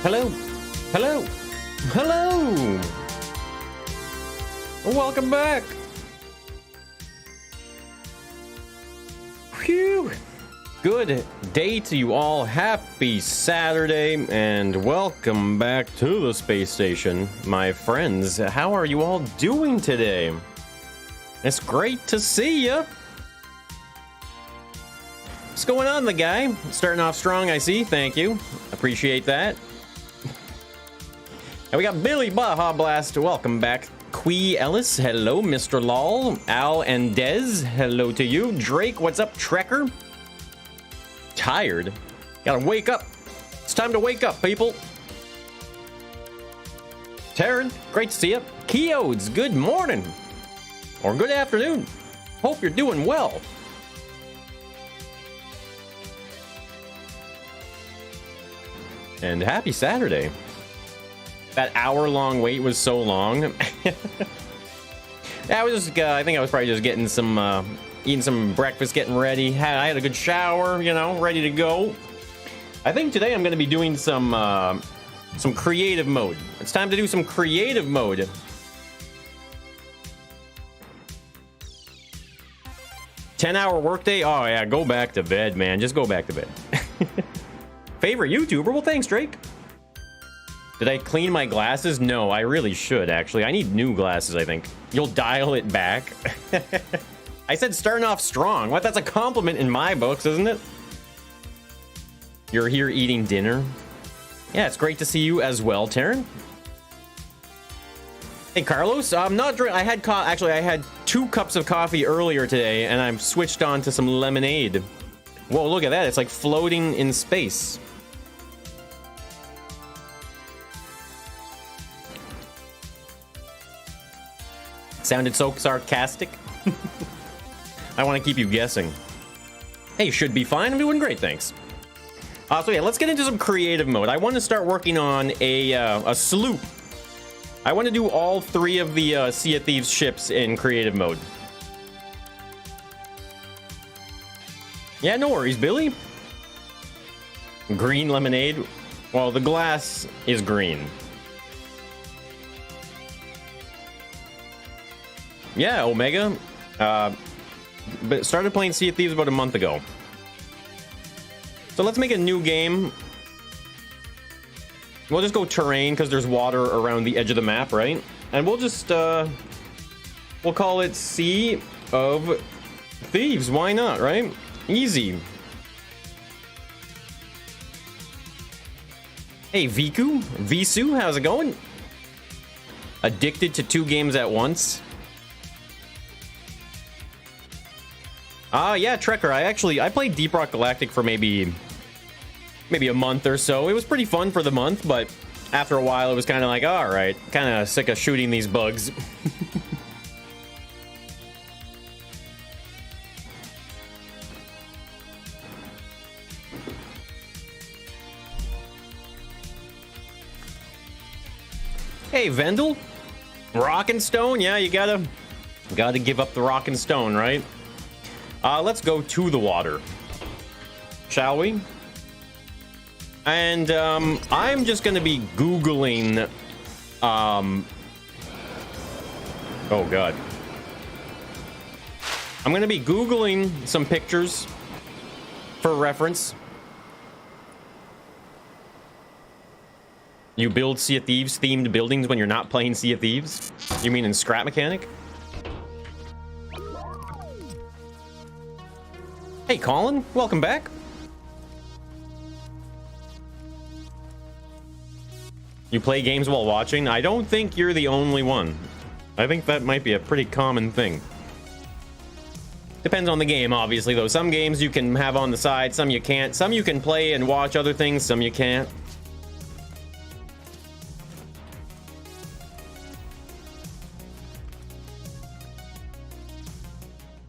Hello, hello, hello. Welcome back. Phew. Good day to you all. Happy Saturday and welcome back to the space station, my friends. How are you all doing today? It's great to see you. What's going on, the guy? Starting off strong, I see. Thank you. Appreciate that. And we got Billy Baja Blast. Welcome back. Quee Ellis. Hello, Mr. Lol. Al and Dez. Hello to you. Drake, what's up? Trekker. Tired. Gotta wake up. It's time to wake up, people. Taryn, great to see you. Keodes, good morning. Or good afternoon. Hope you're doing well. And happy Saturday. That hour-long wait was so long. I was just, I think I was probably just getting some, eating some breakfast, getting ready. I had a good shower, you know, ready to go. I think today I'm going to be doing some creative mode. It's time to do some creative mode. $10-hour workday? Oh yeah, go back to bed, man. Just go back to bed. Favorite YouTuber? Well, thanks, Drake. Did I clean my glasses? No, I really should, actually. I need new glasses, I think. You'll dial it back. I said starting off strong. What? That's a compliment in my books, isn't it? You're here eating dinner. Yeah, it's great to see you as well, Taryn. Hey, Carlos. I'm not drinking. Actually, I had 2 cups of coffee earlier today, and I've switched on to some lemonade. Whoa, look at that. It's like floating in space. Sounded so sarcastic. I want to keep you guessing. Hey, should be fine. I'm doing great, thanks. So yeah, let's get into some creative mode. I want to start working on a sloop. I want to do all 3 of the Sea of Thieves ships in creative mode. Yeah, no worries, Billy. Green lemonade. Well, the glass is green. Yeah, Omega. But started playing Sea of Thieves about a month ago. So let's make a new game. We'll just go terrain because there's water around the edge of the map, right? And we'll just we'll call it Sea of Thieves. Why not, right? Easy. Hey, Visu, how's it going? Addicted to 2 games at once. Yeah, Trekker. I played Deep Rock Galactic for maybe a month or so. It was pretty fun for the month, but after a while, it was kind of like, all right, kind of sick of shooting these bugs. Hey, Vendel, Rock and Stone. Yeah, you gotta give up the Rock and Stone, right? Let's go to the water, shall we? And I'm just gonna be Googling. Oh God. I'm gonna be Googling some pictures for reference. You build Sea of Thieves themed buildings when you're not playing Sea of Thieves? You mean in Scrap Mechanic? Hey, Colin, welcome back. You play games while watching? I don't think you're the only one. I think that might be a pretty common thing. Depends on the game, obviously, though. Some games you can have on the side, some you can't. Some you can play and watch other things, some you can't.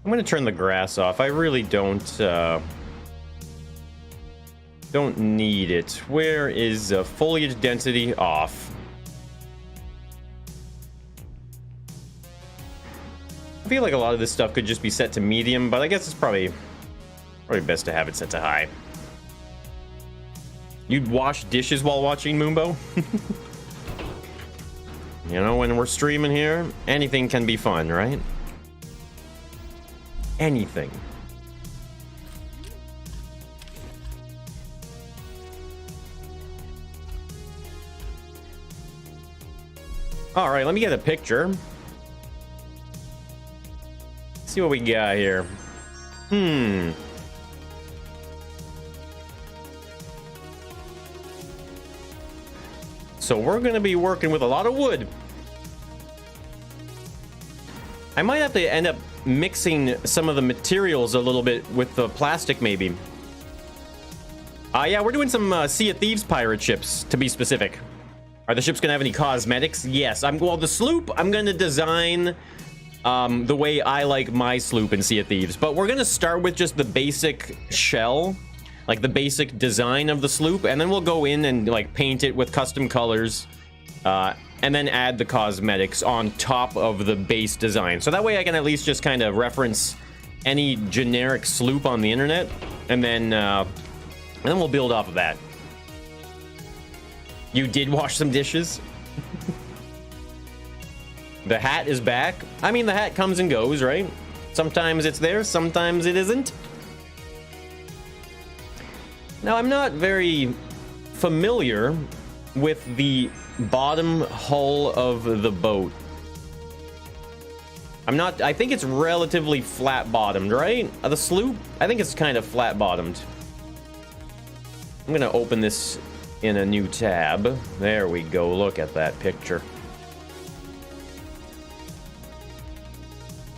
I'm gonna turn the grass off. I really don't need it. Where is foliage density? Off. I feel like a lot of this stuff could just be set to medium, but I guess it's probably best to have it set to high. You'd wash dishes while watching Moombo? You know, when we're streaming here, anything can be fun, right? Anything. All right, let me get a picture. See what we got here. So we're gonna be working with a lot of wood. I might have to end up mixing some of the materials a little bit with the plastic, maybe. Yeah, we're doing some Sea of Thieves pirate ships, to be specific. Are the ships gonna have any cosmetics? Yes. Well, the sloop, I'm gonna design the way I like my sloop in Sea of Thieves. But we're gonna start with just the basic shell, like the basic design of the sloop, and then we'll go in and like paint it with custom colors, and then add the cosmetics on top of the base design. So that way I can at least just kind of reference any generic sloop on the internet, and then we'll build off of that. You did wash some dishes? The hat is back. I mean, the hat comes and goes, right? Sometimes it's there, sometimes it isn't. Now, I'm not very familiar with the bottom hull of the boat. I think it's relatively flat bottomed, right? The sloop, I think it's kind of flat bottomed. I'm gonna open this in a new tab. There we go, look at that picture.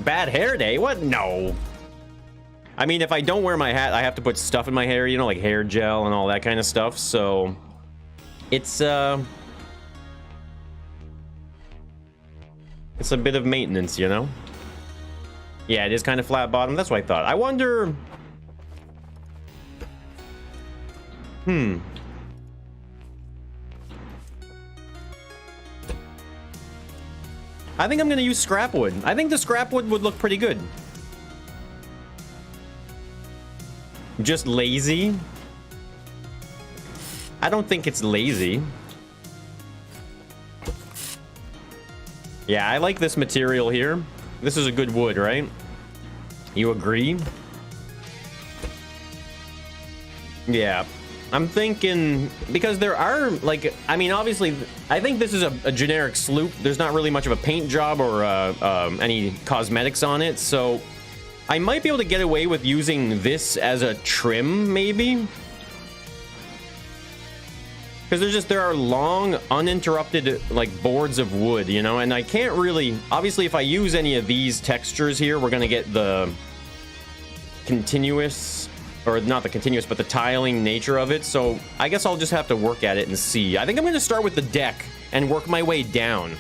Bad hair day? What? No. I mean, if I don't wear my hat, I have to put stuff in my hair, you know, like hair gel and all that kind of stuff. So it's a bit of maintenance, you know? Yeah, it is kind of flat bottom. That's what I thought. I wonder... I think I'm going to use scrap wood. I think the scrap wood would look pretty good. Just lazy? I don't think it's lazy. Yeah, I like this material here. This is a good wood, right? You agree? Yeah. I'm thinking, because there are, like, I mean, obviously, I think this is a generic sloop. There's not really much of a paint job or any cosmetics on it, so I might be able to get away with using this as a trim, maybe. Because there are long, uninterrupted, like, boards of wood, you know, and I can't really, obviously, if I use any of these textures here, we're going to get the continuous, or not the continuous, but the tiling nature of it, so I guess I'll just have to work at it and see. I think I'm going to start with the deck and work my way down.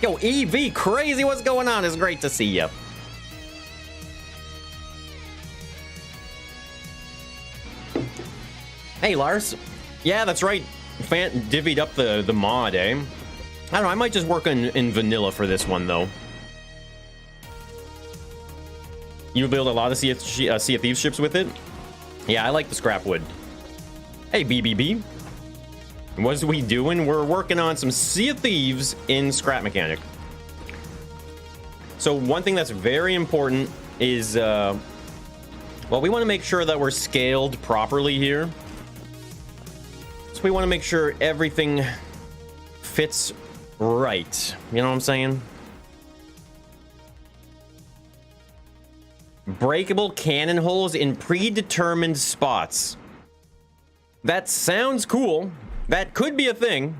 Yo, EV, crazy, what's going on? It's great to see you. Hey, Lars. Yeah, that's right. Fan divvied up the mod, eh? I don't know, I might just work in vanilla for this one, though. You build a lot of Sea of Thieves ships with it? Yeah, I like the scrap wood. Hey, BBB. What's we doing? We're working on some Sea of Thieves in scrap mechanic. So one thing that's very important is, well, we want to make sure that we're scaled properly here. So we want to make sure everything fits right. You know what I'm saying? Breakable cannon holes in predetermined spots. That sounds cool. That could be a thing.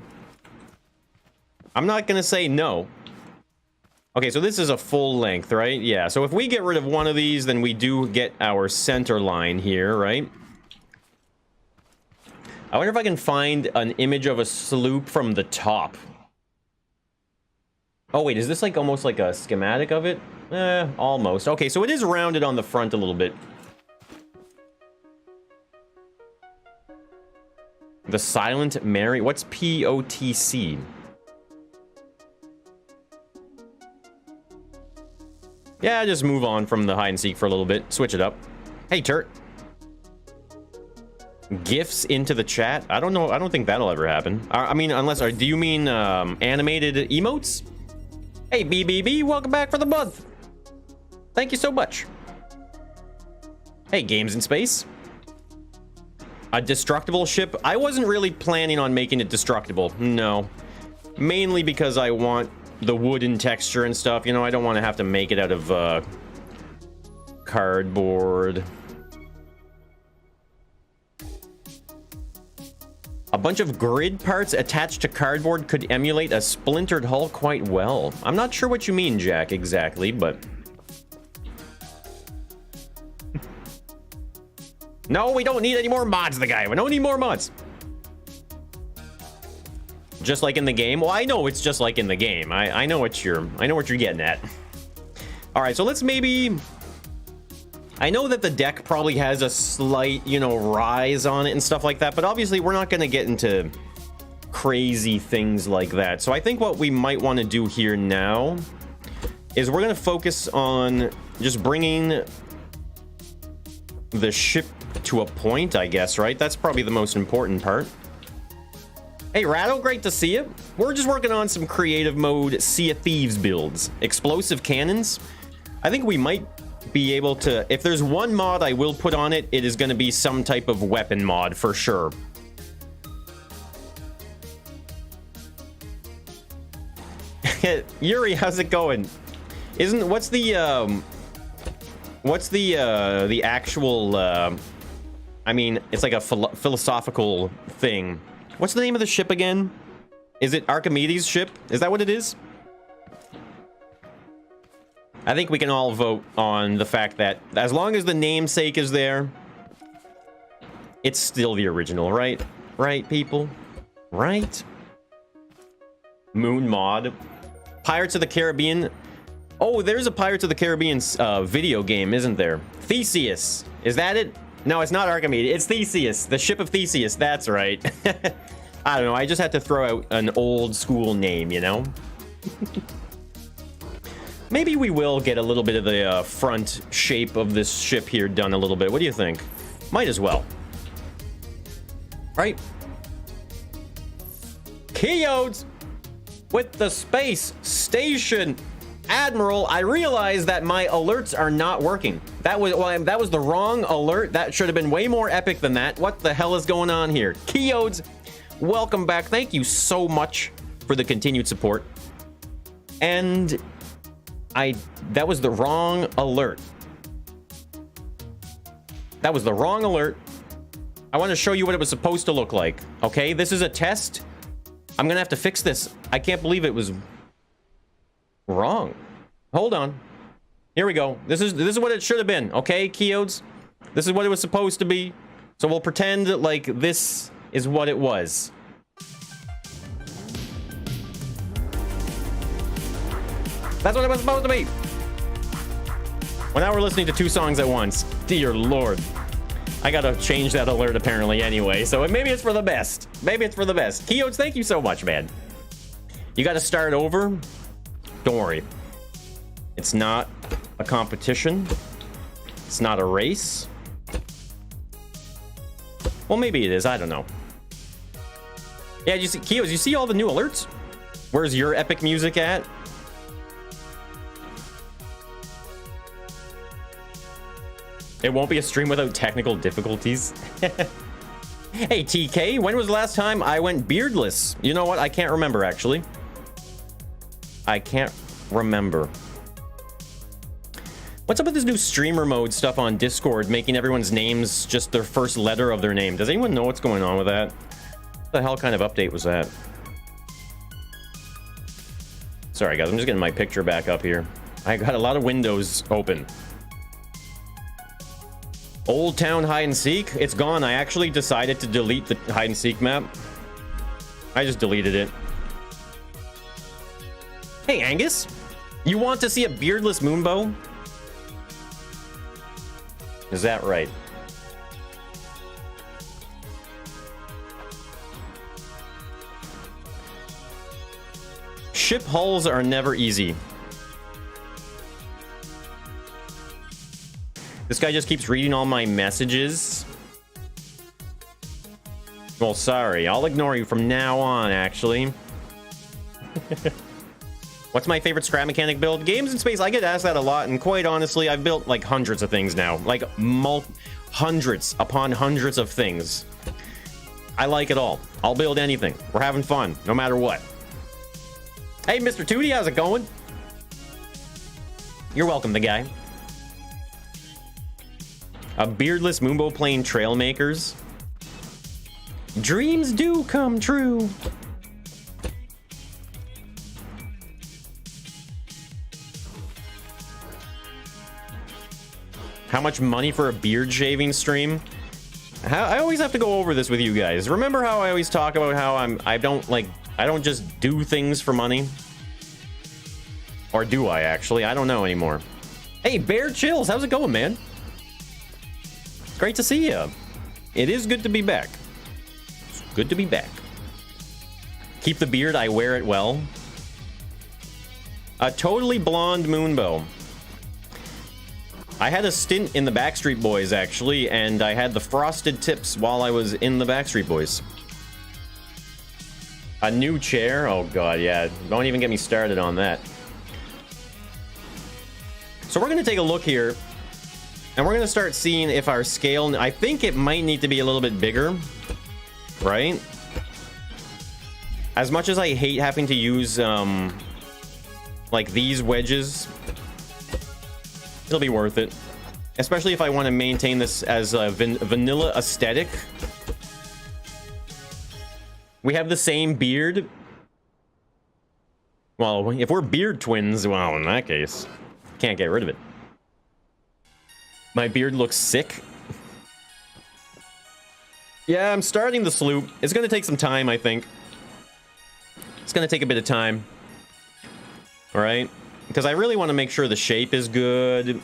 I'm not gonna say no. Okay, so this is a full length, right? Yeah, so if we get rid of one of these, then we do get our center line here, right? I wonder if I can find an image of a sloop from the top. Oh, wait, is this like almost like a schematic of it? Almost. Okay, so it is rounded on the front a little bit. The Silent Mary. What's POTC? Yeah, just move on from the hide and seek for a little bit. Switch it up. Hey, Turt. GIFs into the chat? I don't know. I don't think that'll ever happen. I mean, unless, do you mean animated emotes? Hey, BBB, welcome back for the month. Thank you so much. Hey, Games in Space. A destructible ship? I wasn't really planning on making it destructible. No. Mainly because I want the wooden texture and stuff. You know, I don't want to have to make it out of cardboard. A bunch of grid parts attached to cardboard could emulate a splintered hull quite well. I'm not sure what you mean, Jack, exactly, but... No, we don't need any more mods, the guy. We don't need more mods. Just like in the game? Well, I know it's just like in the game. I know what you're getting at. All right, so let's maybe... I know that the deck probably has a slight, you know, rise on it and stuff like that, but obviously we're not going to get into crazy things like that. So I think what we might want to do here now is we're going to focus on just bringing the ship to a point, I guess, right? That's probably the most important part. Hey, Rattle, great to see you. We're just working on some creative mode Sea of Thieves builds. Explosive cannons. I think we might be able to... If there's one mod I will put on it, it is going to be some type of weapon mod for sure. Yuri, how's it going? What's the actual I mean, it's like a philosophical thing. What's the name of the ship again? Is it Archimedes' ship? Is that what it is? I think we can all vote on the fact that as long as the namesake is there, it's still the original, right? Right, people? Right? Moon mod. Pirates of the Caribbean. Oh, there's a Pirates of the Caribbean video game, isn't there? Theseus. Is that it? No, it's not Archimedes. It's Theseus. The ship of Theseus. That's right. I don't know. I just had to throw out an old school name, you know? Maybe we will get a little bit of the front shape of this ship here done a little bit. What do you think? Might as well. Right? Keodes with the space station. Admiral, I realize that my alerts are not working. That was the wrong alert. That should have been way more epic than that. What the hell is going on here? Keodes, welcome back. Thank you so much for the continued support. And that was the wrong alert. That was the wrong alert. I want to show you what it was supposed to look like. Okay, this is a test. I'm gonna have to fix this. I can't believe it was wrong. Hold on. Here we go. This is what it should have been. Okay, Keodes? This is what it was supposed to be. So we'll pretend like this is what it was. That's what it was supposed to be. Well, now we're listening to two songs at once. Dear Lord. I gotta change that alert apparently anyway. So maybe it's for the best. Maybe it's for the best. Keodes, thank you so much, man. You gotta start over. Don't worry. It's not a competition. It's not a race. Well, maybe it is. I don't know. Yeah, you see, Keodes, you see all the new alerts? Where's your epic music at? It won't be a stream without technical difficulties. Hey, TK, when was the last time I went beardless? You know what? I can't remember, actually. I can't remember. What's up with this new streamer mode stuff on Discord, making everyone's names just their first letter of their name? Does anyone know what's going on with that? What the hell kind of update was that? Sorry, guys. I'm just getting my picture back up here. I got a lot of windows open. Old Town Hide and Seek. It's gone. I actually decided to delete the hide and seek map. I just deleted it. Hey, Angus. You want to see a beardless Moonbow? Is that right? Ship hulls are never easy. This guy just keeps reading all my messages. Well, sorry. I'll ignore you from now on, actually. What's my favorite scrap mechanic build? Games in space. I get asked that a lot, and quite honestly, I've built like hundreds of things now. Like hundreds upon hundreds of things. I like it all. I'll build anything. We're having fun, no matter what. Hey, Mr. Tootie, how's it going? You're welcome, the guy. A beardless Moonbow Plane trail makers. Dreams do come true. How much money for a beard shaving stream? I always have to go over this with you guys. Remember how I always talk about how I don't just do things for money? Or do I actually? I don't know anymore. Hey, Bear Chills, how's it going, man? It's great to see you. It is good to be back. It's good to be back. Keep the beard, I wear it well. A totally blonde Moonbow. I had a stint in the Backstreet Boys, actually, and I had the frosted tips while I was in the Backstreet Boys. A new chair? Oh, God, yeah. Don't even get me started on that. So we're going to take a look here, and we're going to start seeing if our scale... I think it might need to be a little bit bigger, right? As much as I hate having to use, like, these wedges... It'll be worth it. Especially if I want to maintain this as a vanilla aesthetic. We have the same beard. Well, if we're beard twins, well, in that case, can't get rid of it. My beard looks sick. Yeah, I'm starting the Sloop. It's going to take some time, I think. It's going to take a bit of time. All right? Because I really want to make sure the shape is good.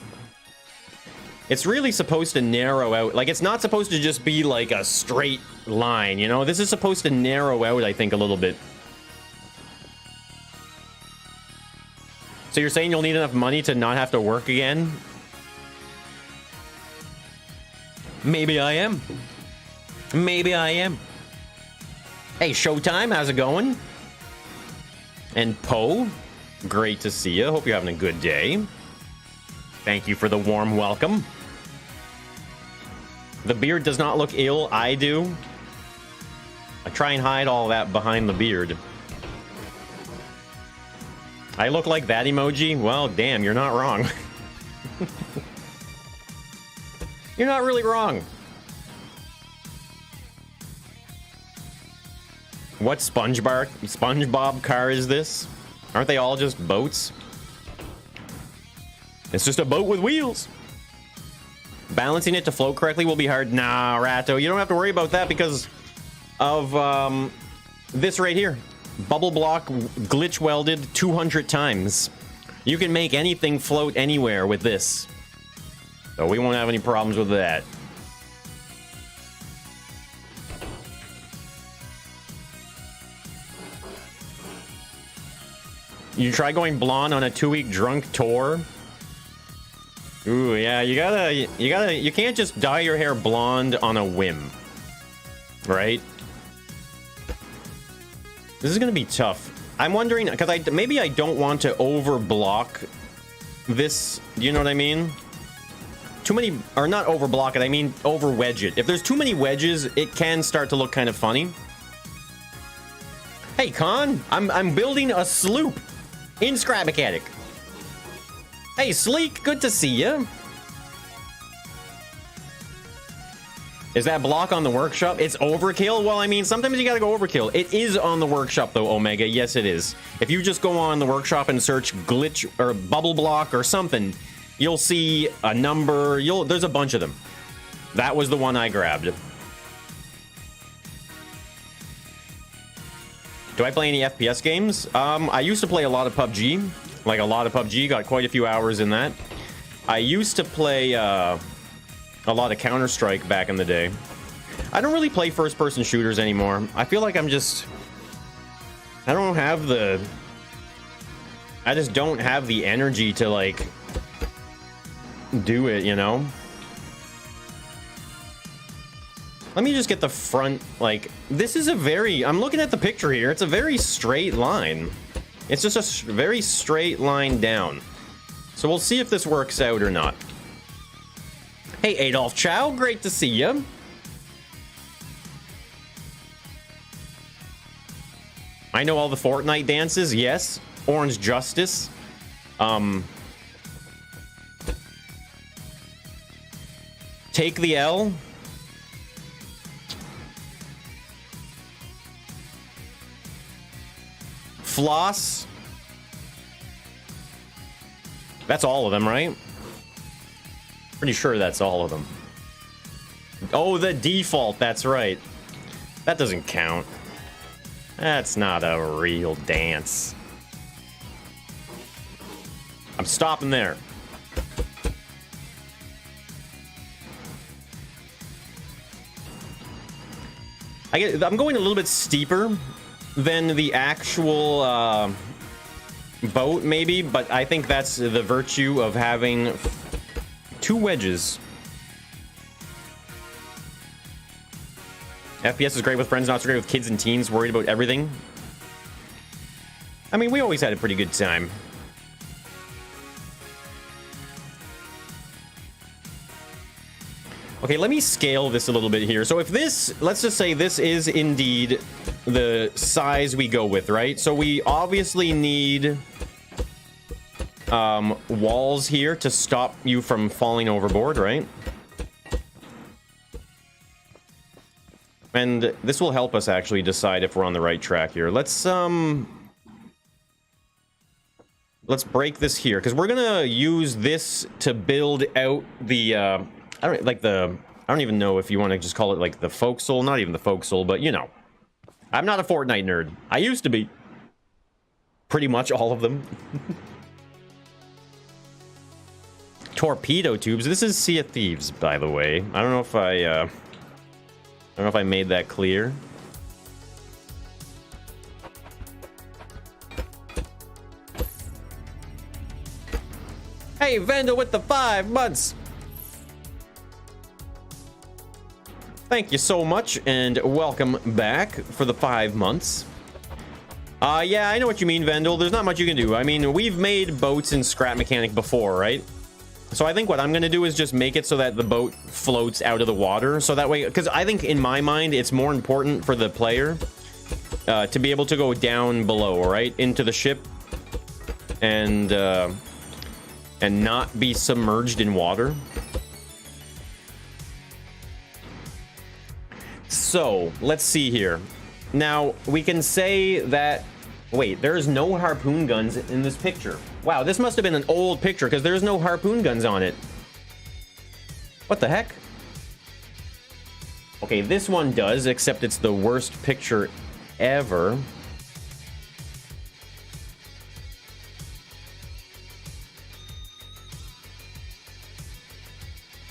It's really supposed to narrow out. Like, it's not supposed to just be like a straight line, you know? This is supposed to narrow out, I think, a little bit. So you're saying you'll need enough money to not have to work again? Maybe I am. Maybe I am. Hey, Showtime, how's it going? And Poe? Great to see you. Hope you're having a good day. Thank you for the warm welcome. The beard does not look ill. I do. I try and hide all that behind the beard. I look like that emoji? Well, damn, you're not wrong. You're not really wrong. What SpongeBob car is this? Aren't they all just boats? It's just a boat with wheels. Balancing it to float correctly will be hard. Nah, Ratto, you don't have to worry about that because of this right here. Bubble block glitch welded 200 times. You can make anything float anywhere with this. So we won't have any problems with that. You try going blonde on a 2-week drunk tour? Ooh, yeah, you can't just dye your hair blonde on a whim. Right? This is gonna be tough. I'm wondering, because maybe I don't want to over block this, do you know what I mean? Too many, or not over block it, I mean over wedge it. If there's too many wedges, it can start to look kind of funny. Hey, Con, I'm building a sloop in Scrap Mechanic. Hey, Sleek, good to see you. Is that block on the workshop? It's overkill? Well, I mean, sometimes you gotta go overkill. It is on the workshop, though, Omega. Yes, it is. If you just go on the workshop and search glitch or bubble block or something, you'll see a number. There's a bunch of them. That was the one I grabbed. Do I play any FPS games? I used to play a lot of PUBG. Like, a lot of PUBG. Got quite a few hours in that. I used to play a lot of Counter-Strike back in the day. I don't really play first-person shooters anymore. I feel like I just don't have the energy to, like, do it, you know? Let me just get the front, like, this is a very... I'm looking at the picture here. It's a very straight line. It's just a very straight line down. So we'll see if this works out or not. Hey, Adolf Chow. Great to see you. I know all the Fortnite dances. Yes. Orange Justice. Take the L. Floss. That's all of them, right? Pretty sure that's all of them. Oh, the default. That's right. That doesn't count. That's not a real dance. I'm stopping there. I'm going a little bit steeper than the actual boat, maybe, but I think that's the virtue of having 2 wedges. FPS is great with friends, not so great with kids and teens, worried about everything. I mean, we always had a pretty good time. Okay, let me scale this a little bit here. So if this, let's just say this is indeed the size we go with, right? So we obviously need walls here to stop you from falling overboard, right? And this will help us actually decide if we're on the right track here. Let's break this here, because we're gonna use this to build out the I don't even know if you want to just call it like the forecastle. Not even the forecastle, but you know. I'm not a Fortnite nerd. I used to be. Pretty much all of them. Torpedo tubes. This is Sea of Thieves, by the way. I don't know if I made that clear. Hey, Vandal with the 5 months. Thank you so much, and welcome back for the 5 months. Yeah, I know what you mean, Vendel. There's not much you can do. I mean, we've made boats in Scrap Mechanic before, right? So I think what I'm going to do is just make it so that the boat floats out of the water. So that way, because I think in my mind, it's more important for the player to be able to go down below, right? Into the ship and not be submerged in water. So, let's see here. Now, we can say that... Wait, there's no harpoon guns in this picture. Wow, this must have been an old picture, because there's no harpoon guns on it. What the heck? Okay, this one does, except it's the worst picture ever.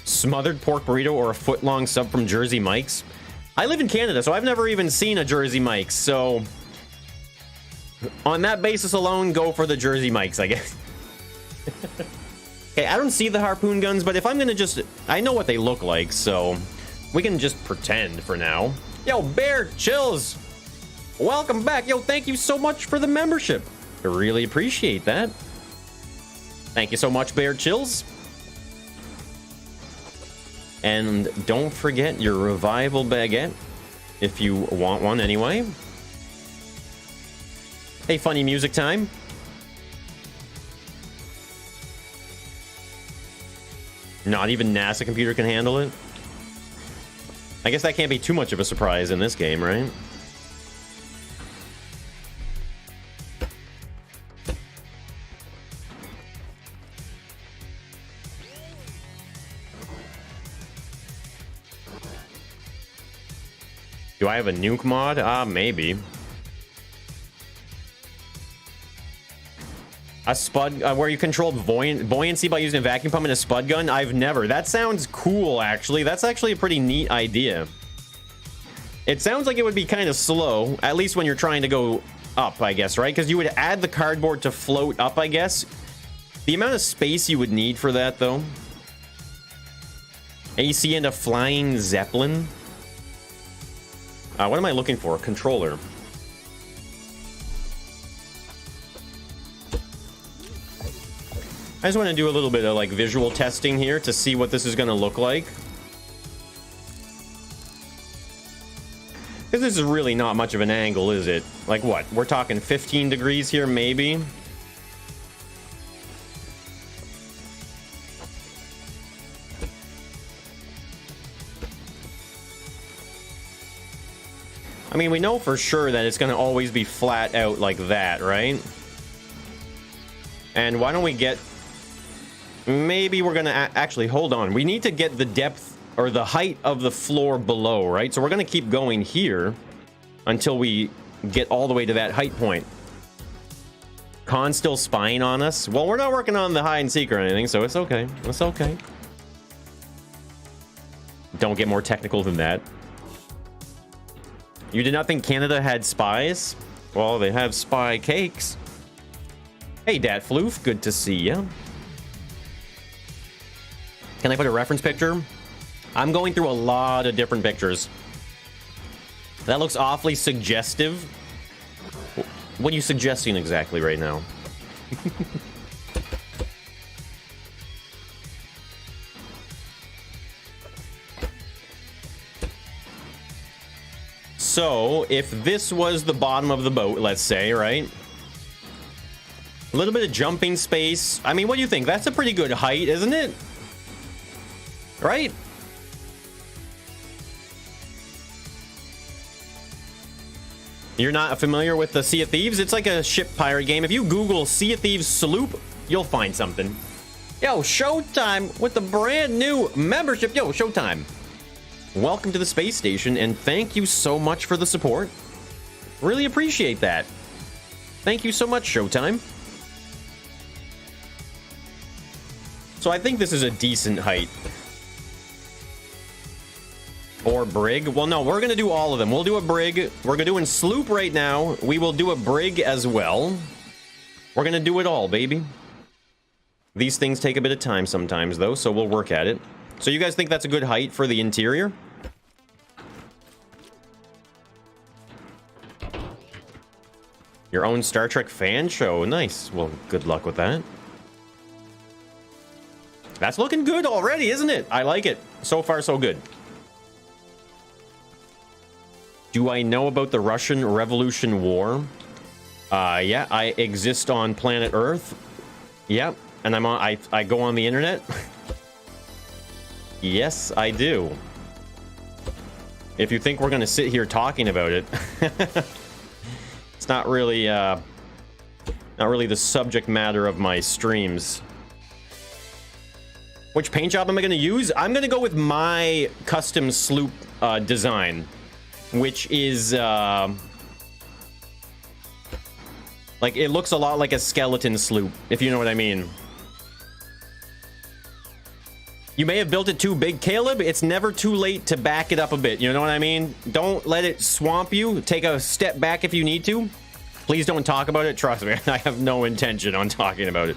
Smothered pork burrito or a foot-long sub from Jersey Mike's? I live in Canada, so I've never even seen a Jersey Mike's, so... On that basis alone, go for the Jersey Mike's, I guess. Okay, I don't see the harpoon guns, but if I'm gonna just... I know what they look like, so... We can just pretend for now. Yo, Bear Chills! Welcome back! Yo, thank you so much for the membership! I really appreciate that. Thank you so much, Bear Chills. And don't forget your revival baguette, if you want one anyway. Hey, funny music time. Not even NASA computer can handle it. I guess that can't be too much of a surprise in this game, right? Do I have a nuke mod? Maybe. A spud, where you control buoyancy by using a vacuum pump and a spud gun? I've never. That sounds cool, actually. That's actually a pretty neat idea. It sounds like it would be kind of slow, at least when you're trying to go up, I guess, right? Because you would add the cardboard to float up, I guess. The amount of space you would need for that, though. AC and a flying zeppelin. What am I looking for? Controller. I just want to do a little bit of like visual testing here to see what this is going to look like. Because this is really not much of an angle, is it? Like what? We're talking 15 degrees here, maybe? I mean, we know for sure that it's going to always be flat out like that, right? And why don't we get... Maybe we're going to... Actually, hold on. We need to get the depth or the height of the floor below, right? So we're going to keep going here until we get all the way to that height point. Khan's still spying on us. Well, we're not working on the hide and seek or anything, so it's okay. It's okay. Don't get more technical than that. You did not think Canada had spies? Well, they have spy cakes. Hey, Dat Floof, good to see ya. Can I put a reference picture? I'm going through a lot of different pictures. That looks awfully suggestive. What are you suggesting exactly right now? So, if this was the bottom of the boat, let's say, right? A little bit of jumping space. I mean, what do you think? That's a pretty good height, isn't it? Right? You're not familiar with the Sea of Thieves? It's like a ship pirate game. If you Google Sea of Thieves Sloop, you'll find something. Yo, Showtime with the brand new membership. Yo, Showtime. Welcome to the space station, and thank you so much for the support. Really appreciate that. Thank you so much, Showtime. So I think this is a decent height. Or brig. Well, no, we're going to do all of them. We'll do a brig. We're doing sloop right now. We will do a brig as well. We're going to do it all, baby. These things take a bit of time sometimes, though, so we'll work at it. So you guys think that's a good height for the interior? Your own Star Trek fan show. Nice. Well, good luck with that. That's looking good already, isn't it? I like it. So far, so good. Do I know about the Russian Revolution War? Yeah, I exist on planet Earth. Yep, and I'm on. I go on the internet. Yes, I do. If you think we're gonna sit here talking about it, it's not really the subject matter of my streams. Which paint job am I gonna use? I'm gonna go with my custom sloop design, which is like, it looks a lot like a skeleton sloop, if you know what I mean. You may have built it too big, Caleb. It's never too late to back it up a bit. You know what I mean? Don't let it swamp you. Take a step back if you need to. Please don't talk about it. Trust me, I have no intention on talking about it.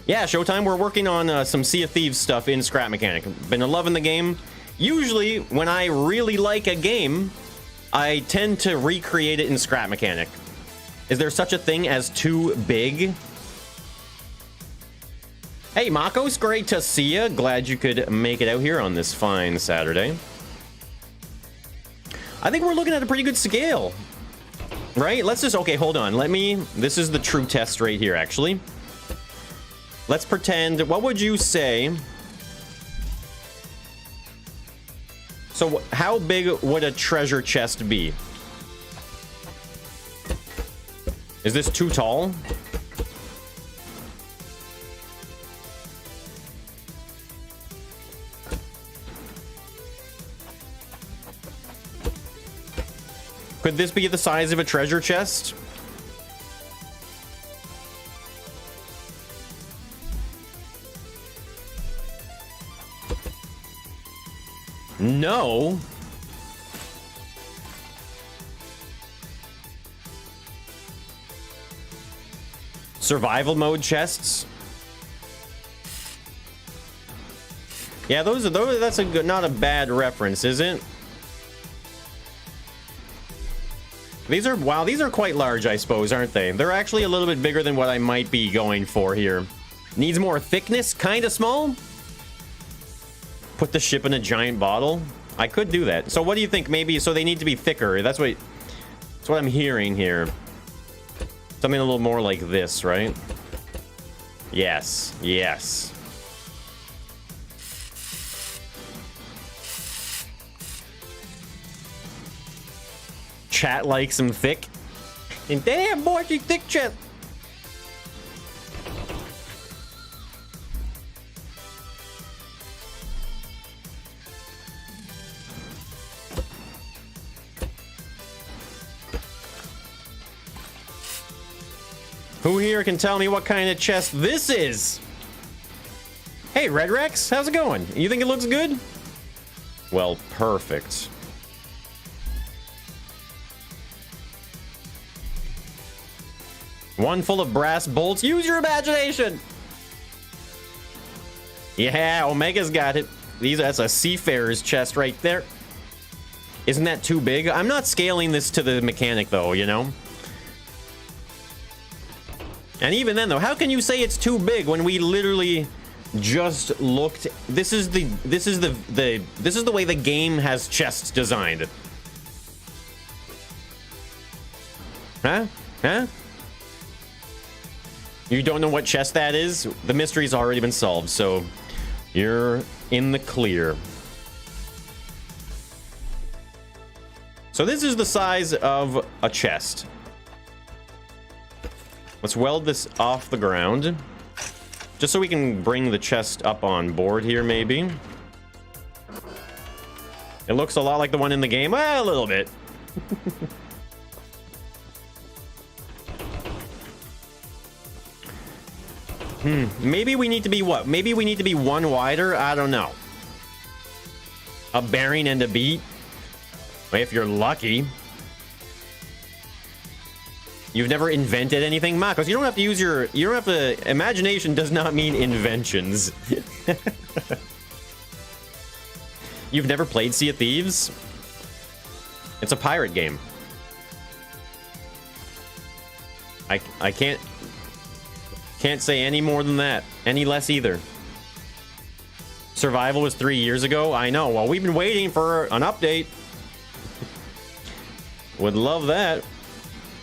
Yeah, Showtime, we're working on some Sea of Thieves stuff in Scrap Mechanic. Been loving the game. Usually, when I really like a game, I tend to recreate it in Scrap Mechanic. Is there such a thing as too big? Hey, Makos, great to see you. Glad you could make it out here on this fine Saturday. I think we're looking at a pretty good scale, right? Let's just, okay, hold on. This is the true test right here, actually. Let's pretend, what would you say? So how big would a treasure chest be? Is this too tall? Could this be the size of a treasure chest? No. Survival mode chests? Yeah, those. That's a good, not a bad reference, is it? These are, wow, these are quite large, I suppose, aren't they? They're actually a little bit bigger than what I might be going for here. Needs more thickness, kind of small. Put the ship in a giant bottle. I could do that. So what do you think? Maybe, so they need to be thicker. That's what I'm hearing here. Something a little more like this, right? Yes, yes. Chat likes them thick. And damn, boy, she thick chest. Who here can tell me what kind of chest this is? Hey, Red Rex, how's it going? You think it looks good? Well, perfect. One full of brass bolts. Use your imagination. Yeah, Omega's got it. That's a seafarer's chest right there. Isn't that too big? I'm not scaling this to the mechanic though, you know? And even then though, how can you say it's too big when we literally just looked? This is the way the game has chests designed. Huh? Huh? You don't know what chest that is? The mystery's already been solved, so you're in the clear. So this is the size of a chest. Let's weld this off the ground. Just so we can bring the chest up on board here, maybe. It looks a lot like the one in the game. Well, a little bit. Maybe we need to be what? Maybe we need to be one wider? I don't know. A bearing and a beat? If you're lucky. You've never invented anything? Marcos, you don't have to use your... You don't have to... Imagination does not mean inventions. You've never played Sea of Thieves? It's a pirate game. I can't say any more than that. Any less either. Survival was 3 years ago. I know. Well, we've been waiting for an update. Would love that.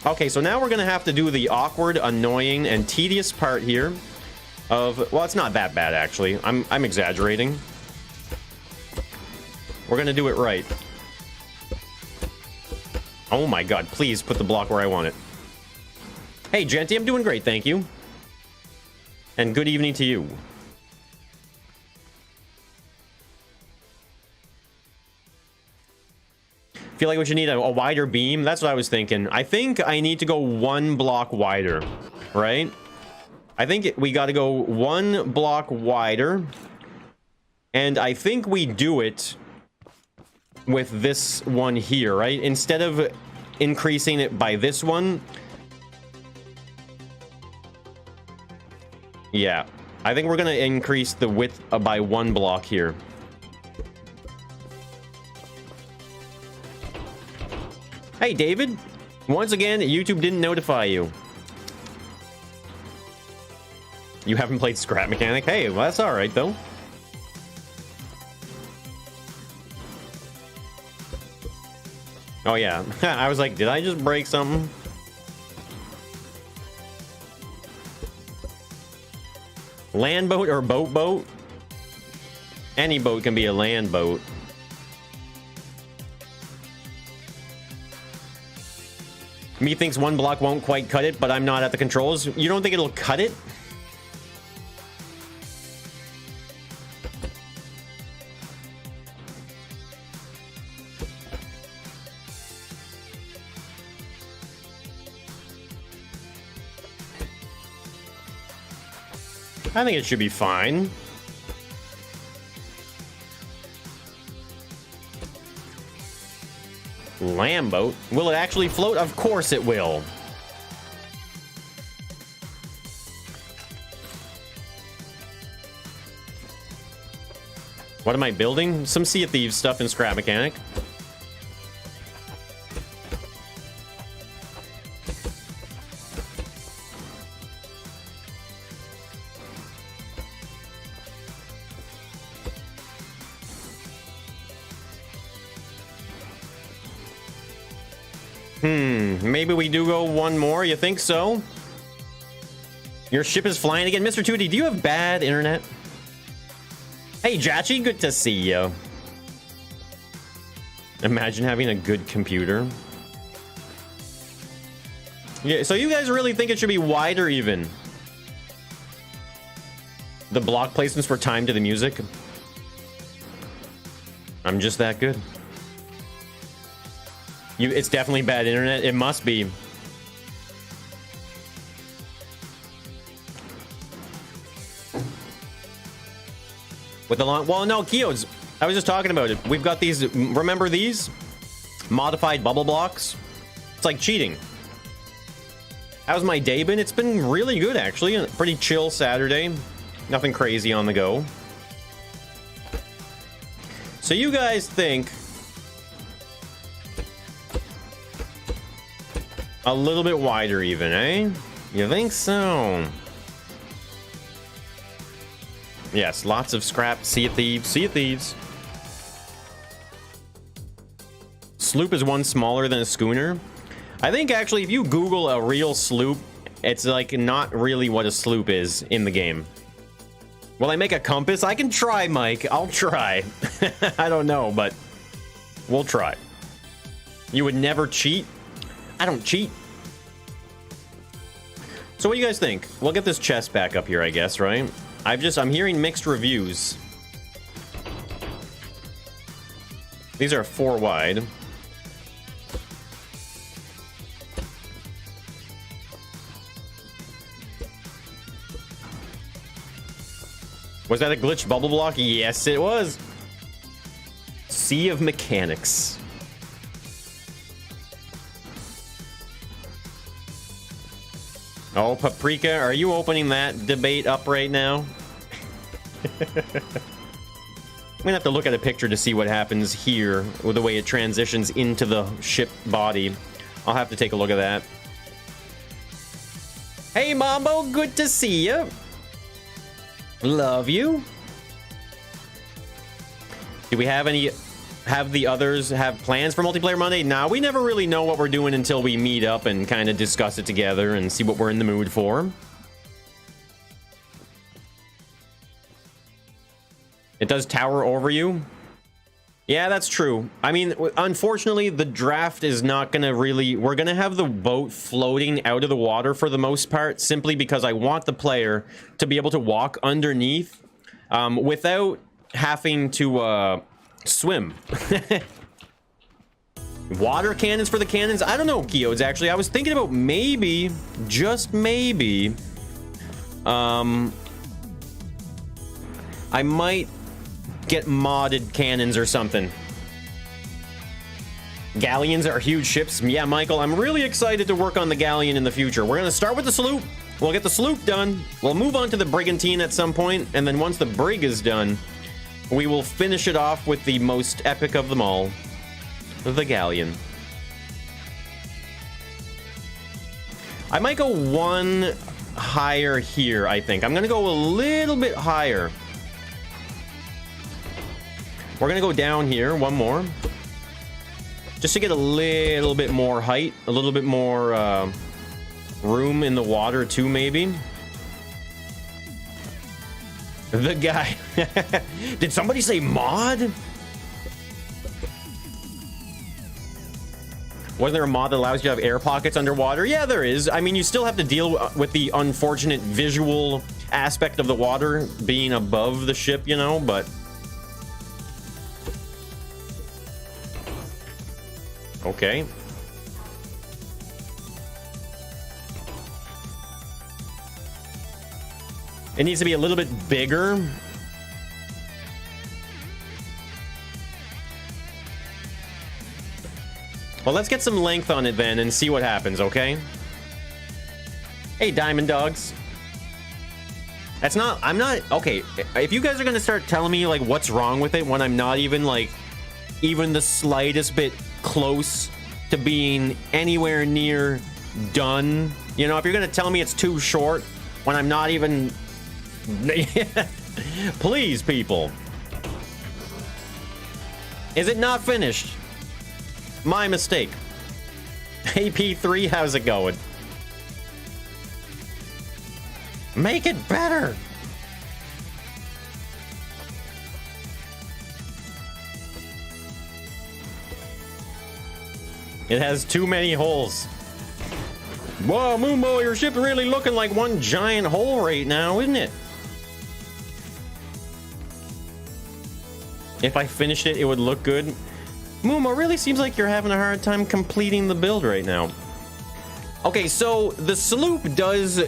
Okay, so now we're gonna have to do the awkward, annoying, and tedious part here of... Well, it's not that bad, actually. I'm exaggerating. We're gonna do it right. Oh my god, please put the block where I want it. Hey, Genty, I'm doing great, thank you. And good evening to you. Feel like we should need a wider beam. That's what I was thinking. I think I need to go one block wider, right? I think we got to go one block wider. And I think we do it with this one here, right? Instead of increasing it by this one. Yeah, I think we're going to increase the width by one block here. Hey, David. Once again, YouTube didn't notify you. You haven't played Scrap Mechanic? Hey, well, that's all right, though. Oh, yeah. I was like, did I just break something? Land boat or boat? Any boat can be a land boat. Me thinks one block won't quite cut it, but I'm not at the controls. You don't think it'll cut it? I think it should be fine. Lamb boat? Will it actually float? Of course it will. What am I building? Some Sea of Thieves stuff in Scrap Mechanic. Maybe we do go one more. You think so? Your ship is flying again. Mr. 2D, do you have bad internet? Hey, Jachi, good to see you. Imagine having a good computer. Yeah, so you guys really think it should be wider even? The block placements were timed to the music? I'm just that good. It's definitely bad internet. It must be. With the long... Well, no, Keo's. I was just talking about it. We've got these... Remember these? Modified bubble blocks? It's like cheating. How's my day been? It's been really good, actually. A pretty chill Saturday. Nothing crazy on the go. So you guys think... a little bit wider even, eh? You think so? Yes, lots of scrap. Sea of Thieves. Sea of Thieves. Sloop is one smaller than a schooner. I think actually if you Google a real sloop, it's like not really what a sloop is in the game. Will I make a compass? I can try, Mike. I'll try. I don't know, but we'll try. You would never cheat? I don't cheat. So what do you guys think? We'll get this chest back up here, I guess, right? I'm hearing mixed reviews. These are 4 wide. Was that a glitched bubble block? Yes, it was. Sea of Mechanics. Oh, Paprika, are you opening that debate up right now? I'm gonna have to look at a picture to see what happens here with the way it transitions into the ship body. I'll have to take a look at that. Hey, Mambo, good to see you. Love you. Do we have the others have plans for Multiplayer Monday? Nah, we never really know what we're doing until we meet up and kind of discuss it together and see what we're in the mood for. It does tower over you? Yeah, that's true. I mean, unfortunately, the draft is not gonna really... We're gonna have the boat floating out of the water for the most part, simply because I want the player to be able to walk underneath without having to... swim. Water cannons for the cannons? I don't know, Geodes, actually. I was thinking about maybe, just maybe, I might get modded cannons or something. Galleons are huge ships. Yeah, Michael, I'm really excited to work on the galleon in the future. We're gonna start with the sloop. We'll get the sloop done. We'll move on to the brigantine at some point, and then once the brig is done, we will finish it off with the most epic of them all, the galleon. I might go one higher here, I think. I'm gonna go a little bit higher. We're gonna go down here, one more. Just to get a little bit more height, a little bit more room in the water too, maybe. The guy. Did somebody say mod? Wasn't there a mod that allows you to have air pockets underwater? Yeah, there is. I mean, you still have to deal with the unfortunate visual aspect of the water being above the ship, you know, but... Okay. It needs to be a little bit bigger. Well, let's get some length on it then and see what happens, okay? Hey, Diamond Dogs. That's not, I'm not, okay, if you guys are gonna start telling me, like, what's wrong with it when I'm not even, like, even the slightest bit close to being anywhere near done, you know, if you're gonna tell me it's too short when I'm not even, please, people. Is it not finished? My mistake. AP3, how's it going? Make it better. It has too many holes. Whoa, Moonbo, your ship really looking like one giant hole right now, isn't it? If I finished it, it would look good. Moonbo, really seems like you're having a hard time completing the build right now. Okay, so the sloop does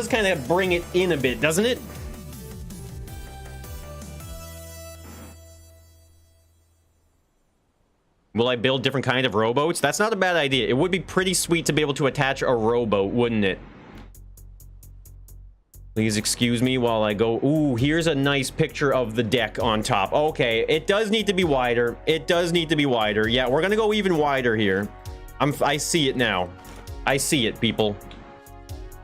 kind of bring it in a bit, doesn't it? Will I build different kind of rowboats? That's not a bad idea. It would be pretty sweet to be able to attach a rowboat, wouldn't it? Please excuse me while I go. Ooh, here's a nice picture of the deck on top. Okay, it does need to be wider. It does need to be wider. Yeah, we're gonna go even wider here. I see it now. I see it, people.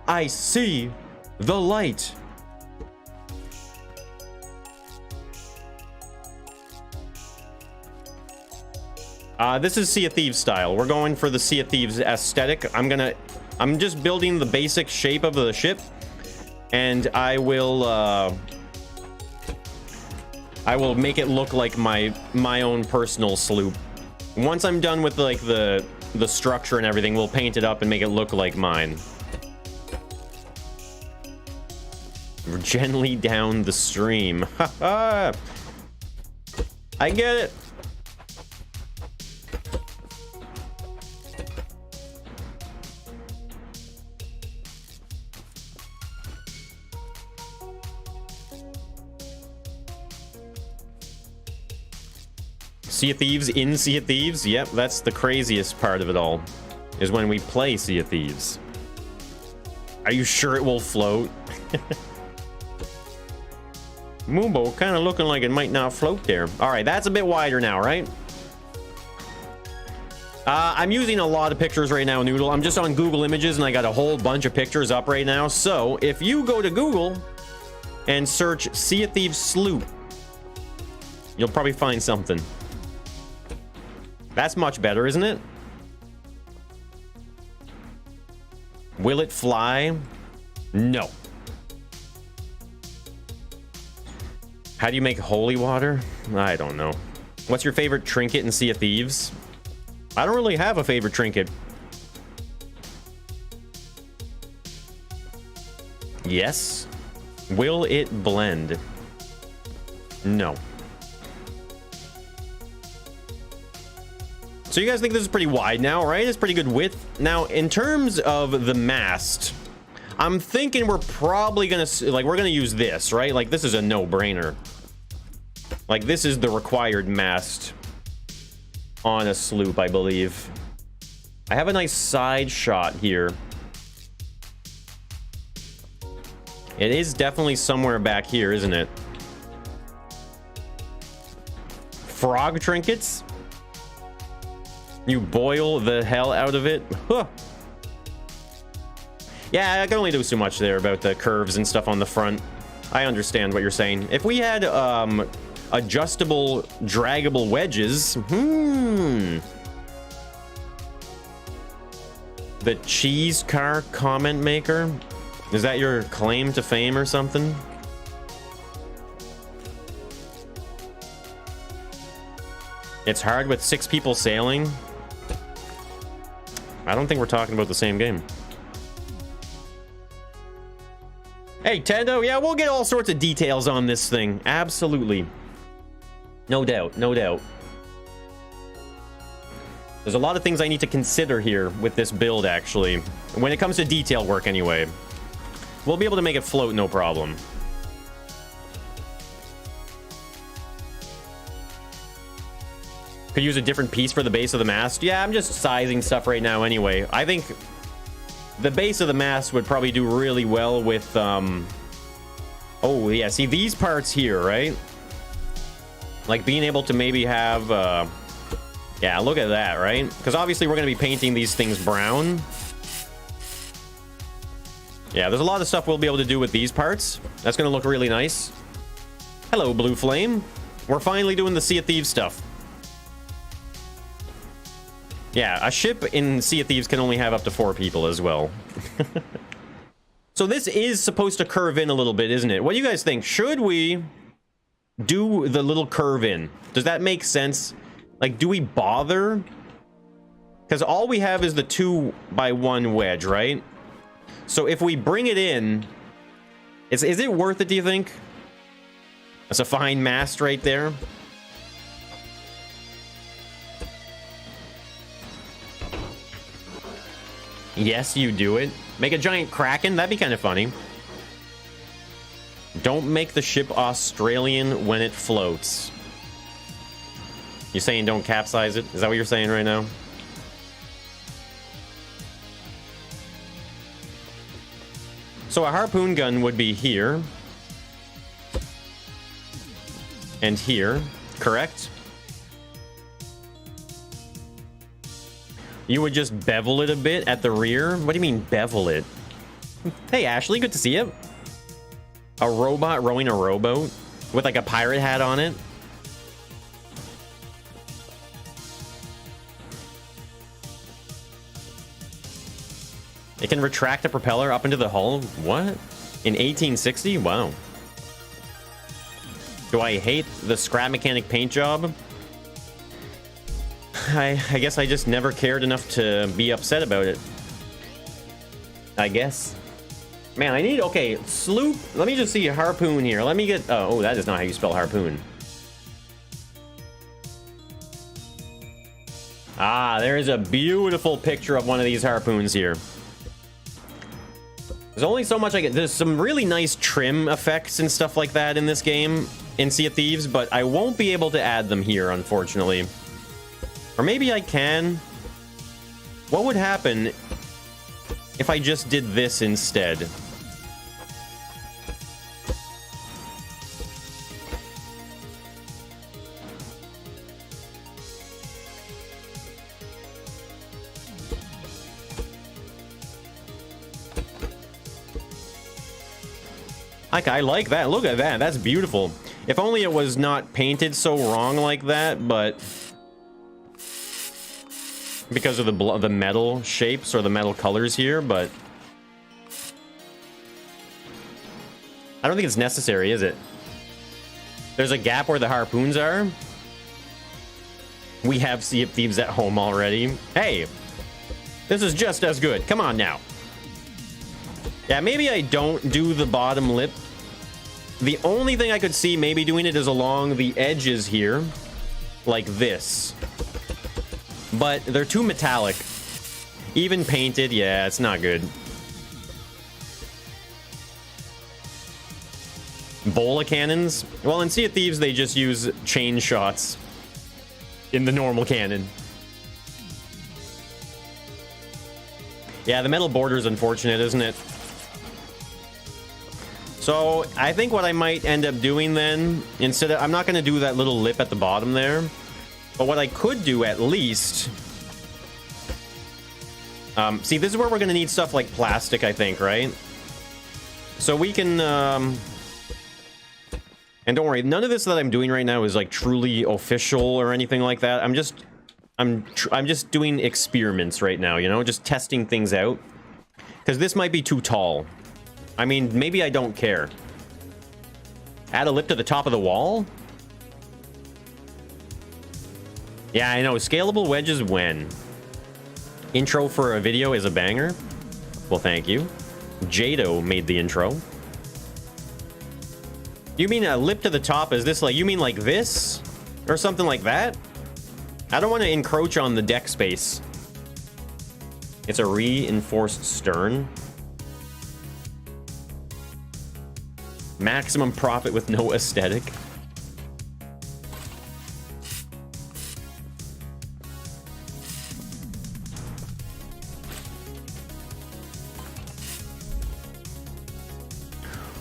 I see the light. This is Sea of Thieves style. We're going for the Sea of Thieves aesthetic. I'm just building the basic shape of the ship, and I will make it look like my own personal sloop. Once I'm done with like the structure and everything, we'll paint it up and make it look like mine. We're gently down the stream. Haha. I get it. Sea of Thieves in Sea of Thieves? Yep, that's the craziest part of it all, is when we play Sea of Thieves. Are you sure it will float? Moonbo kind of looking like it might not float there. All right, that's a bit wider now, right? I'm using a lot of pictures right now, Noodle. I'm just on Google Images, and I got a whole bunch of pictures up right now. So if you go to Google and search Sea of Thieves Sloop, you'll probably find something. That's much better, isn't it? Will it fly? No. How do you make holy water? I don't know. What's your favorite trinket in Sea of Thieves? I don't really have a favorite trinket. Yes. Will it blend? No. So you guys think this is pretty wide now, right? It's pretty good width. Now, in terms of the mast, I'm thinking we're probably gonna, like, we're gonna use this, right? Like, this is a no-brainer. Like, this is the required mast on a sloop, I believe. I have a nice side shot here. It is definitely somewhere back here, isn't it? Frog trinkets? You boil the hell out of it? Huh. Yeah, I can only do so much there about the curves and stuff on the front. I understand what you're saying. If we had adjustable, draggable wedges, The cheese car comment maker? Is that your claim to fame or something? It's hard with 6 people sailing. I don't think we're talking about the same game. Hey, Tendo, yeah, we'll get all sorts of details on this thing. Absolutely. No doubt, no doubt. There's a lot of things I need to consider here with this build, actually. When it comes to detail work, anyway. We'll be able to make it float, no problem. Could use a different piece for the base of the mast. Yeah, I'm just sizing stuff right now anyway. I think the base of the mast would probably do really well with Oh, yeah. See, these parts here, right? Like being able to maybe have... yeah, look at that, right? Because obviously we're going to be painting these things brown. Yeah, there's a lot of stuff we'll be able to do with these parts. That's going to look really nice. Hello, Blue Flame. We're finally doing the Sea of Thieves stuff. Yeah, a ship in Sea of Thieves can only have up to 4 people as well. So this is supposed to curve in a little bit, isn't it? What do you guys think? Should we do the little curve in? Does that make sense? Like, do we bother? Because all we have is the 2x1 wedge, right? So if we bring it in, is it worth it, do you think? That's a fine mast right there. Yes, you do it. Make a giant kraken. That'd be kind of funny. Don't make the ship Australian when it floats. You saying don't capsize it? Is that what you're saying right now? So a harpoon gun would be here. And here, correct? You would just bevel it a bit at the rear? What do you mean, bevel it? Hey, Ashley, good to see you. A robot rowing a rowboat with like a pirate hat on it. It can retract a propeller up into the hull? What? In 1860? Wow. Do I hate the scrap mechanic paint job? I guess I just never cared enough to be upset about it. I guess. Man, I need... Okay, Sloop. Let me just see a harpoon here. Let me get... Oh, that is not how you spell harpoon. Ah, there is a beautiful picture of one of these harpoons here. There's only so much I get. There's some really nice trim effects and stuff like that in this game, in Sea of Thieves, but I won't be able to add them here, unfortunately. Or maybe I can. What would happen if I just did this instead? I like that. Look at that. That's beautiful. If only it was not painted so wrong like that, but... because of the metal shapes or the metal colors here, but... I don't think it's necessary, is it? There's a gap where the harpoons are. We have Sea of Thieves at home already. Hey! This is just as good. Come on now. Yeah, maybe I don't do the bottom lip. The only thing I could see maybe doing it is along the edges here. Like this. But they're too metallic. Even painted, yeah, it's not good. Bola cannons? Well, in Sea of Thieves, they just use chain shots in the normal cannon. Yeah, the metal border is unfortunate, isn't it? So, I think what I might end up doing then, instead of... I'm not going to do that little lip at the bottom there. But what I could do, at least... see, this is where we're going to need stuff like plastic, I think, right? So we can... And don't worry, none of this that I'm doing right now is, like, truly official or anything like that. I'm just doing experiments right now, you know? Just testing things out. Because this might be too tall. I mean, maybe I don't care. Add a lip to the top of the wall? Yeah, I know. Scalable wedges when? Intro for a video is a banger? Well, thank you. Jado made the intro. You mean a lip to the top? Is this like... You mean like this? Or something like that? I don't want to encroach on the deck space. It's a reinforced stern. Maximum profit with no aesthetic.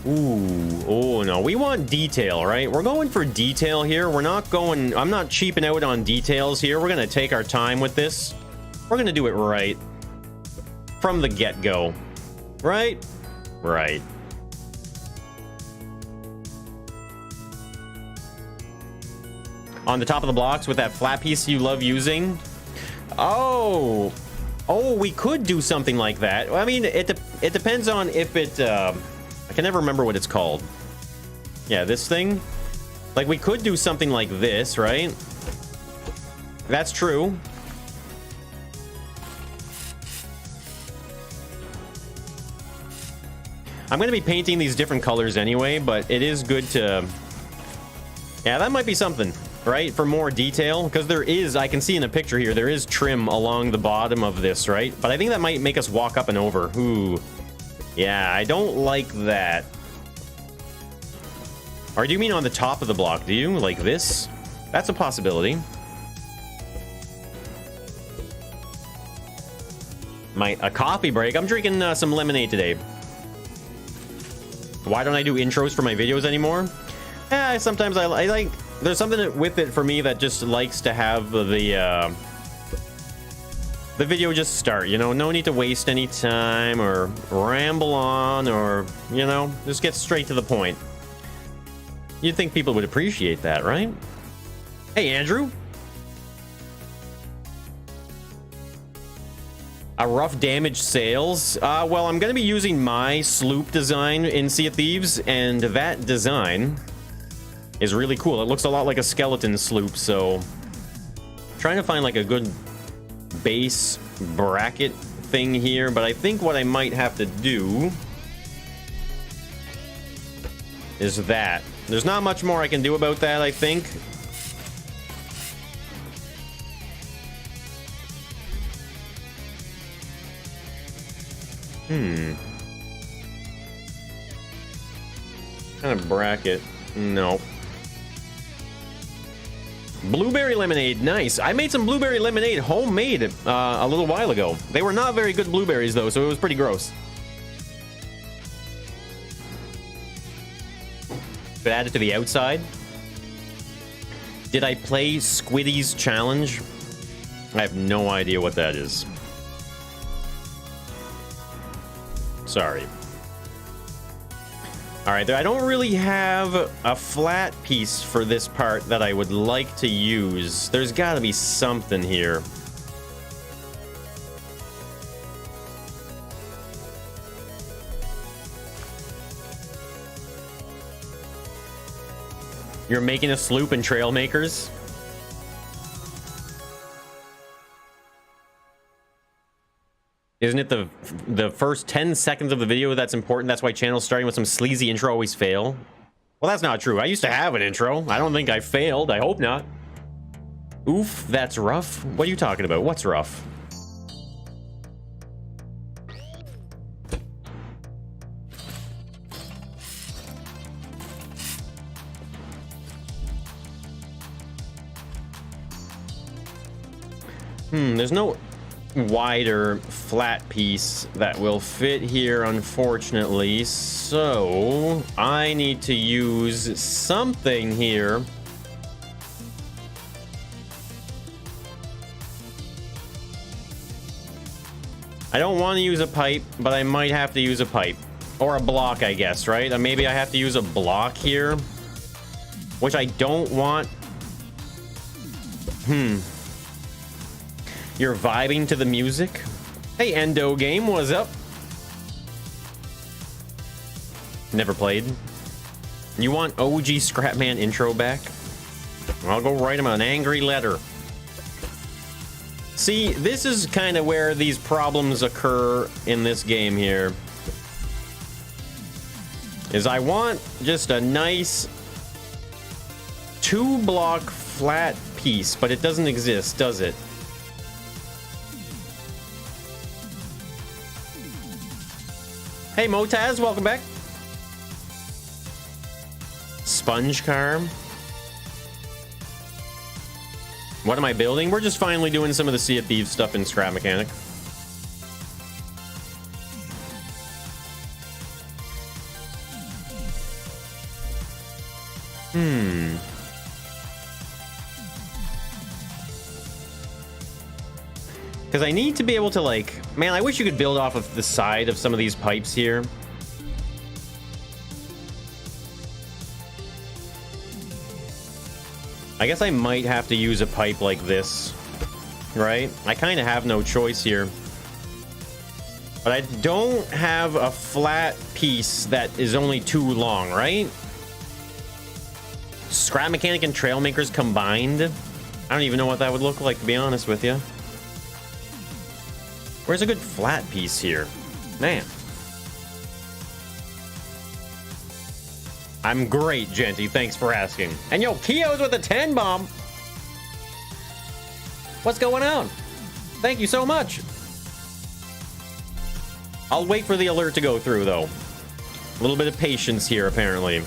Ooh, oh no, we want detail, right? We're going for detail here. We're not going, I'm not cheaping out on details here. We're gonna take our time with this. We're gonna do it right from the get-go, right? Right. On the top of the blocks with that flat piece you love using. Oh, we could do something like that. I mean, it depends on if it, I can never remember what it's called. Yeah, this thing. Like, we could do something like this, right? That's true. I'm going to be painting these different colors anyway, but it is good to... Yeah, that might be something, right? For more detail, because there is, I can see in the picture here, there is trim along the bottom of this, right? But I think that might make us walk up and over. Ooh. Yeah, I don't like that. Or do you mean on the top of the block? Do you? Like this? That's a possibility. A coffee break? I'm drinking some lemonade today. Why don't I do intros for my videos anymore? Yeah, sometimes I like... There's something with it for me that just likes to have the video just start, you know? No need to waste any time or ramble on or, you know, just get straight to the point. You'd think people would appreciate that, right? Hey, Andrew. A rough damage sales. Well, I'm going to be using my Sloop design in Sea of Thieves, and that design is really cool. It looks a lot like a skeleton sloop, so trying to find like a good base bracket thing here, but I think what I might have to do is that. There's not much more I can do about that, I think. Kind of bracket. No. Blueberry lemonade, nice. I made some blueberry lemonade homemade a little while ago. They were not very good blueberries though, so it was pretty gross. Could add it to the outside. Did I play Squiddy's challenge? I have no idea what that is. Sorry. Alright, I don't really have a flat piece for this part that I would like to use. There's gotta be something here. You're making a sloop in Trail Makers? Isn't it the first 10 seconds of the video that's important? That's why channels starting with some sleazy intro always fail. Well, that's not true. I used to have an intro. I don't think I failed. I hope not. Oof, that's rough. What are you talking about? What's rough? There's no wider flat piece that will fit here, unfortunately, so I need to use something here. I don't want to use a pipe, but I might have to use a pipe or a block, I guess, right? Maybe I have to use a block here, which I don't want. You're vibing to the music? Hey, Endo Game, what's up? Never played. You want OG Scrapman intro back? I'll go write him an angry letter. See, this is kind of where these problems occur in this game here. Is I want just a nice 2-block flat piece, but it doesn't exist, does it? Hey, Motaz, welcome back. Sponge car. What am I building? We're just finally doing some of the Sea of Thieves stuff in Scrap Mechanic. Because I need to be able to, like... Man, I wish you could build off of the side of some of these pipes here. I guess I might have to use a pipe like this. Right? I kind of have no choice here. But I don't have a flat piece that is only too long, right? Scrap Mechanic and Trail Makers combined? I don't even know what that would look like, to be honest with you. Where's a good flat piece here? Man. I'm great, Genty. Thanks for asking. And yo, Keo's with the 10 bomb. What's going on? Thank you so much. I'll wait for the alert to go through, though. A little bit of patience here, apparently.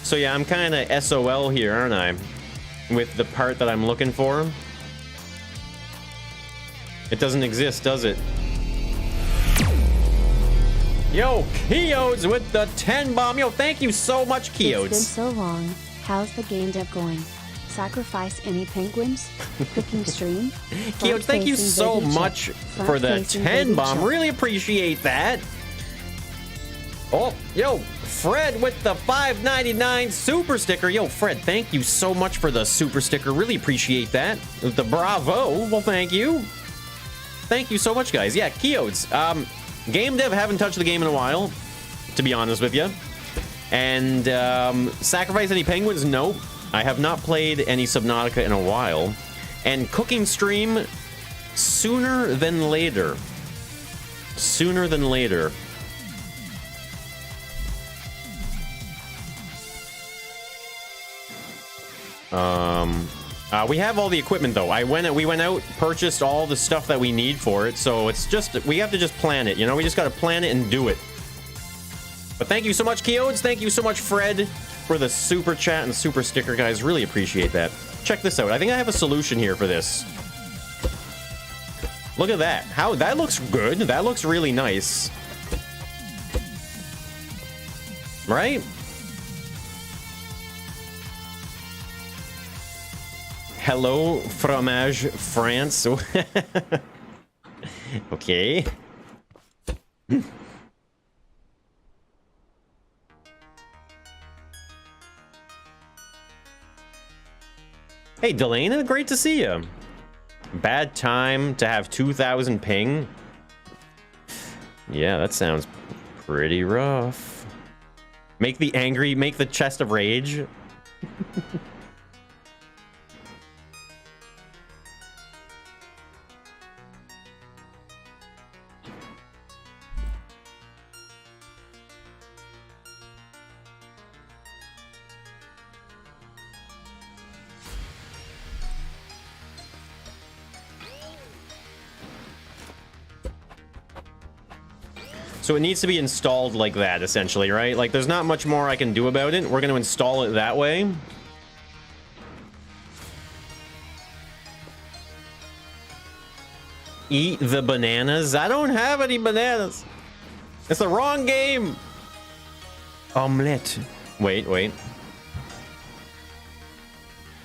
So yeah, I'm kind of SOL here, aren't I? With the part that I'm looking for. It doesn't exist, does it? Yo, Keo's with the 10 bomb. Yo, thank you so much, Keo's. It's been so long. How's the game dev going? Sacrifice any penguins? Cooking stream? Keo's, thank you so much for the 10 bomb. Really appreciate that. Oh, yo, Fred with the $5.99 super sticker. Yo, Fred, thank you so much for the super sticker. Really appreciate that. The bravo. Well, thank you. Thank you so much, guys. Yeah, Keo's. Game dev, haven't touched the game in a while, to be honest with you. And Sacrifice Any Penguins? Nope. I have not played any Subnautica in a while. And Cooking Stream, sooner than later. Sooner than later. We have all the equipment though. We went out, purchased all the stuff that we need for it, so it's just, we have to just plan it, you know? We just gotta plan it and do it. But thank you so much, Keodes. Thank you so much, Fred, for the super chat and super sticker, guys. Really appreciate that. Check this out. I think I have a solution here for this. Look at that. How that looks good. That looks really nice. Right? Hello, Fromage France. Okay. Hey, Delana, great to see you. Bad time to have 2,000 ping. Yeah, that sounds pretty rough. Make the chest of rage. So it needs to be installed like that, essentially, right? Like, there's not much more I can do about it. We're going to install it that way. Eat the bananas? I don't have any bananas. It's the wrong game. Omelette. Wait.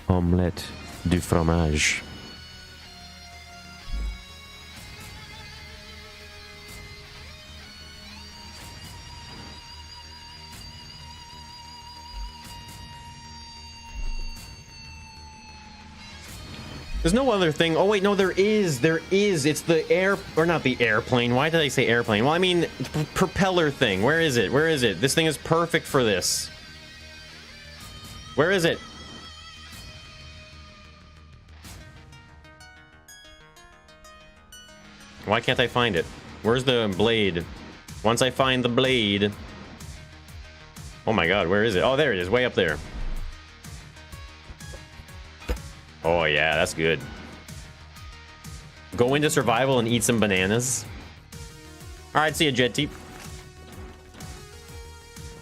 Omelette du fromage. There's no other thing. Oh, wait, no, there is. There is. It's the air, or not the airplane. Why did I say airplane? Well, I mean, propeller thing. Where is it? Where is it? This thing is perfect for this. Where is it? Why can't I find it? Where's the blade? Once I find the blade. Oh my god, where is it? Oh, there it is, way up there. Oh yeah, that's good. Go into survival and eat some bananas. All right, see you, Jetty.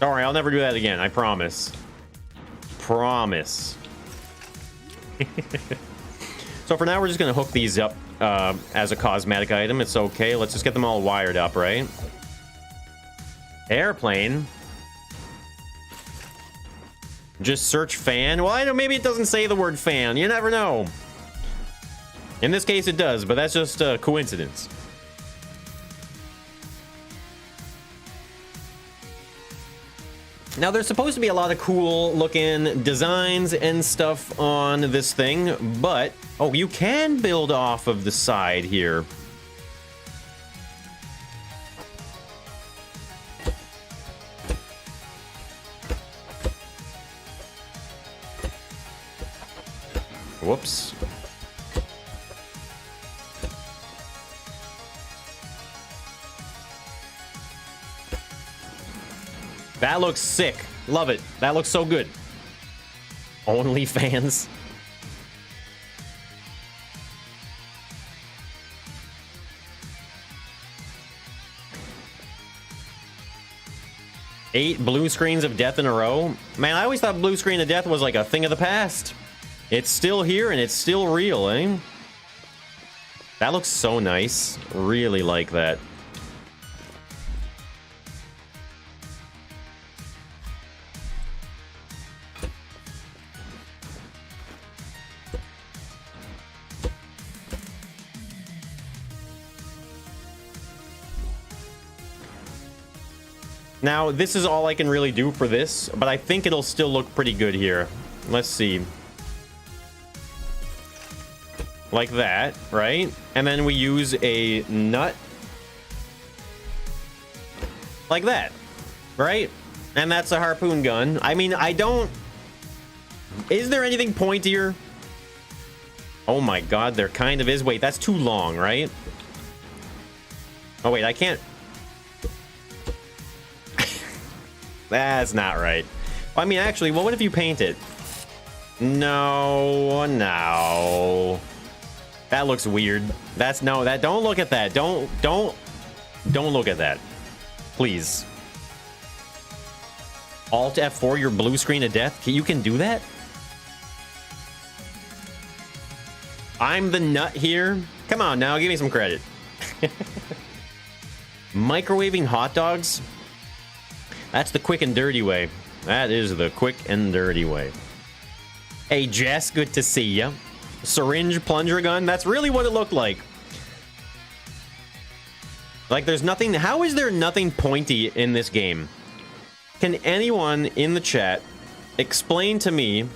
Don't worry, I'll never do that again. I promise. Promise. So for now, we're just gonna hook these up as a cosmetic item. It's okay. Let's just get them all wired up, right? Airplane. Just search fan. Well, I know maybe it doesn't say the word fan. You never know. In this case, it does, but that's just a coincidence. Now, there's supposed to be a lot of cool looking designs and stuff on this thing, but... Oh, you can build off of the side here. Whoops. That looks sick. Love it. That looks so good. OnlyFans. Eight blue screens of death in a row. Man, I always thought blue screen of death was like a thing of the past. It's still here and it's still real, eh? That looks so nice. Really like that. Now, this is all I can really do for this, but I think it'll still look pretty good here. Let's see. Like that, right? And then we use a nut. Like that, right? And that's a harpoon gun. I mean, I don't... Is there anything pointier? Oh my god, there kind of is. Wait, that's too long, right? Oh wait, I can't... That's not right. I mean, actually, well, what if you paint it? No, no. That looks weird. That's no, that don't look at that. Don't look at that. Please. Alt F4 your blue screen of death. You can do that? I'm the nut here. Come on now, give me some credit. Microwaving hot dogs? That's the quick and dirty way. That is the quick and dirty way. Hey, Jess, good to see ya. Syringe plunger gun. That's really what it looked like. Like, there's nothing... How is there nothing pointy in this game? Can anyone in the chat explain to me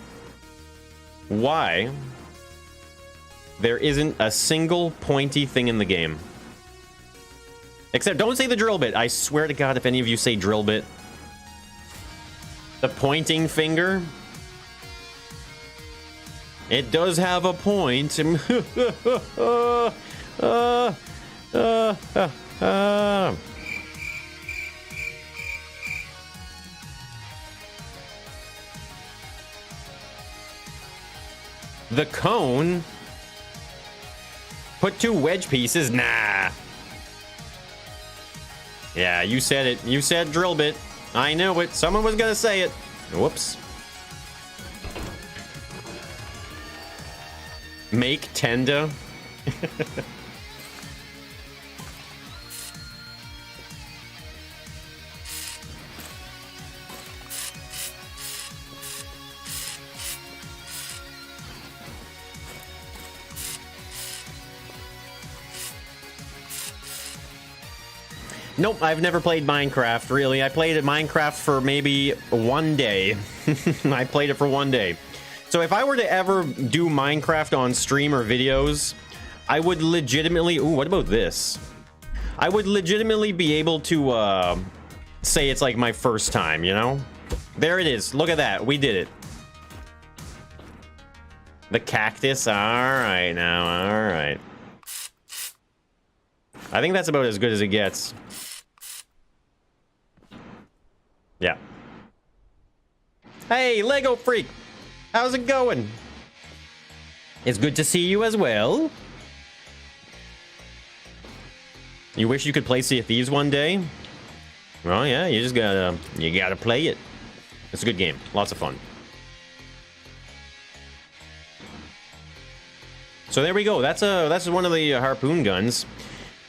why there isn't a single pointy thing in the game? Except, don't say the drill bit. I swear to God, if any of you say drill bit... The pointing finger. It does have a point. The cone. Put two wedge pieces. Nah. Yeah, you said it. You said drill bit. I knew it. Someone was gonna say it. Whoops. Make tenda. Nope, I've never played Minecraft, really. I played Minecraft for maybe one day. I played it for one day. So if I were to ever do Minecraft on stream or videos, I would legitimately... Ooh, what about this? I would legitimately be able to say it's like my first time, you know? There it is. Look at that. We did it. The cactus. All right now. All right. I think that's about as good as it gets. Yeah. Hey, Lego Freak. How's it going? It's good to see you as well. You wish you could play Sea of Thieves one day? Well, yeah, you just gotta play it. It's a good game. Lots of fun. So there we go. That's one of the harpoon guns.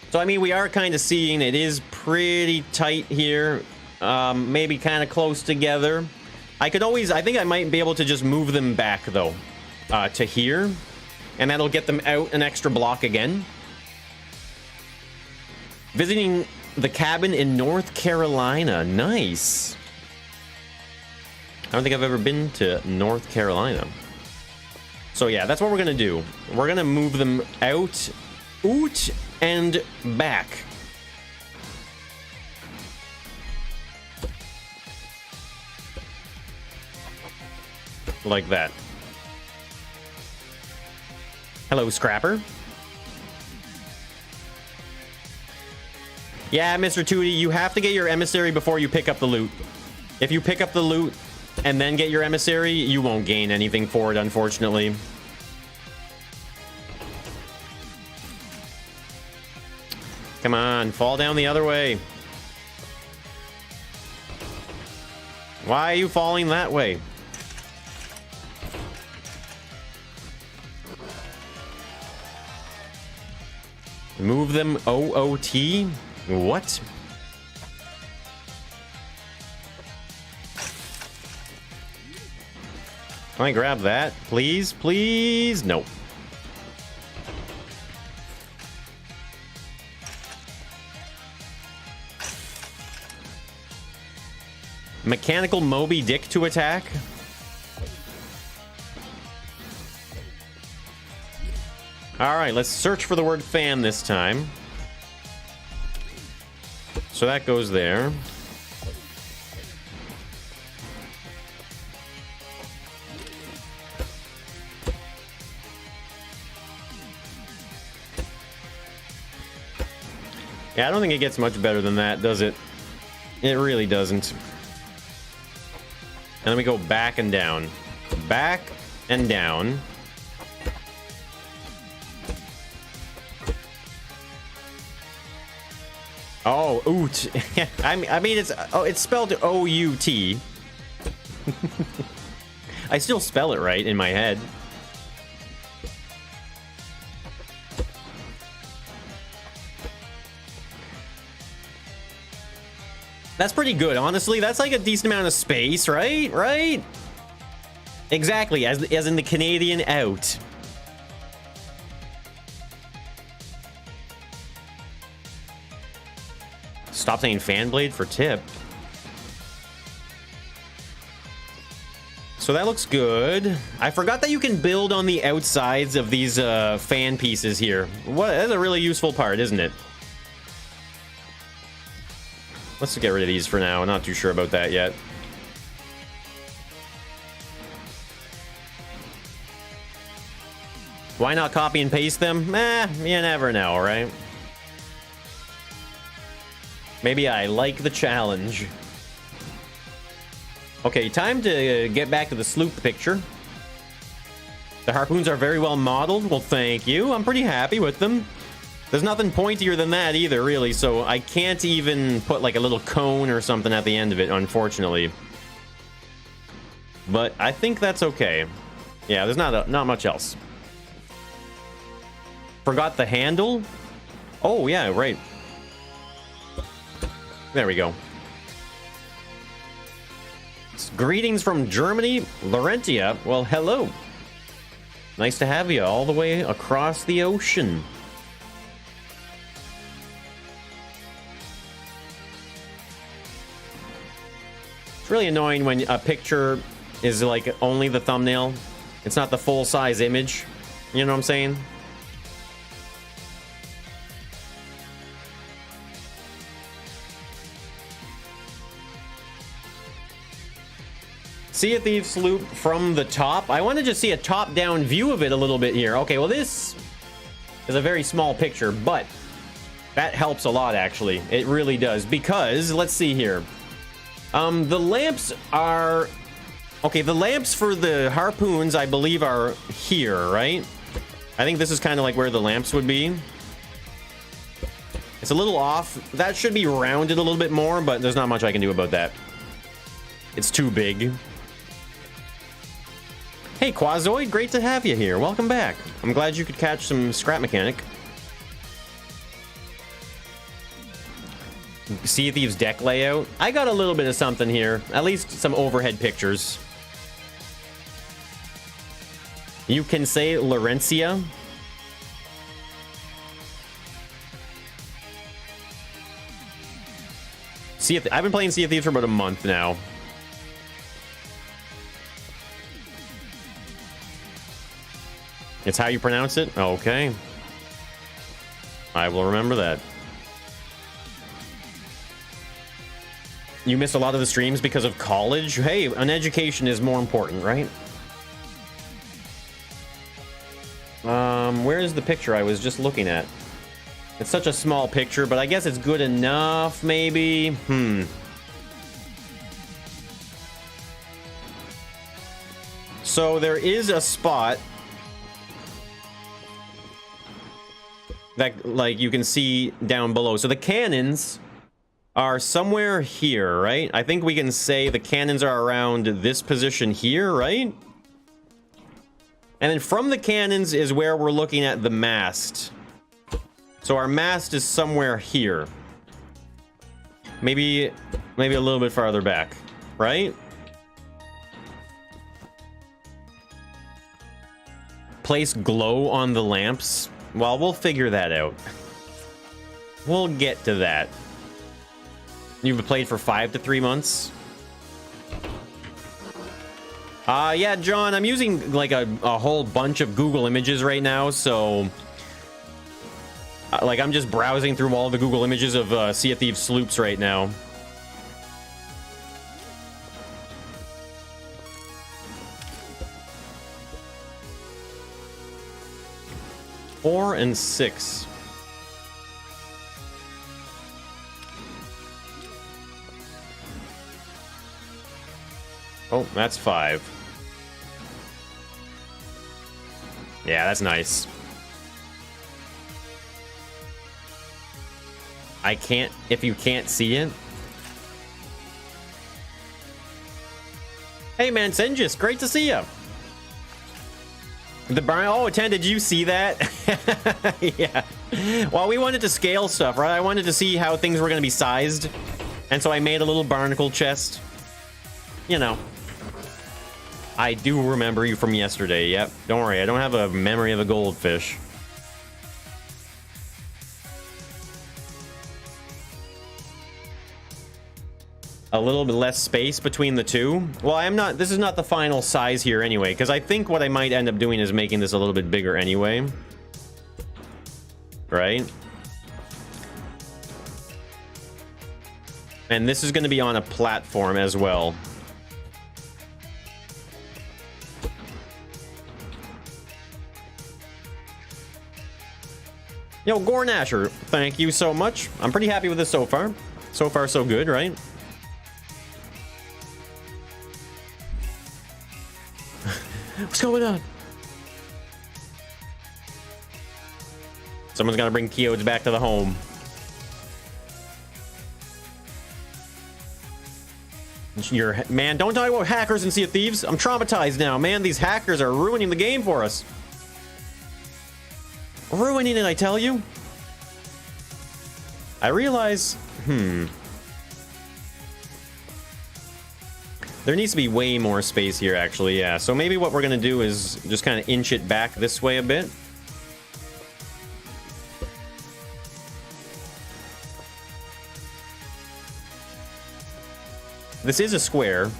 So I mean, we are kind of seeing it is pretty tight here. maybe kind of close together. I think I might be able to just move them back, though, to here. And that'll get them out an extra block again. Visiting the cabin in North Carolina. Nice. I don't think I've ever been to North Carolina. So yeah, that's what we're gonna do. We're gonna move them out, and back. Like that. Hello, Scrapper. Yeah, Mr. Tootie, you have to get your emissary before you pick up the loot. If you pick up the loot and then get your emissary, you won't gain anything for it, unfortunately. Come on, fall down the other way. Why are you falling that way? Move them OOT? What? Can I grab that? Please? Please? Nope. Mechanical Moby Dick to attack? Alright, let's search for the word fan this time. So that goes there. Yeah, I don't think it gets much better than that, does it? It really doesn't. And then we go back and down. Back and down. Oh, oot. I mean, it's spelled O-U-T. I still spell it right in my head. That's pretty good, honestly. That's like a decent amount of space, right? Right? Exactly, as in the Canadian out. Stop saying fan blade for tip. So that looks good. I forgot that you can build on the outsides of these fan pieces here. That's a really useful part, isn't it? Let's get rid of these for now. I'm not too sure about that yet. Why not copy and paste them? You never know, right? Maybe I like the challenge. Okay, time to get back to the sloop picture. The harpoons are very well modeled. Well, thank you. I'm pretty happy with them. There's nothing pointier than that either, really, so I can't even put like a little cone or something at the end of it, unfortunately. But I think that's okay. Yeah, there's not much else. Forgot the handle? Oh, yeah, right. There we go. Greetings from Germany, Laurentia. Well, hello. Nice to have you all the way across the ocean. It's really annoying when a picture is like only the thumbnail. It's not the full-size image. You know what I'm saying? See a Thieves sloop from the top. I want to just see a top-down view of it a little bit here. Okay, well, this is a very small picture, but that helps a lot, actually. It really does, because, let's see here. The lamps are... Okay, the lamps for the harpoons, I believe, are here, right? I think this is kind of like where the lamps would be. It's a little off. That should be rounded a little bit more, but there's not much I can do about that. It's too big. Hey, Quazoid, great to have you here. Welcome back. I'm glad you could catch some Scrap Mechanic. Sea of Thieves deck layout. I got a little bit of something here. At least some overhead pictures. You can say Laurentia. I've been playing Sea of Thieves for about a month now. It's how you pronounce it? Okay. I will remember that. You missed a lot of the streams because of college? Hey, an education is more important, right? Where is the picture I was just looking at? It's such a small picture, but I guess it's good enough, maybe? So there is a spot that, like, you can see down below. So the cannons are somewhere here, right? I think we can say the cannons are around this position here, right? And then from the cannons is where we're looking at the mast. So our mast is somewhere here. Maybe a little bit farther back, right? Place glow on the lamps. Well, we'll figure that out. We'll get to that. You've played for 5 to 3 months? Yeah, John, I'm using like a whole bunch of Google images right now, so like I'm just browsing through all the Google images of Sea of Thieves sloops right now. Four and 6. Oh, that's 5. Yeah, that's nice. I can't, if you can't see it. Hey man, Senjis, great to see you. The barn, oh, 10, did you see that? Yeah. Well, we wanted to scale stuff, right? I wanted to see how things were going to be sized. And so I made a little barnacle chest. You know. I do remember you from yesterday. Yep. Don't worry. I don't have a memory of a goldfish. A little bit less space between the two. Well, I'm not... This is not the final size here anyway, because I think what I might end up doing is making this a little bit bigger anyway. Right? And this is going to be on a platform as well. Yo, Gornasher, thank you so much. I'm pretty happy with this so far. So far, so good, right? What's going on? Someone's gotta bring Keodes back to the home. Man, don't talk about hackers in Sea of Thieves. I'm traumatized now, man. These hackers are ruining the game for us. Ruining it, I tell you. I realize... There needs to be way more space here, actually, yeah. So maybe what we're going to do is just kind of inch it back this way a bit. This is a square.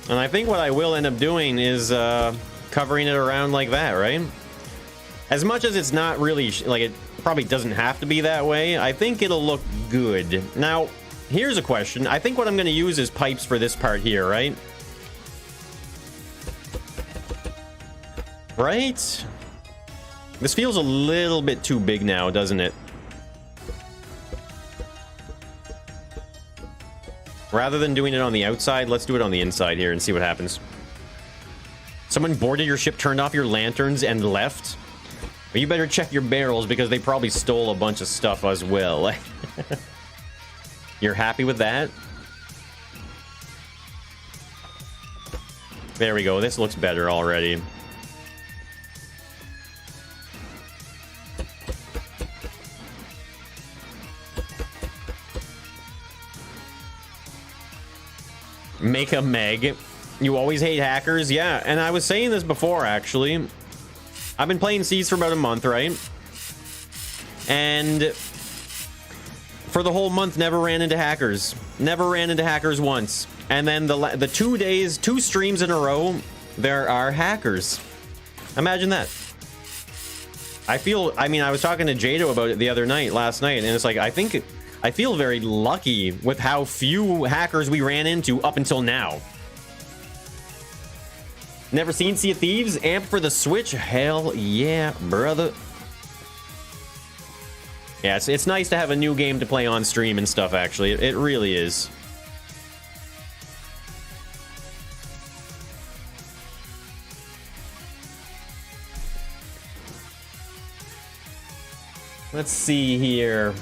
And I think what I will end up doing is covering it around like that, right? As much as it's not really, like, it probably doesn't have to be that way, I think it'll look good. Now, here's a question. I think what I'm going to use is pipes for this part here, right? Right? This feels a little bit too big now, doesn't it? Rather than doing it on the outside, let's do it on the inside here and see what happens. Someone boarded your ship, turned off your lanterns, and left? Well, you better check your barrels because they probably stole a bunch of stuff as well. You're happy with that? There we go. This looks better already. Make a Meg. You always hate hackers? Yeah, and I was saying this before, actually. I've been playing Thieves for about a month, right? And for the whole month, never ran into hackers. Never ran into hackers once. And then the 2 days, 2 streams in a row, there are hackers. Imagine that. I mean, I was talking to Jado about it the other night, last night, and it's like, I feel very lucky with how few hackers we ran into up until now. Never seen Sea of Thieves? Amp for the Switch? Hell yeah, brother. Yeah, it's nice to have a new game to play on stream and stuff, actually. It really is. Let's see here.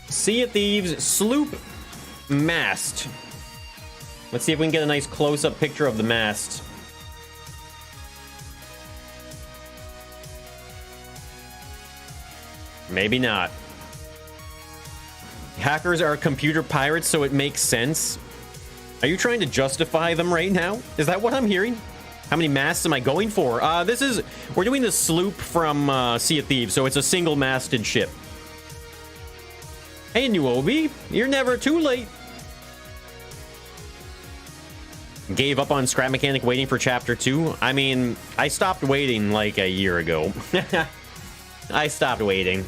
Sea of Thieves, Sloop, mast. Let's see if we can get a nice close-up picture of the mast. Maybe not. Hackers are computer pirates, so it makes sense. Are you trying to justify them right now? Is that what I'm hearing? How many masts am I going for? We're doing the Sloop from Sea of Thieves, so it's a single-masted ship. Hey, New Obi, you're never too late. Gave up on Scrap Mechanic waiting for Chapter 2. I mean, I stopped waiting like a year ago. I stopped waiting.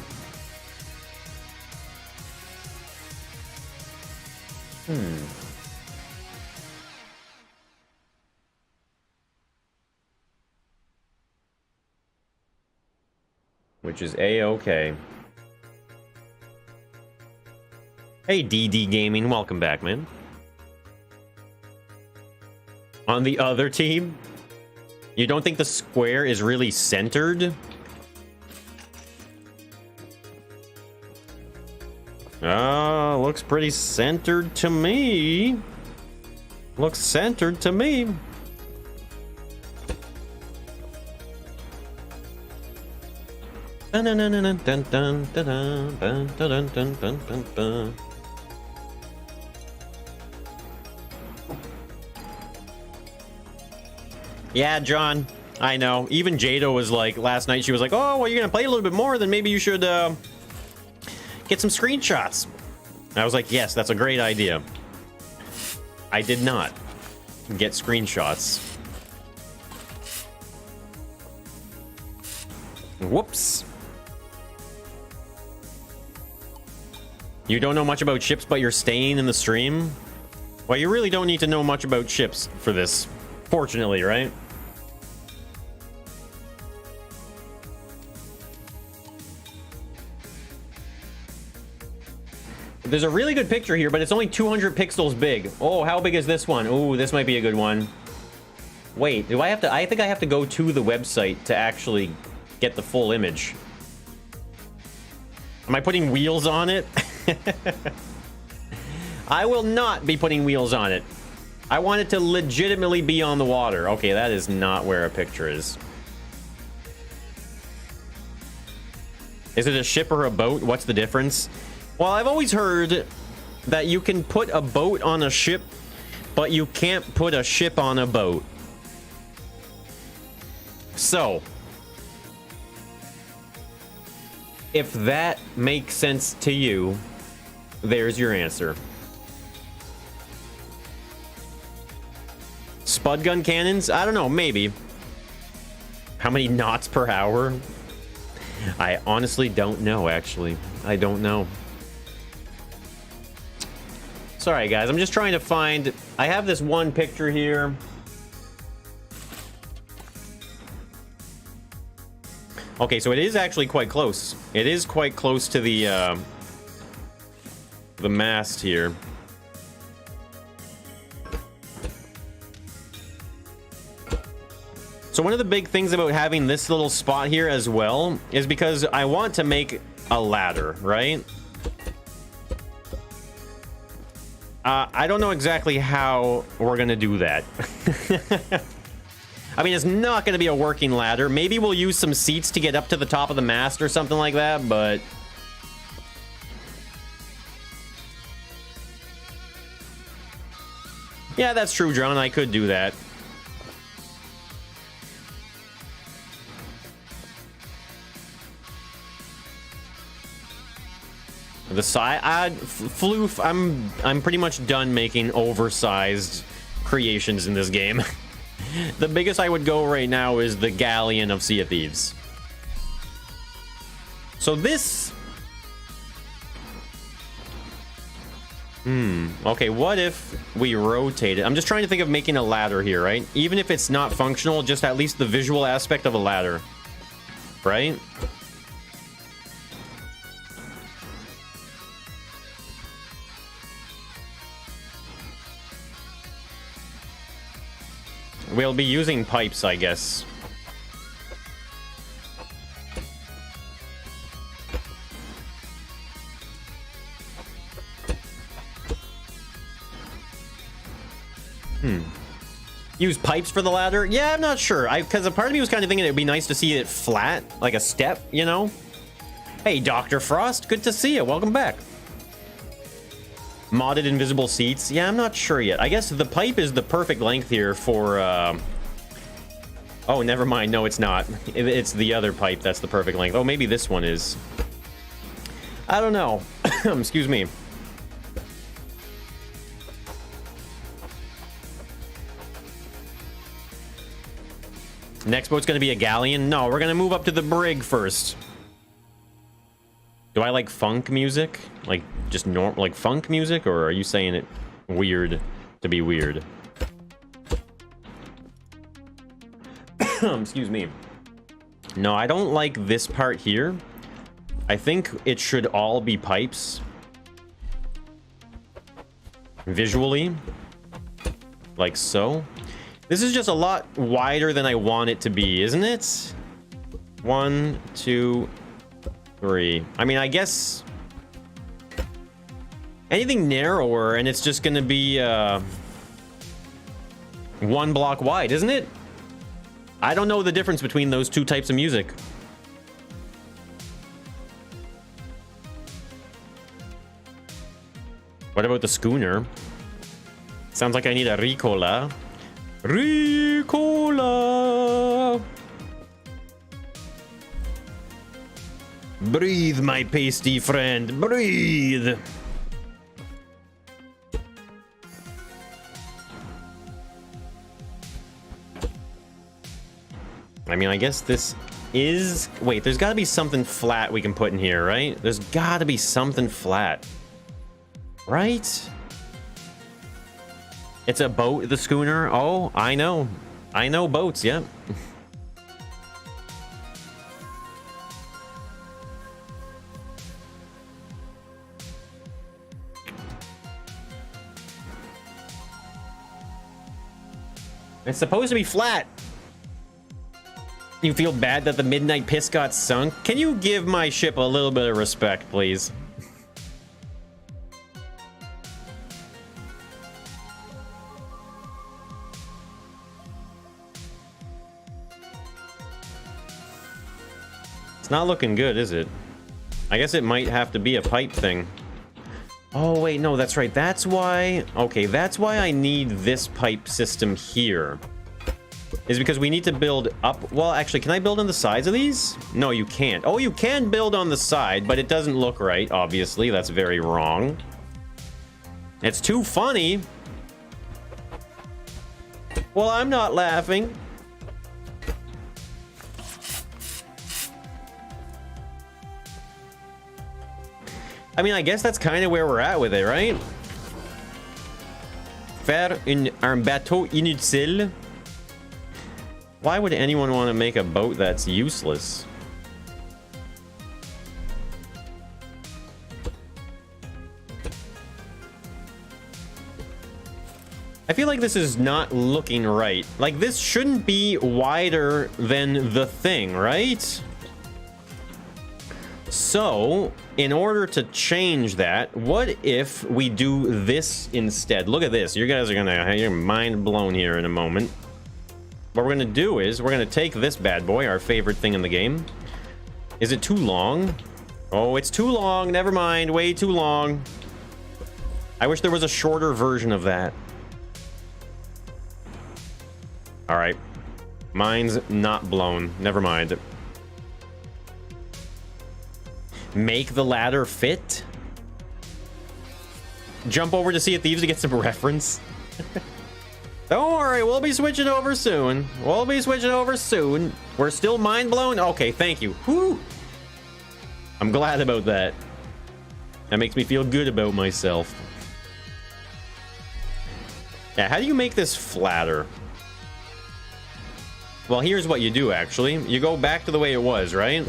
Which is A-okay. Hey, DD Gaming, welcome back, man. On the other team, you don't think the square is really centered? Looks pretty centered to me. Looks centered to me. Yeah, John, I know. Even Jado was like, last night, she was like, oh, well, you're gonna play a little bit more, then maybe you should get some screenshots. I was like, yes, that's a great idea. I did not get screenshots. Whoops. You don't know much about ships, but you're staying in the stream? Well, you really don't need to know much about ships for this. Fortunately, right? There's a really good picture here, but it's only 200 pixels big. Oh, how big is this one? Oh, this might be a good one. Wait, do I have to... I think I have to go to the website to actually get the full image. Am I putting wheels on it? I will not be putting wheels on it. I want it to legitimately be on the water. Okay, that is not where a picture is. Is it a ship or a boat? What's the difference? Well, I've always heard that you can put a boat on a ship, but you can't put a ship on a boat. So, if that makes sense to you, there's your answer. Spud gun cannons? I don't know, maybe. How many knots per hour? I honestly don't know, actually. I don't know. Sorry, guys. I'm just trying to find... I have this one picture here. Okay, so it is actually quite close. It is quite close to the mast here. So one of the big things about having this little spot here as well is because I want to make a ladder, right? I don't know exactly how we're gonna do that. I mean, it's not gonna be a working ladder. Maybe we'll use some seats to get up to the top of the mast or something like that, but... Yeah, that's true, John. I could do that. The side, Floof. I'm pretty much done making oversized creations in this game. The biggest I would go right now is the galleon of Sea of Thieves. So this. Okay, what if we rotate it? I'm just trying to think of making a ladder here, right? Even if it's not functional, just at least the visual aspect of a ladder, right? We'll be using pipes, I guess. Use pipes for the ladder? Yeah, I'm not sure. Because a part of me was kind of thinking it'd be nice to see it flat, like a step, you know? Hey, Dr. Frost, good to see you. Welcome back. Modded invisible seats? Yeah, I'm not sure yet. I guess the pipe is the perfect length here for... Oh, never mind. No, it's not. It's the other pipe that's the perfect length. Oh, maybe this one is. I don't know. Excuse me. Next boat's going to be a galleon? No, we're going to move up to the brig first. Do I like funk music? Like, just like funk music? Or are you saying it weird to be weird? Excuse me. No, I don't like this part here. I think it should all be pipes. Visually. Like so. This is just a lot wider than I want it to be, isn't it? 1, 2, 3. I mean, I guess anything narrower and it's just gonna be 1 block wide, isn't it? I don't know the difference between those two types of music. What about the schooner? Sounds like I need a Ricola. Ricola! Breathe, my pasty friend, breathe! I mean, I guess this is... Wait, there's gotta be something flat we can put in here, right? There's gotta be something flat. Right? It's a boat, the schooner. Oh, I know. I know boats, yeah. It's supposed to be flat. You feel bad that the midnight piss got sunk? Can you give my ship a little bit of respect, please? Not looking good, is it? I guess it might have to be a pipe thing. Oh, wait, no, that's right. That's why... Okay, that's why I need this pipe system here. Is because we need to build up... Well, actually, can I build on the sides of these? No, you can't. Oh, you can build on the side, but it doesn't look right, obviously. That's very wrong. It's too funny. Well, I'm not laughing. I mean, I guess that's kind of where we're at with it, right? Faire un bateau inutile. Why would anyone want to make a boat that's useless? I feel like this is not looking right. Like, this shouldn't be wider than the thing, right? So, in order to change that, what if we do this instead? Look at this. You guys are gonna have your mind blown here in a moment. What we're gonna do is we're gonna take this bad boy, our favorite thing in the game. Is it too long? Oh, it's too long. Never mind. Way too long. I wish there was a shorter version of that. All right. Mine's not blown. Never mind. Make the ladder fit? Jump over to see if Thieves to get some reference. Don't worry, we'll be switching over soon. We'll be switching over soon. We're still mind blown? Okay, thank you. Whew. I'm glad about that. That makes me feel good about myself. Yeah, how do you make this flatter? Well, here's what you do, actually. You go back to the way it was, right?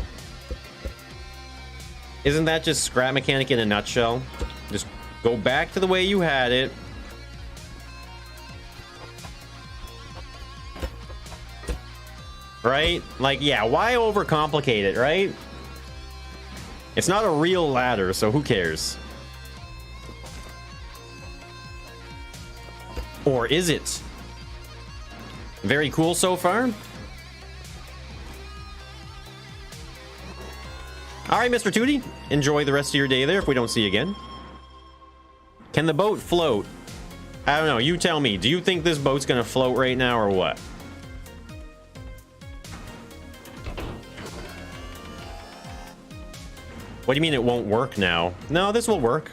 Isn't that just scrap mechanic in a nutshell? Just go back to the way you had it. Right? Like, yeah, why overcomplicate it, right? It's not a real ladder, so who cares? Or is it? Very cool so far. All right, Mr. Tootie, enjoy the rest of your day there if we don't see you again. Can the boat float? I don't know. You tell me. Do you think this boat's going to float right now or what? What do you mean it won't work now? No, this will work.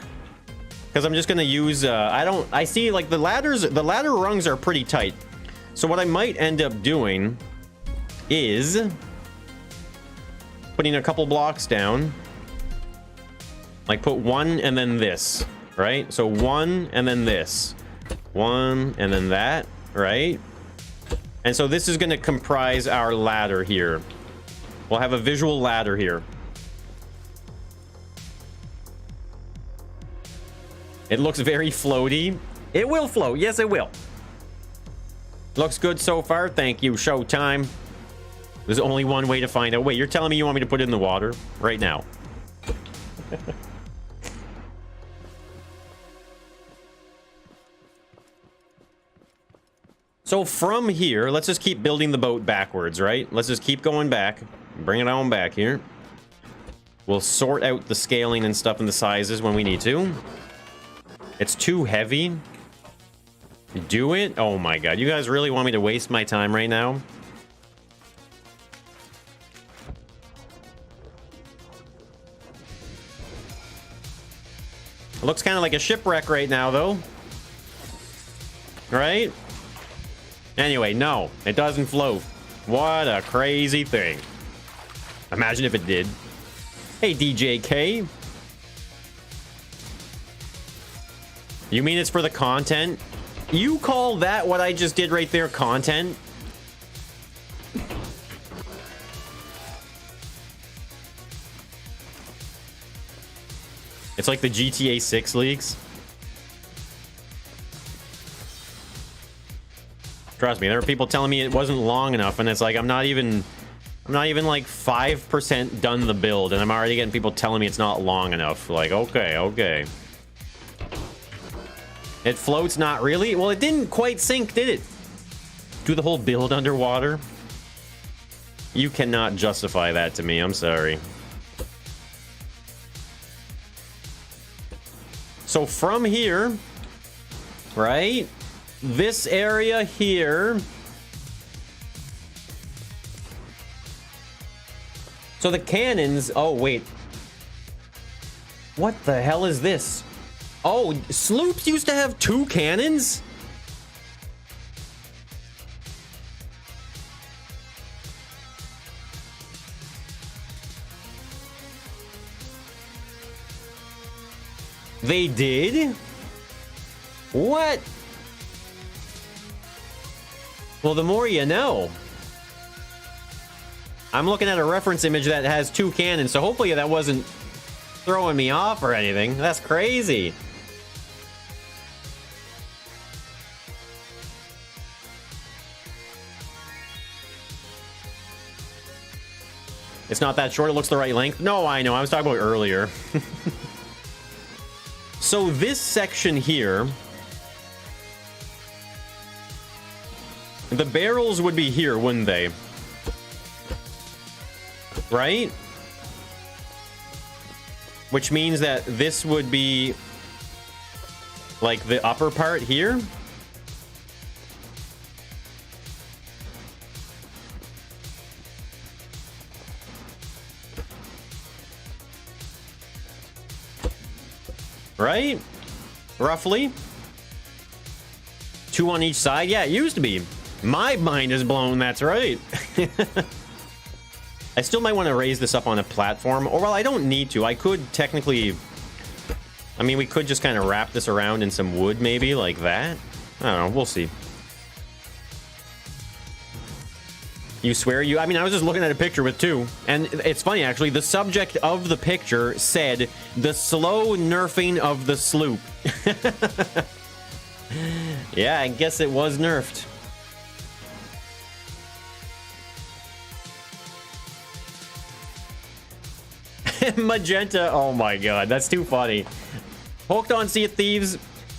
Because I'm just going to use... I see, like, the ladder rungs are pretty tight. So what I might end up doing is putting a couple blocks down. Like, put one and then this, right? So one and then this. One and then that, right? And so this is going to comprise our ladder here. We'll have a visual ladder here. It looks very floaty. It will float. Yes, it will. Looks good so far. Thank you, Showtime. There's only one way to find out. Wait, you're telling me you want me to put it in the water right now? So from here, let's just keep building the boat backwards, right? Let's just keep going back. Bring it on back here. We'll sort out the scaling and stuff and the sizes when we need to. It's too heavy. Do it? Oh my god. You guys really want me to waste my time right now? It looks kind of like a shipwreck right now, though. Right? Anyway, no. It doesn't float. What a crazy thing. Imagine if it did. Hey, DJK. You mean it's for the content? You call that what I just did right there content? It's like the GTA 6 leaks. Trust me, there are people telling me it wasn't long enough, and it's like I'm not even like 5% done the build, and I'm already getting people telling me it's not long enough. Like, okay. It floats, not really? Well, it didn't quite sink, did it? Do the whole build underwater? You cannot justify that to me. I'm sorry. So from here, right? This area here. So the cannons... Oh, wait. What the hell is this? Oh, sloops used to have 2 cannons? They did? What? Well, the more you know. I'm looking at a reference image that has 2 cannons, so hopefully that wasn't throwing me off or anything. That's crazy. It's not that short. It looks the right length. No, I know. I was talking about earlier. So this section here, the barrels would be here, wouldn't they? Right? Which means that this would be like the upper part here. right? Roughly. 2 on each side. Yeah, it used to be. My mind is blown, that's right. I still might want to raise this up on a platform. Or, well, I don't need to. I could technically... I mean, we could just kind of wrap this around in some wood, maybe, like that. I don't know. We'll see. You swear you... I mean, I was just looking at a picture with 2. And it's funny, actually. The subject of the picture said, the slow nerfing of the Sloop. Yeah, I guess it was nerfed. Magenta. Oh my god, that's too funny. Hooked on Sea of Thieves.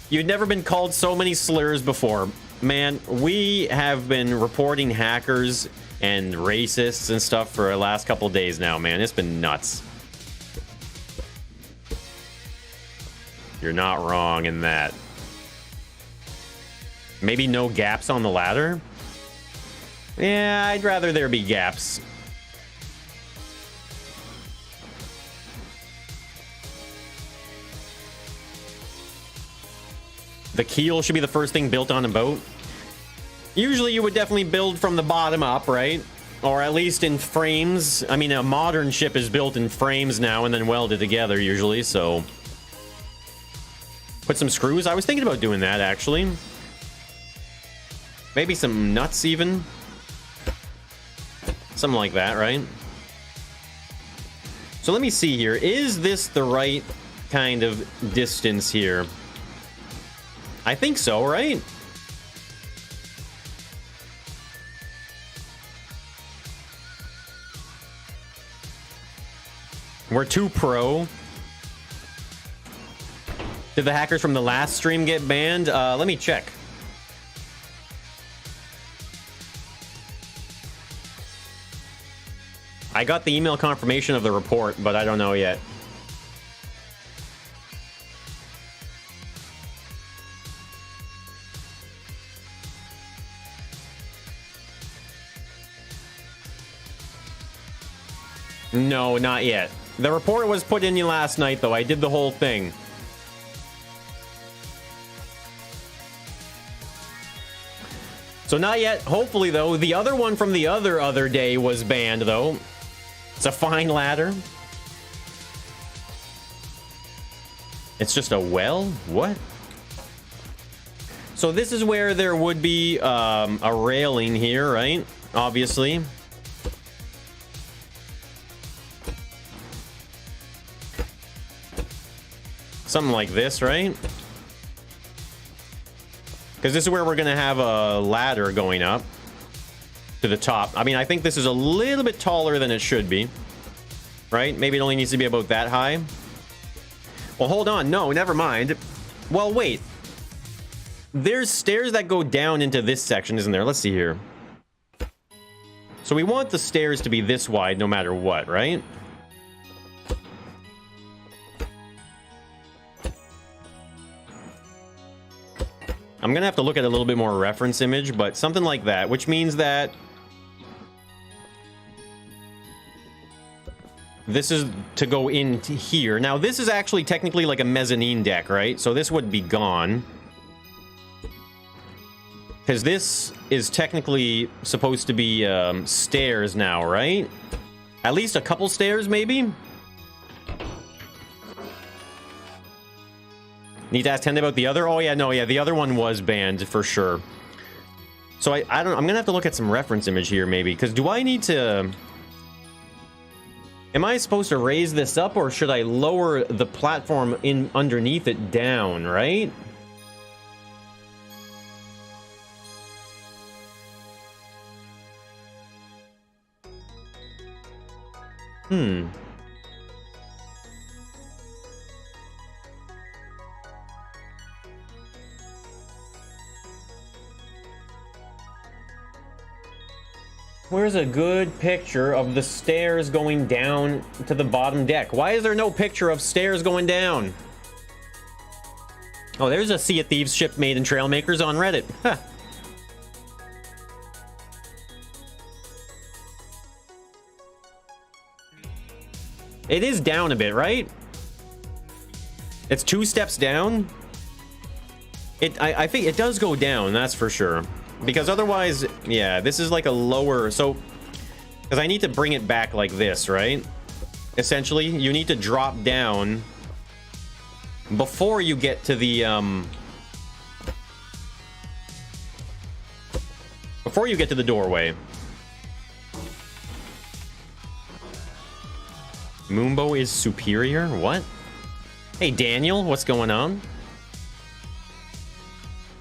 You've never been called so many slurs before. Man, we have been reporting hackers and racists and stuff for the last couple days now, man. It's been nuts. You're not wrong in that. Maybe no gaps on the ladder? Yeah, I'd rather there be gaps. The keel should be the first thing built on a boat. Usually you would definitely build from the bottom up, right? Or at least in frames. I mean, a modern ship is built in frames now and then welded together usually, so... Put some screws? I was thinking about doing that, actually. Maybe some nuts, even. Something like that, right? So let me see here. Is this the right kind of distance here? I think so, right? We're too pro. Did the hackers from the last stream get banned? Let me check. I got the email confirmation of the report, but I don't know yet. No, not yet. The report was put in last night, though. I did the whole thing. So not yet. Hopefully, though. The other one from the other day was banned, though. It's a fine ladder. It's just a well? What? So this is where there would be a railing here, right? Obviously. Something like this, right? Because this is where we're going to have a ladder going up to the top. I mean, I think this is a little bit taller than it should be. Right? Maybe it only needs to be about that high. Well, hold on. No, never mind. Well, wait. There's stairs that go down into this section, isn't there? Let's see here. So we want the stairs to be this wide no matter what, right? I'm going to have to look at a little bit more reference image, but something like that, which means that this is to go into here. Now, this is actually technically like a mezzanine deck, right? So this would be gone. Because this is technically supposed to be stairs now, right? At least a couple stairs, maybe? Need to ask Tende about the other? Oh, yeah, no, yeah, the other one was banned for sure. So I don't... I'm gonna have to look at some reference image here, maybe. Because do I need to... Am I supposed to raise this up, or should I lower the platform in underneath it down, right? Where's a good picture of the stairs going down to the bottom deck? Why is there no picture of stairs going down? Oh, there's a Sea of Thieves ship made in Trailmakers on Reddit. Huh. It is down a bit, right? It's 2 steps down. I think it does go down, that's for sure. Because otherwise, yeah, this is like a lower, so, because I need to bring it back like this, right? Essentially, you need to drop down before you get to the, before you get to the doorway. Moombo is superior? What? Hey, Daniel, what's going on?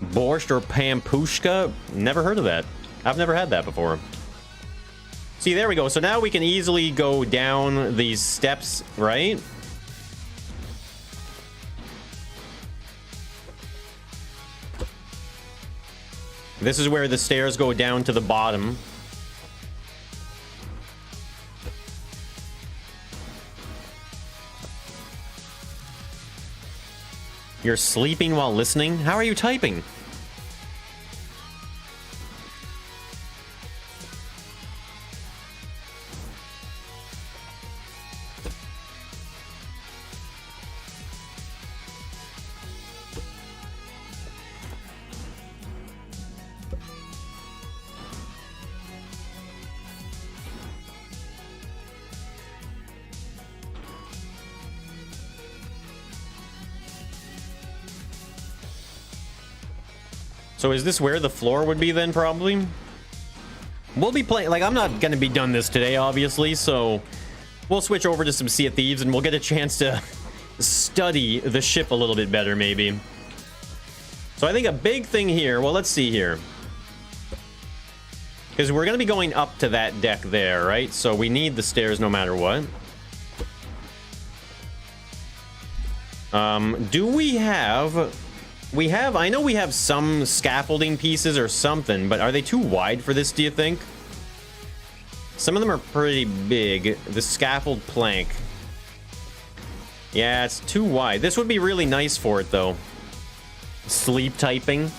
Borscht or Pampushka? Never heard of that. I've never had that before. See, there we go. So now we can easily go down these steps, right? This is where the stairs go down to the bottom. You're sleeping while listening? How are you typing? So is this where the floor would be then, probably? We'll be playing, like, I'm not gonna be done this today, obviously, so we'll switch over to some Sea of Thieves and we'll get a chance to study the ship a little bit better, maybe. So I think a big thing here, well, let's see here. Because we're gonna be going up to that deck there, right? So we need the stairs no matter what. Do we have... I know we have some scaffolding pieces or something, but are they too wide for this, do you think? Some of them are pretty big. The scaffold plank. Yeah, it's too wide. This would be really nice for it, though. Sleep typing.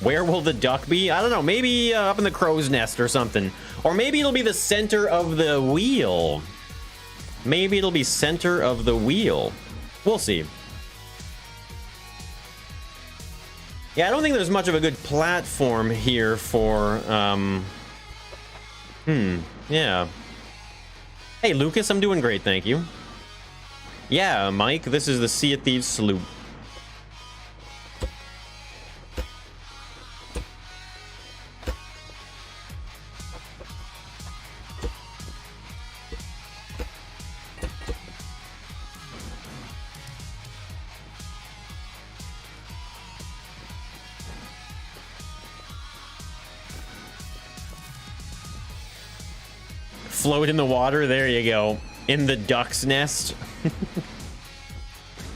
Where will the duck be? I don't know. Maybe up in the crow's nest or something. Or maybe it'll be the center of the wheel. Maybe it'll be center of the wheel. We'll see. Yeah, I don't think there's much of a good platform here for, yeah. Hey, Lucas, I'm doing great, thank you. Yeah, Mike, this is the Sea of Thieves Sloop. Float in the water, there you go. In the duck's nest.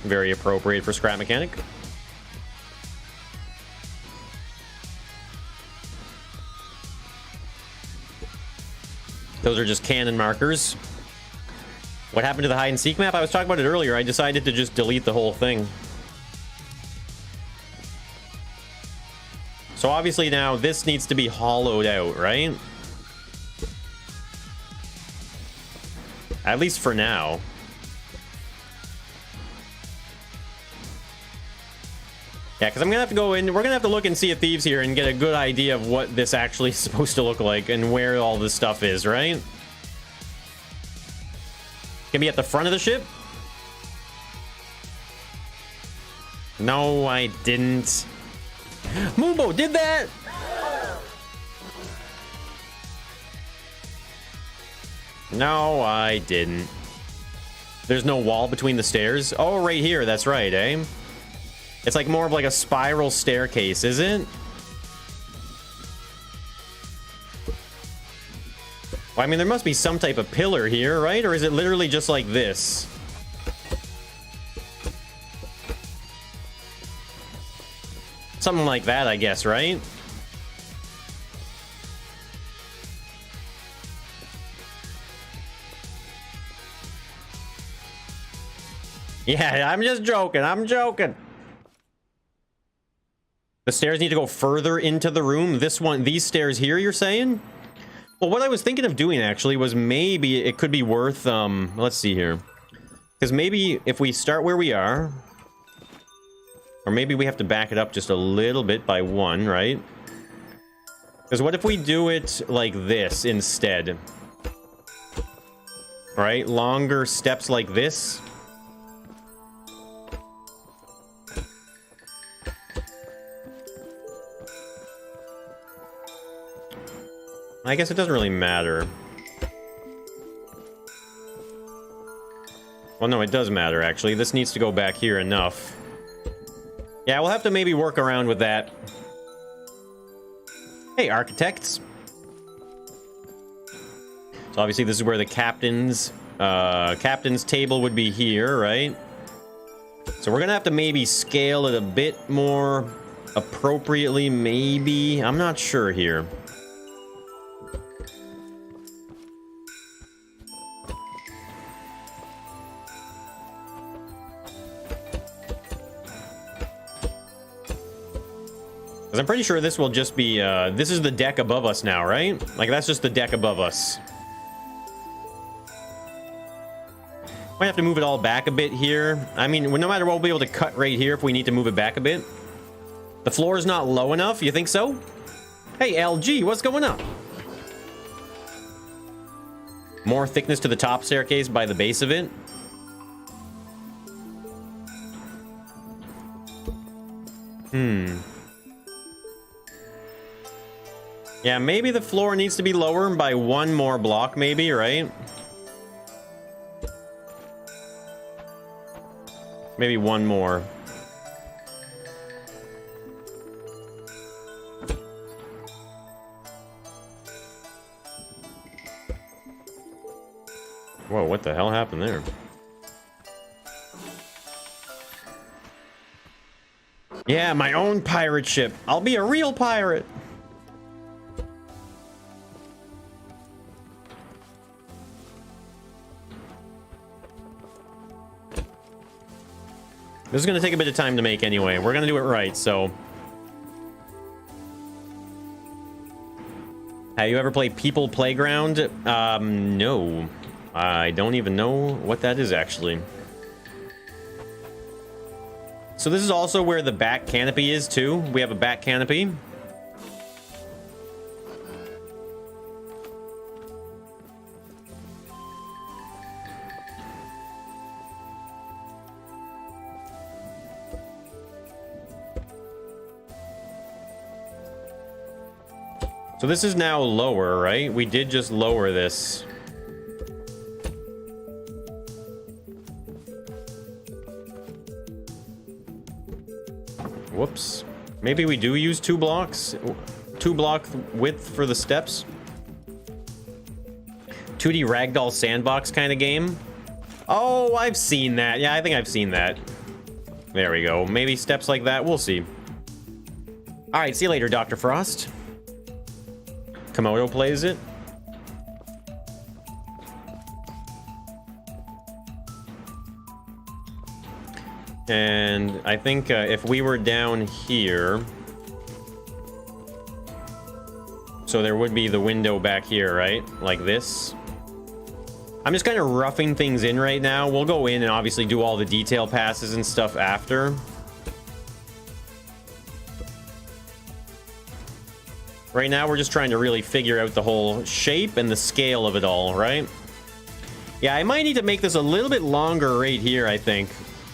Very appropriate for Scrap Mechanic. Those are just cannon markers. What happened to the hide and seek map? I was talking about it earlier. I decided to just delete the whole thing. So obviously now this needs to be hollowed out, right? At least for now. Yeah, because I'm gonna have to go in. We're gonna have to look and see a Thieves here and get a good idea of what this actually is supposed to look like and where all this stuff is, right? Can be at the front of the ship? No, I didn't. Moombo did that! No, I didn't. There's no wall between the stairs? Oh, right here. That's right, eh? It's like more of like a spiral staircase, is it? Well, I mean, there must be some type of pillar here, right? Or is it literally just like this? Something like that, I guess, right? Yeah, I'm just joking. I'm joking. The stairs need to go further into the room. This one, these stairs here, you're saying? Well, what I was thinking of doing actually was maybe it could be worth, let's see here. Because maybe if we start where we are, Or maybe we have to back it up just a little bit by 1, right? Because what if we do it like this instead? Right? Longer steps like this. I guess it doesn't really matter. Well, no, it does matter, actually. This needs to go back here enough. Yeah, we'll have to maybe work around with that. Hey, architects. So obviously this is where the captain's table would be here, right? So we're gonna have to maybe scale it a bit more appropriately, maybe. I'm not sure here. Because I'm pretty sure this will just be, this is the deck above us now, right? Like, that's just the deck above us. Might have to move it all back a bit here. I mean, no matter what, we'll be able to cut right here if we need to move it back a bit. The floor is not low enough, you think so? Hey, LG, what's going on? More thickness to the top staircase by the base of it. Yeah, maybe the floor needs to be lower by 1 more block, maybe, right? Maybe 1 more. Whoa, what the hell happened there? Yeah, my own pirate ship. I'll be a real pirate. This is going to take a bit of time to make anyway. We're going to do it right, so... Have you ever played People Playground? No. I don't even know what that is, actually. So this is also where the back canopy is, too. We have a back canopy. So this is now lower, right? We did just lower this. Whoops. Maybe we do use 2 blocks? 2 block width for the steps? 2D ragdoll sandbox kind of game? Oh, I've seen that. Yeah, I think I've seen that. There we go. Maybe steps like that. We'll see. All right, see you later, Dr. Frost. Komodo plays it. And I think if we were down here, so there would be the window back here, right? Like this. I'm just kind of roughing things in right now. We'll go in and obviously do all the detail passes and stuff after. Right now, we're just trying to really figure out the whole shape and the scale of it all, right? Yeah, I might need to make this a little bit longer right here, I think.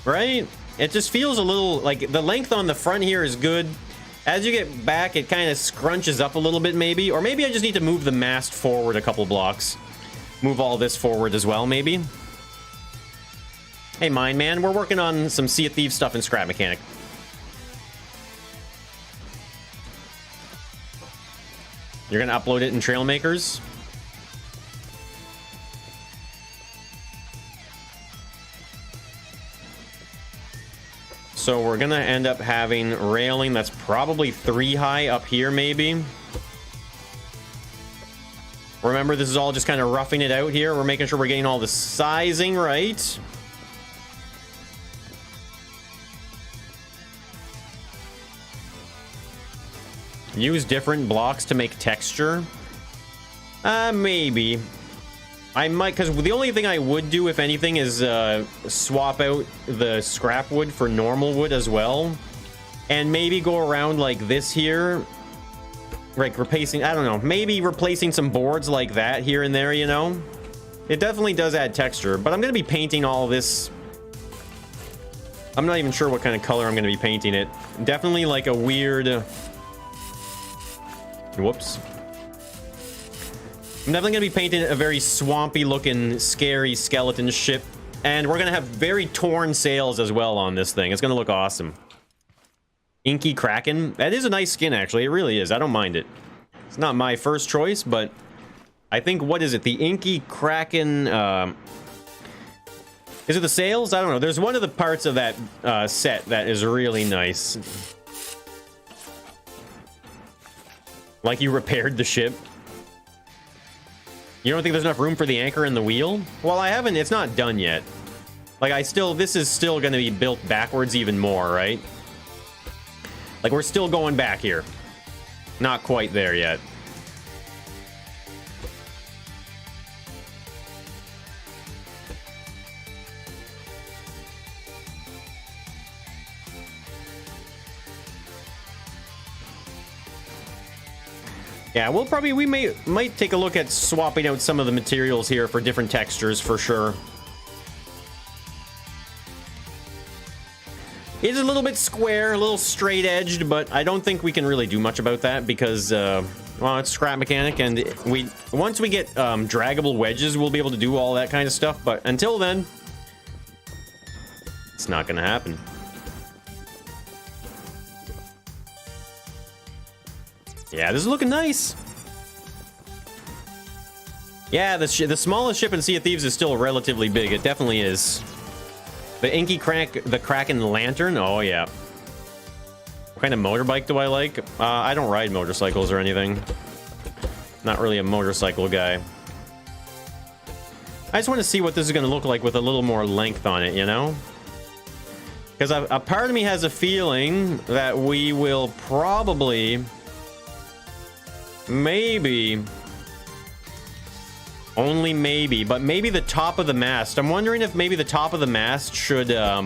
Right? It just feels a little... like, the length on the front here is good. As you get back, it kind of scrunches up a little bit, maybe. Or maybe I just need to move the mast forward a couple blocks. Move all this forward as well, maybe. Hey, Mine Man, we're working on some Sea of Thieves stuff in Scrap Mechanic. You're gonna upload it in Trailmakers? So we're gonna end up having railing that's probably 3 high up here, maybe. Remember, this is all just kind of roughing it out here. We're making sure we're getting all the sizing right. Use different blocks to make texture. Maybe. I might, because the only thing I would do, if anything, is swap out the scrap wood for normal wood as well. and maybe go around like this here. Like replacing, I don't know, maybe replacing some boards like that here and there, you know? It definitely does add texture, but I'm going to be painting all this. I'm not even sure what kind of color I'm going to be painting it. Definitely like a weird... Whoops. I'm definitely going to be painting a very swampy looking, scary skeleton ship. And we're going to have very torn sails as well on this thing. It's going to look awesome. Inky Kraken. That is a nice skin, actually. It really is. I don't mind it. It's not my first choice, but I think, what is it? The Inky Kraken... Is it the sails? I don't know. There's one of the parts of that set that is really nice. Like you repaired the ship. You don't think there's enough room for the anchor and the wheel? Well, I haven't. It's not done yet. Like, this is still going to be built backwards even more, right? Like, we're still going back here. Not quite there yet. Yeah, we might take a look at swapping out some of the materials here for different textures for sure. It's a little bit square, a little straight edged, but I don't think we can really do much about that because, well, it's scrap mechanic, and once we get draggable wedges, we'll be able to do all that kind of stuff. But until then, it's not gonna happen. Yeah, this is looking nice. Yeah, the smallest ship in Sea of Thieves is still relatively big. It definitely is. The Kraken Lantern. Oh, yeah. What kind of motorbike do I like? I don't ride motorcycles or anything. Not really a motorcycle guy. I just want to see what this is going to look like with a little more length on it, you know? Because a part of me has a feeling that we will probably... Maybe. Only maybe. But maybe the top of the mast. I'm wondering if maybe the top of the mast should, at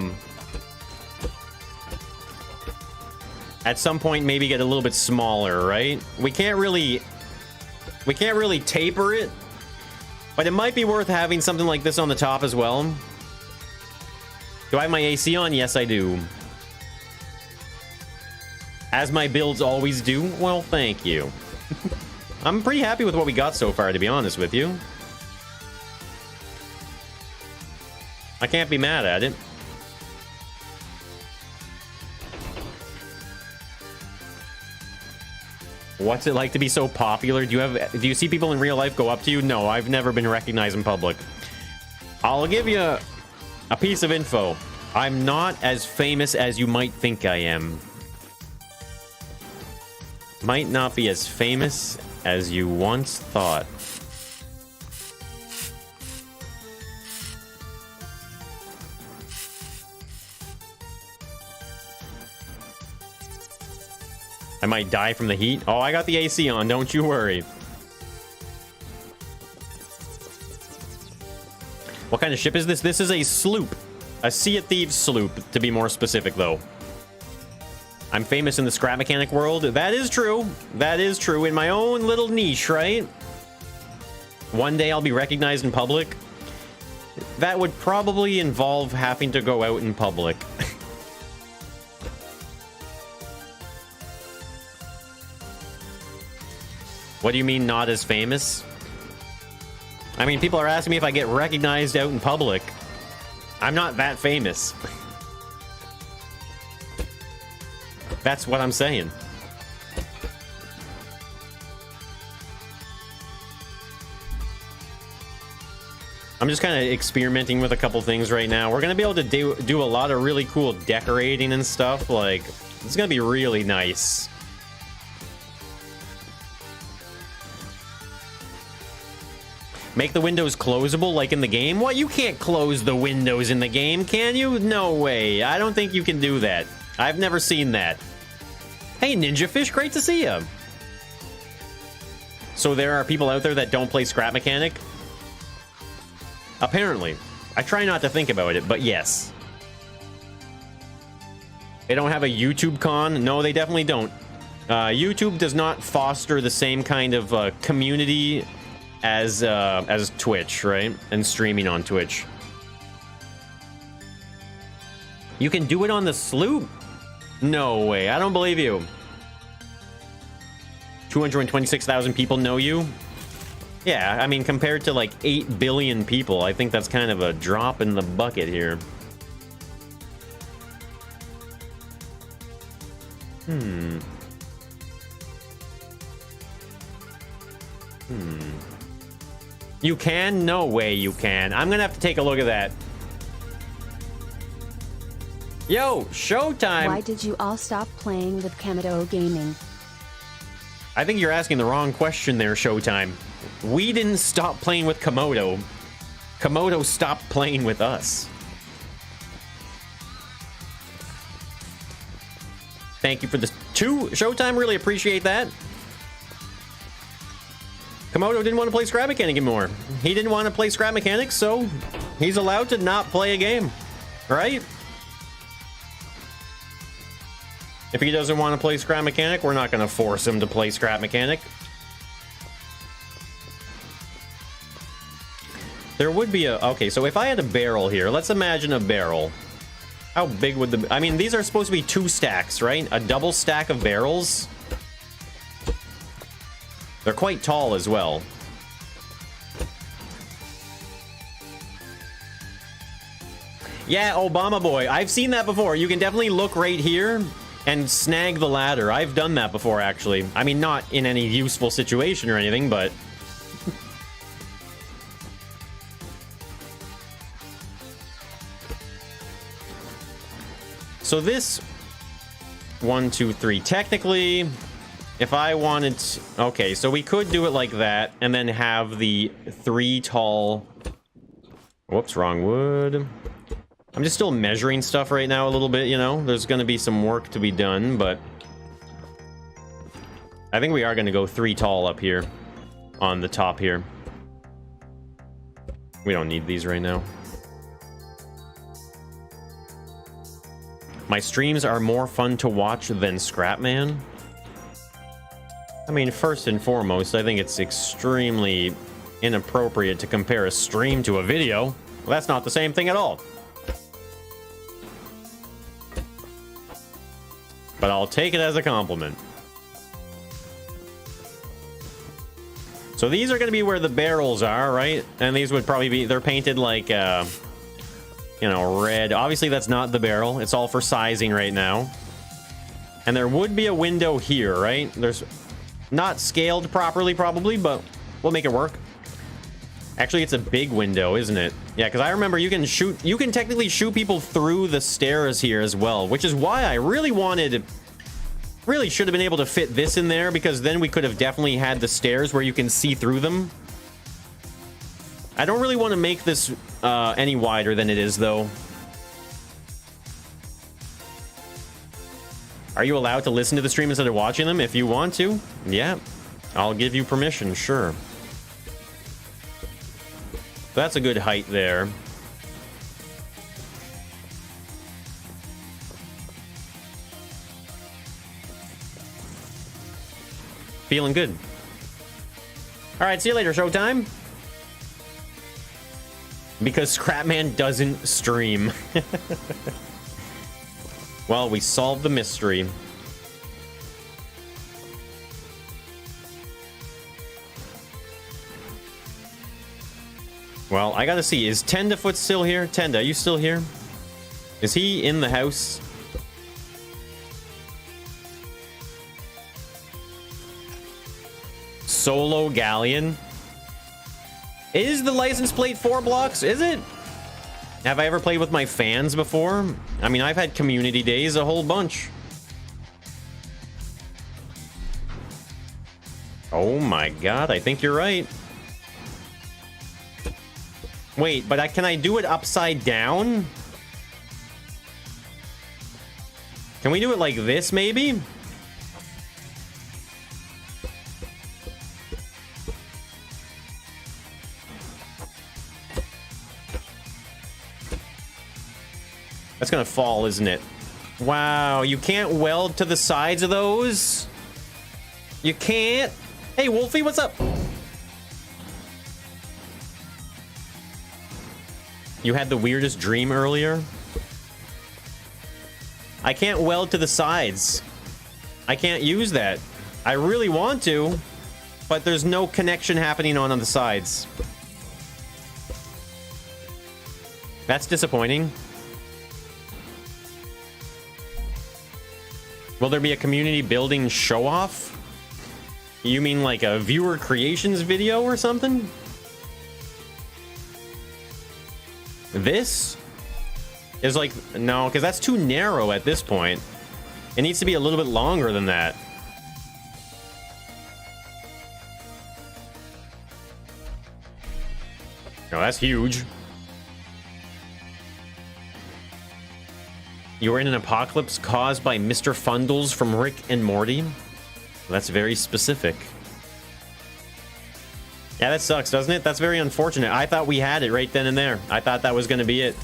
some point maybe get a little bit smaller, right? We can't really taper it. But it might be worth having something like this on the top as well. Do I have my AC on? Yes, I do. As my builds always do. Well, thank you. I'm pretty happy with what we got so far, to be honest with you. I can't be mad at it. What's it like to be so popular? Do you see people in real life go up to you? No, I've never been recognized in public. I'll give you a piece of info. I'm not as famous as you might think I am. Might not be as famous as you once thought. I might die from the heat. Oh, I got the AC on, don't you worry. What kind of ship is this? This is a sloop. A Sea of Thieves sloop, to be more specific, though. I'm famous in the scrap mechanic world. That is true. That is true. In my own little niche, right? One day I'll be recognized in public. That would probably involve having to go out in public. What do you mean, not as famous? I mean, people are asking me if I get recognized out in public. I'm not that famous. That's what I'm saying. I'm just kind of experimenting with a couple things right now. We're going to be able to do a lot of really cool decorating and stuff. Like, it's going to be really nice. Make the windows closable like in the game? What? You can't close the windows in the game, can you? No way. I don't think you can do that. I've never seen that. Hey, Ninja Fish, great to see you. So there are people out there that don't play Scrap Mechanic? Apparently. I try not to think about it, but yes. They don't have a YouTube con? No, they definitely don't. YouTube does not foster the same kind of community as Twitch, right? And streaming on Twitch. You can do it on the Sloop? No way. I don't believe you. 226,000 people know you? Yeah, I mean, compared to like 8 billion people, I think that's kind of a drop in the bucket here. You can? No way you can. I'm gonna have to take a look at that. Yo, showtime! Why did you all stop playing with Kamado Gaming? I think you're asking the wrong question there, Showtime. We didn't stop playing with Komodo. Komodo stopped playing with us. Thank you for the 2, Showtime. Really appreciate that. Komodo didn't want to play Scrap Mechanic anymore. He didn't want to play Scrap Mechanic, so he's allowed to not play a game, right? If he doesn't want to play Scrap Mechanic, we're not going to force him to play Scrap Mechanic. There would be a... Okay, so if I had a barrel here, let's imagine a barrel. How big would the... I mean, these are supposed to be 2 stacks, right? A double stack of barrels. They're quite tall as well. Yeah, Obama boy. I've seen that before. You can definitely look right here and snag the ladder. I've done that before, actually. I mean, not in any useful situation or anything, but... So this... 1, 2, 3. Technically, if I wanted to... Okay, so we could do it like that, and then have the 3 tall... Whoops, wrong wood. I'm just still measuring stuff right now a little bit, you know? There's going to be some work to be done, but... I think we are going to go 3 tall up here. On the top here. We don't need these right now. My streams are more fun to watch than Scrapman. I mean, first and foremost, I think it's extremely inappropriate to compare a stream to a video. Well, that's not the same thing at all. But I'll take it as a compliment. So these are going to be where the barrels are, right? And these would probably be... They're painted like, you know, red. Obviously, that's not the barrel. It's all for sizing right now. And there would be a window here, right? There's... Not scaled properly, probably, but we'll make it work. Actually, it's a big window, isn't it? Yeah, because I remember you can technically shoot people through the stairs here as well, which is why I really should have been able to fit this in there, because then we could have definitely had the stairs where you can see through them. I don't really want to make this any wider than it is, though. Are you allowed to listen to the stream instead of watching them? If you want to, yeah, I'll give you permission, sure. That's a good height there. Feeling good. All right, see you later, Showtime. Because Scrapman doesn't stream. Well, we solved the mystery. Well, I gotta see. Is Tendafoot still here? Tenda, are you still here? Is he in the house? Solo Galleon? Is the license plate 4 blocks? Is it? Have I ever played with my fans before? I mean, I've had community days a whole bunch. Oh my god, I think you're right. Wait, but can I do it upside down? Can we do it like this, maybe? That's gonna fall, isn't it? Wow, you can't weld to the sides of those? You can't? Hey, Wolfie, what's up? You had the weirdest dream earlier? I can't weld to the sides. I can't use that. I really want to, but there's no connection happening on the sides. That's disappointing. Will there be a community building show-off? You mean like a viewer creations video or something? This is like, no, because that's too narrow at this point. It needs to be a little bit longer than that. No, that's huge. You were in an apocalypse caused by Mr. Fundles from Rick and Morty? That's very specific. Yeah, that sucks, doesn't it? That's very unfortunate. I thought we had it right then and there. I thought that was going to be it.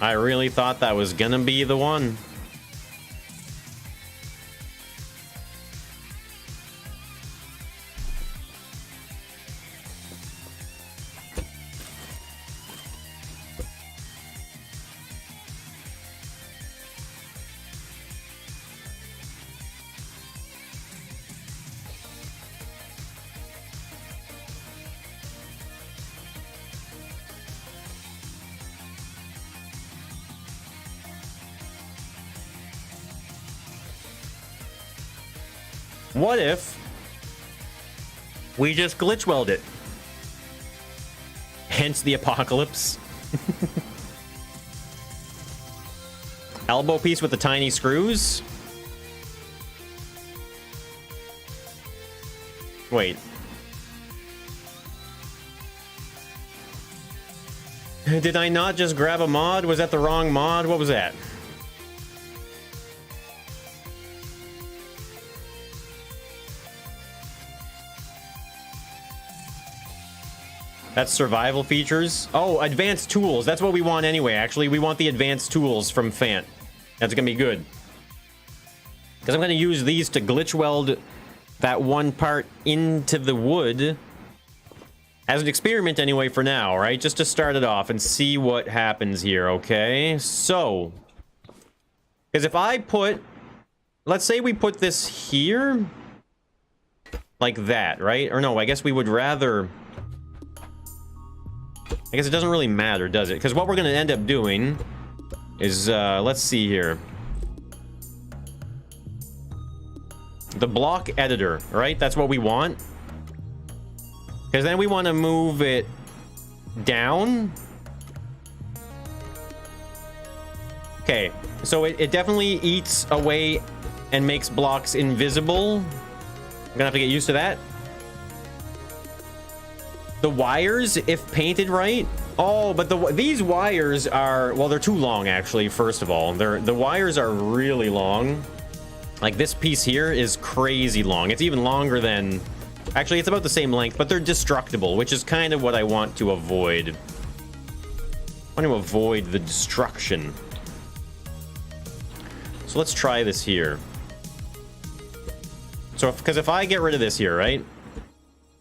I really thought that was going to be the one. What if we just glitch weld it? Hence the apocalypse. Elbow piece with the tiny screws? Wait. Did I not just grab a mod? Was that the wrong mod? What was that? That's survival features. Oh, advanced tools. That's what we want anyway, actually. We want the advanced tools from Fant. That's going to be good. Because I'm going to use these to glitch weld that one part into the wood. As an experiment anyway for now, right? Just to start it off and see what happens here, okay? So, because if I put... Let's say we put this here. Like that, right? Or no, I guess we would rather... I guess it doesn't really matter, does it? Because what we're going to end up doing is, let's see here. The block editor, right? That's what we want. Because then we want to move it down. Okay, so it definitely eats away and makes blocks invisible. I'm going to have to get used to that. The wires, if painted right... Oh, but these wires are... Well, they're too long, actually, first of all. The wires are really long. Like, this piece here is crazy long. It's even longer than... Actually, it's about the same length, but they're destructible, which is kind of what I want to avoid. I want to avoid the destruction. So let's try this here. So, because if I get rid of this here, right?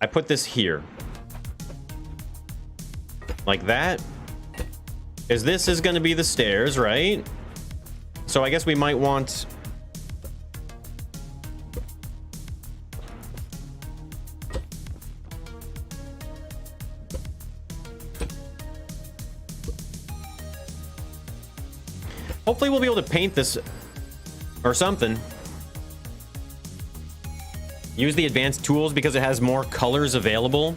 I put this here. Like that. Because this is going to be the stairs, right? So I guess we might want... Hopefully we'll be able to paint this or something. Use the advanced tools because it has more colors available.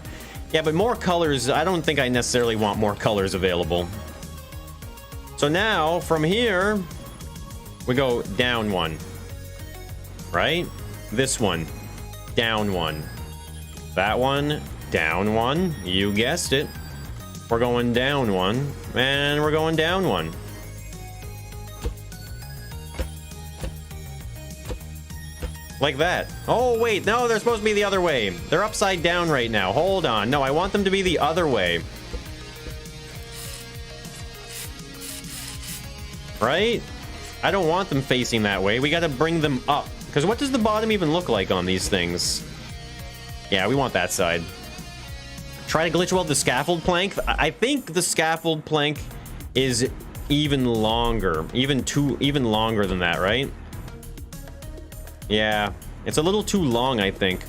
Yeah, but more colors, I don't think I necessarily want more colors available. So now, from here, we go down one. Right? This one. Down one. That one. Down one. You guessed it. We're going down one. And we're going down one. Like that. Oh, wait. No, they're supposed to be the other way. They're upside down right now. Hold on. No, I want them to be the other way. Right? I don't want them facing that way. We got to bring them up. Because what does the bottom even look like on these things? Yeah, we want that side. Try to glitch weld the scaffold plank. I think the scaffold plank is even longer. Even longer than that, right? Yeah. It's a little too long, I think.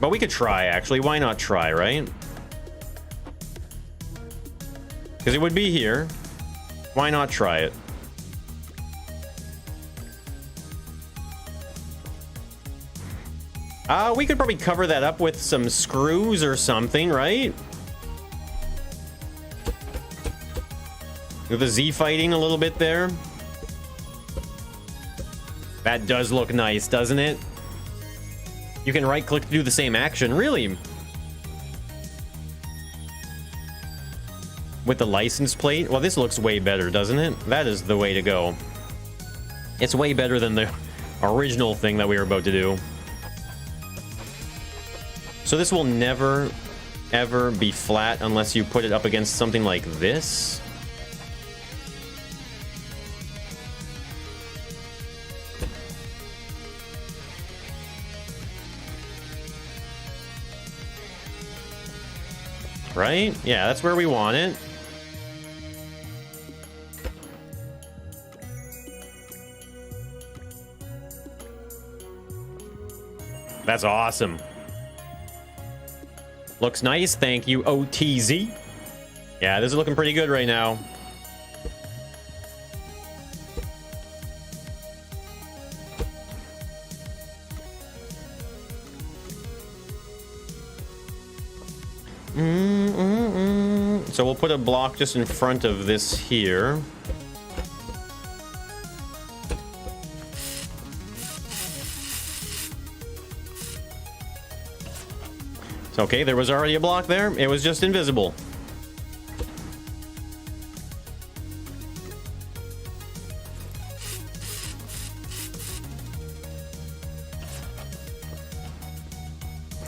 But we could try, actually. Why not try, right? Because it would be here. Why not try it? We could probably cover that up with some screws or something, right? With the Z fighting a little bit there. That does look nice, doesn't it? You can right-click to do the same action, really? With the license plate? Well, this looks way better, doesn't it? That is the way to go. It's way better than the original thing that we were about to do. So this will never, ever be flat unless you put it up against something like this. Right? Yeah, that's where we want it. That's awesome. Looks nice. Thank you, OTZ. Yeah, this is looking pretty good right now. So we'll put a block just in front of this here. Okay, there was already a block there. It was just invisible.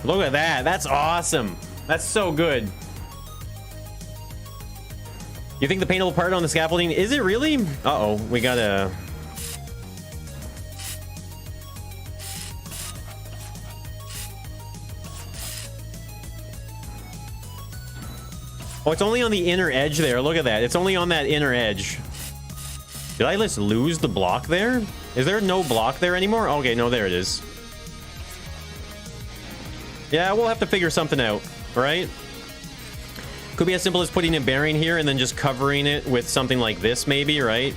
Look at that. That's awesome. That's so good. You think the paintable part on the scaffolding, is it really? Uh-oh, we gotta... Oh, it's only on the inner edge there. Look at that. It's only on that inner edge. Did I just lose the block there? Is there no block there anymore? Okay, no, there it is. Yeah, we'll have to figure something out, right? Could be as simple as putting a bearing here and then just covering it with something like this, maybe, right?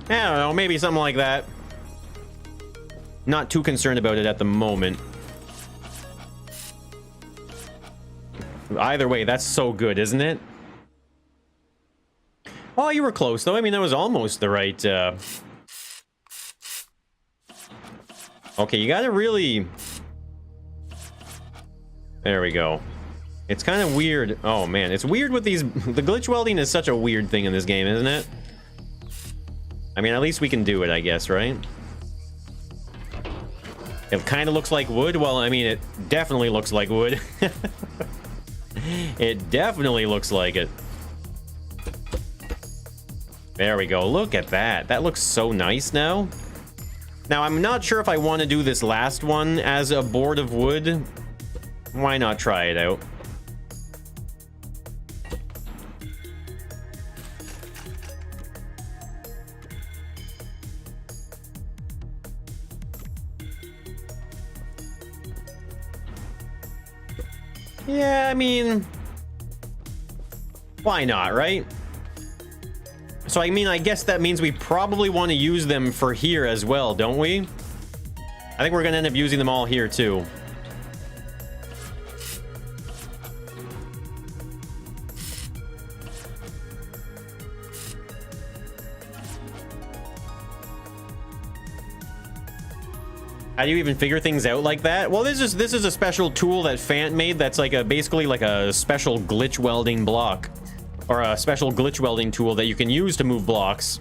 I don't know, maybe something like that. Not too concerned about it at the moment. Either way, that's so good, isn't it? Oh, you were close, though. I mean, that was almost the right... Okay, you gotta really... There we go. It's kind of weird. Oh, man. It's weird with these... The glitch welding is such a weird thing in this game, isn't it? I mean, at least we can do it, I guess, right? It kind of looks like wood. Well, I mean, it definitely looks like wood. It definitely looks like it. There we go. Look at that. That looks so nice now. Now, I'm not sure if I want to do this last one as a board of wood. Why not try it out? Yeah, I mean, why not, right? So, I mean, I guess that means we probably want to use them for here as well, don't we? I think we're going to end up using them all here, too. How do you even figure things out like that? Well, this is a special tool that Fant made that's like basically like a special glitch welding block. or a special glitch welding tool that you can use to move blocks.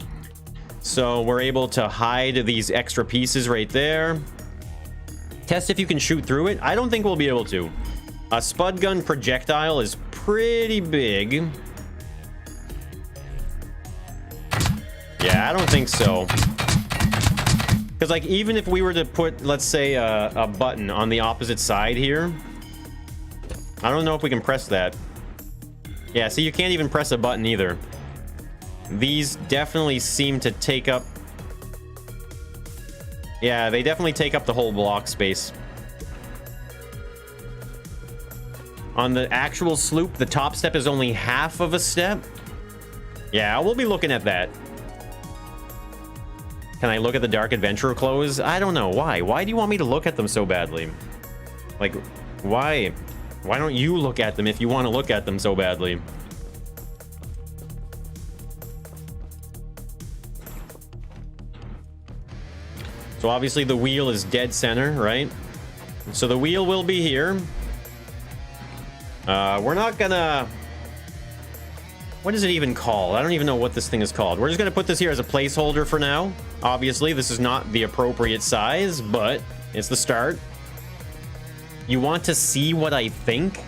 So we're able to hide these extra pieces right there. Test if you can shoot through it. I don't think we'll be able to. A spud gun projectile is pretty big. Yeah, I don't think so. Because, like, even if we were to put, let's say, a button on the opposite side here, I don't know if we can press that. Yeah, see, you can't even press a button either. These definitely seem to take up... Yeah, they definitely take up the whole block space. On the actual sloop, the top step is only half of a step. Yeah, we'll be looking at that. Can I look at the Dark Adventurer clothes? I don't know. Why? Why do you want me to look at them so badly? Like, why? Why don't you look at them if you want to look at them so badly? So obviously the wheel is dead center, right? So the wheel will be here. We're not gonna... What is it even called? I don't even know what this thing is called. We're just gonna put this here as a placeholder for now. Obviously, this is not the appropriate size, but it's the start. You want to see what I think?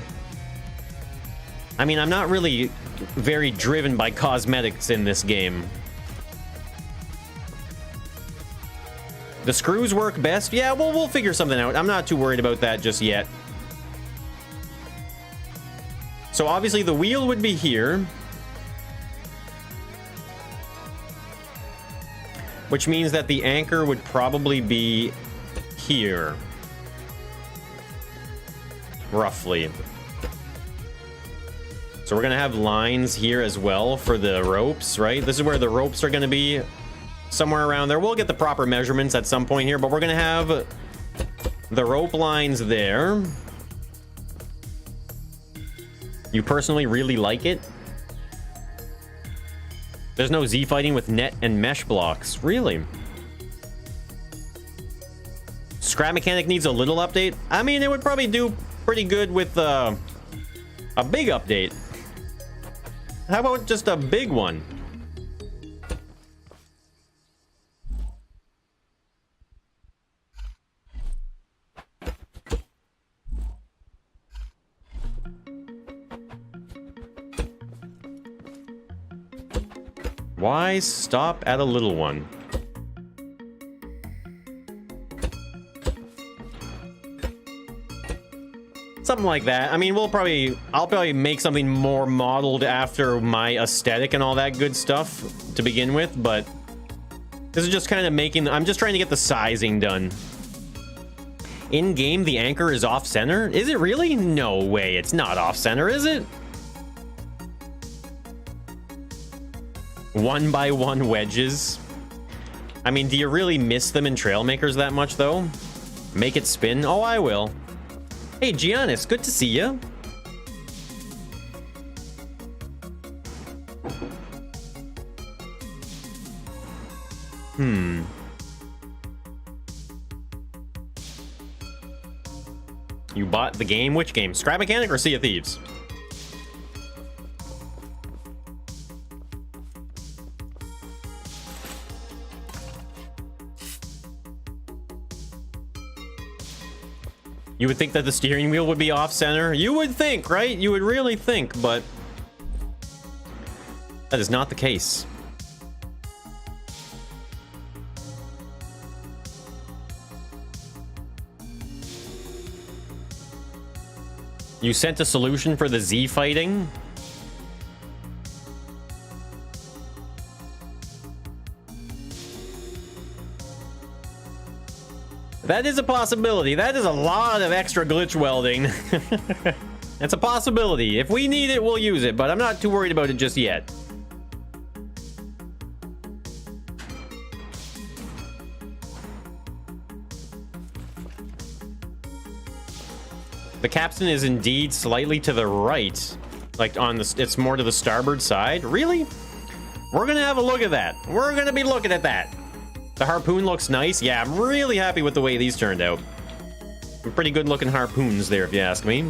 I mean, I'm not really very driven by cosmetics in this game. The screws work best? Yeah, well, we'll figure something out. I'm not too worried about that just yet. So obviously the wheel would be here. Which means that the anchor would probably be here. Roughly. So we're going to have lines here as well for the ropes, right? This is where the ropes are going to be. Somewhere around there. We'll get the proper measurements at some point here, but we're going to have the rope lines there. You personally really like it? There's no Z fighting with net and mesh blocks. Really? Scrap mechanic needs a little update. I mean, it would probably do pretty good with a big update. How about just a big one? Why stop at a little one? Something like that. I mean, I'll probably make something more modeled after my aesthetic and all that good stuff to begin with, but this is just kind of I'm just trying to get the sizing done. In game, the anchor is off center. Is it really? No way. It's not off center, is it? 1x1 wedges. I mean, do you really miss them in Trailmakers that much, though? Make it spin? Oh, I will. Hey, Giannis, good to see you. You bought the game? Which game? Scrap Mechanic or Sea of Thieves? You would think that the steering wheel would be off-center. You would think, right? You would really think, but that is not the case. You sent a solution for the Z fighting? That is a possibility. That is a lot of extra glitch welding. That's a possibility. If we need it, we'll use it, but I'm not too worried about it just yet. The capstan is indeed slightly to the right. Like it's more to the starboard side. Really? We're gonna have a look at that. We're gonna be looking at that. The harpoon looks nice. Yeah, I'm really happy with the way these turned out. Pretty good looking harpoons there, if you ask me.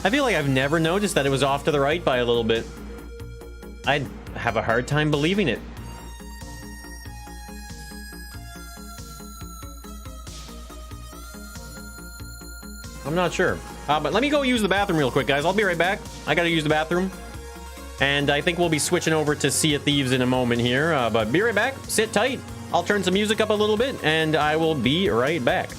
I feel like I've never noticed that it was off to the right by a little bit. I'd have a hard time believing it. I'm not sure. But let me go use the bathroom real quick, guys. I'll be right back. I gotta use the bathroom. And I think we'll be switching over to Sea of Thieves in a moment here. But be right back. Sit tight. I'll turn some music up a little bit, and I will be right back.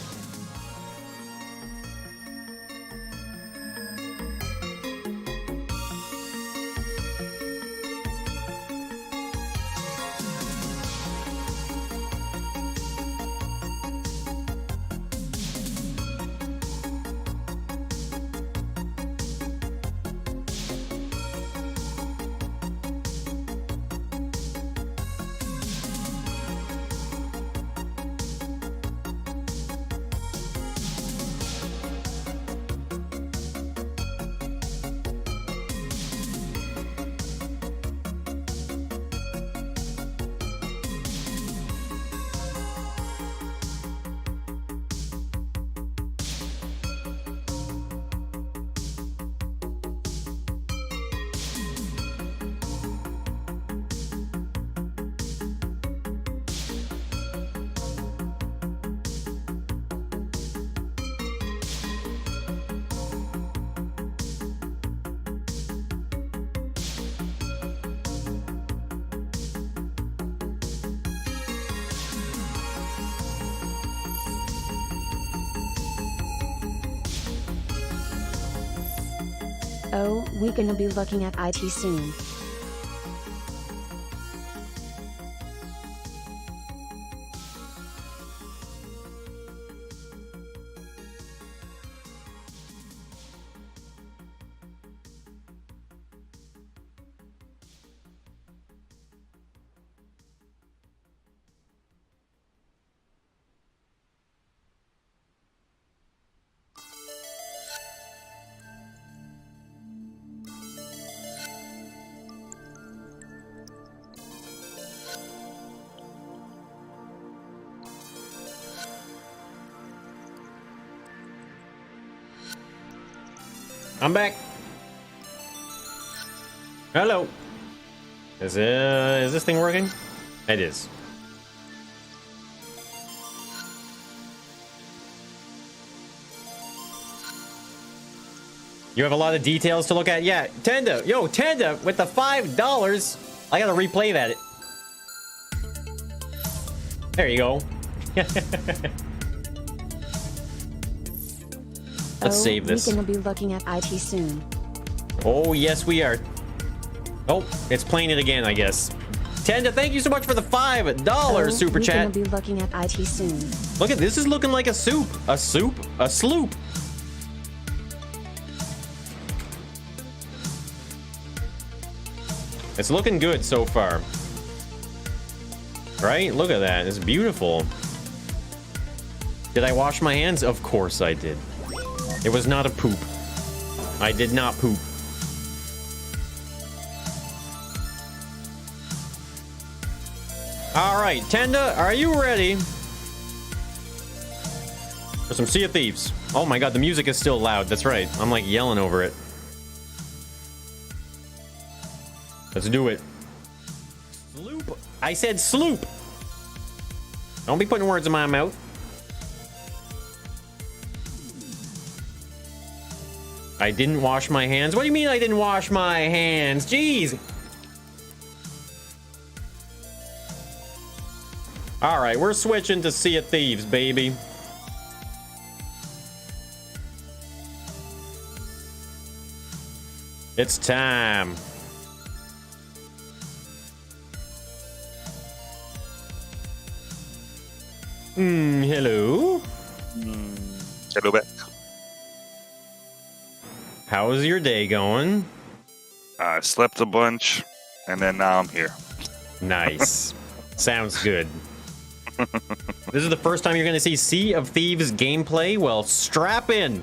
Oh, we gonna be looking at IT soon. I'm back. Hello. Is this thing working? It is. You have a lot of details to look at. Yeah, Tenda. Yo, Tenda with the $5. I gotta replay that. There you go. Let's save this. We're gonna be looking at IT soon. Oh, yes, we are. Oh, it's playing it again, I guess. Tenda, thank you so much for the $5 super chat. We're gonna be looking at IT soon. Look at this, is looking like a soup. A soup? A sloop. It's looking good so far. Right? Look at that. It's beautiful. Did I wash my hands? Of course I did. It was not a poop. I did not poop. All right, Tenda, are you ready for some Sea of Thieves? Oh my god, the music is still loud. That's right. I'm like yelling over it. Let's do it. Sloop. I said sloop. Don't be putting words in my mouth. I didn't wash my hands. What do you mean I didn't wash my hands? Jeez. All right, we're switching to Sea of Thieves, baby. It's time. Hello. Hello back. How's your day going? I slept a bunch, and then now I'm here. Nice. Sounds good. This is the first time you're going to see Sea of Thieves gameplay. Well, strap in.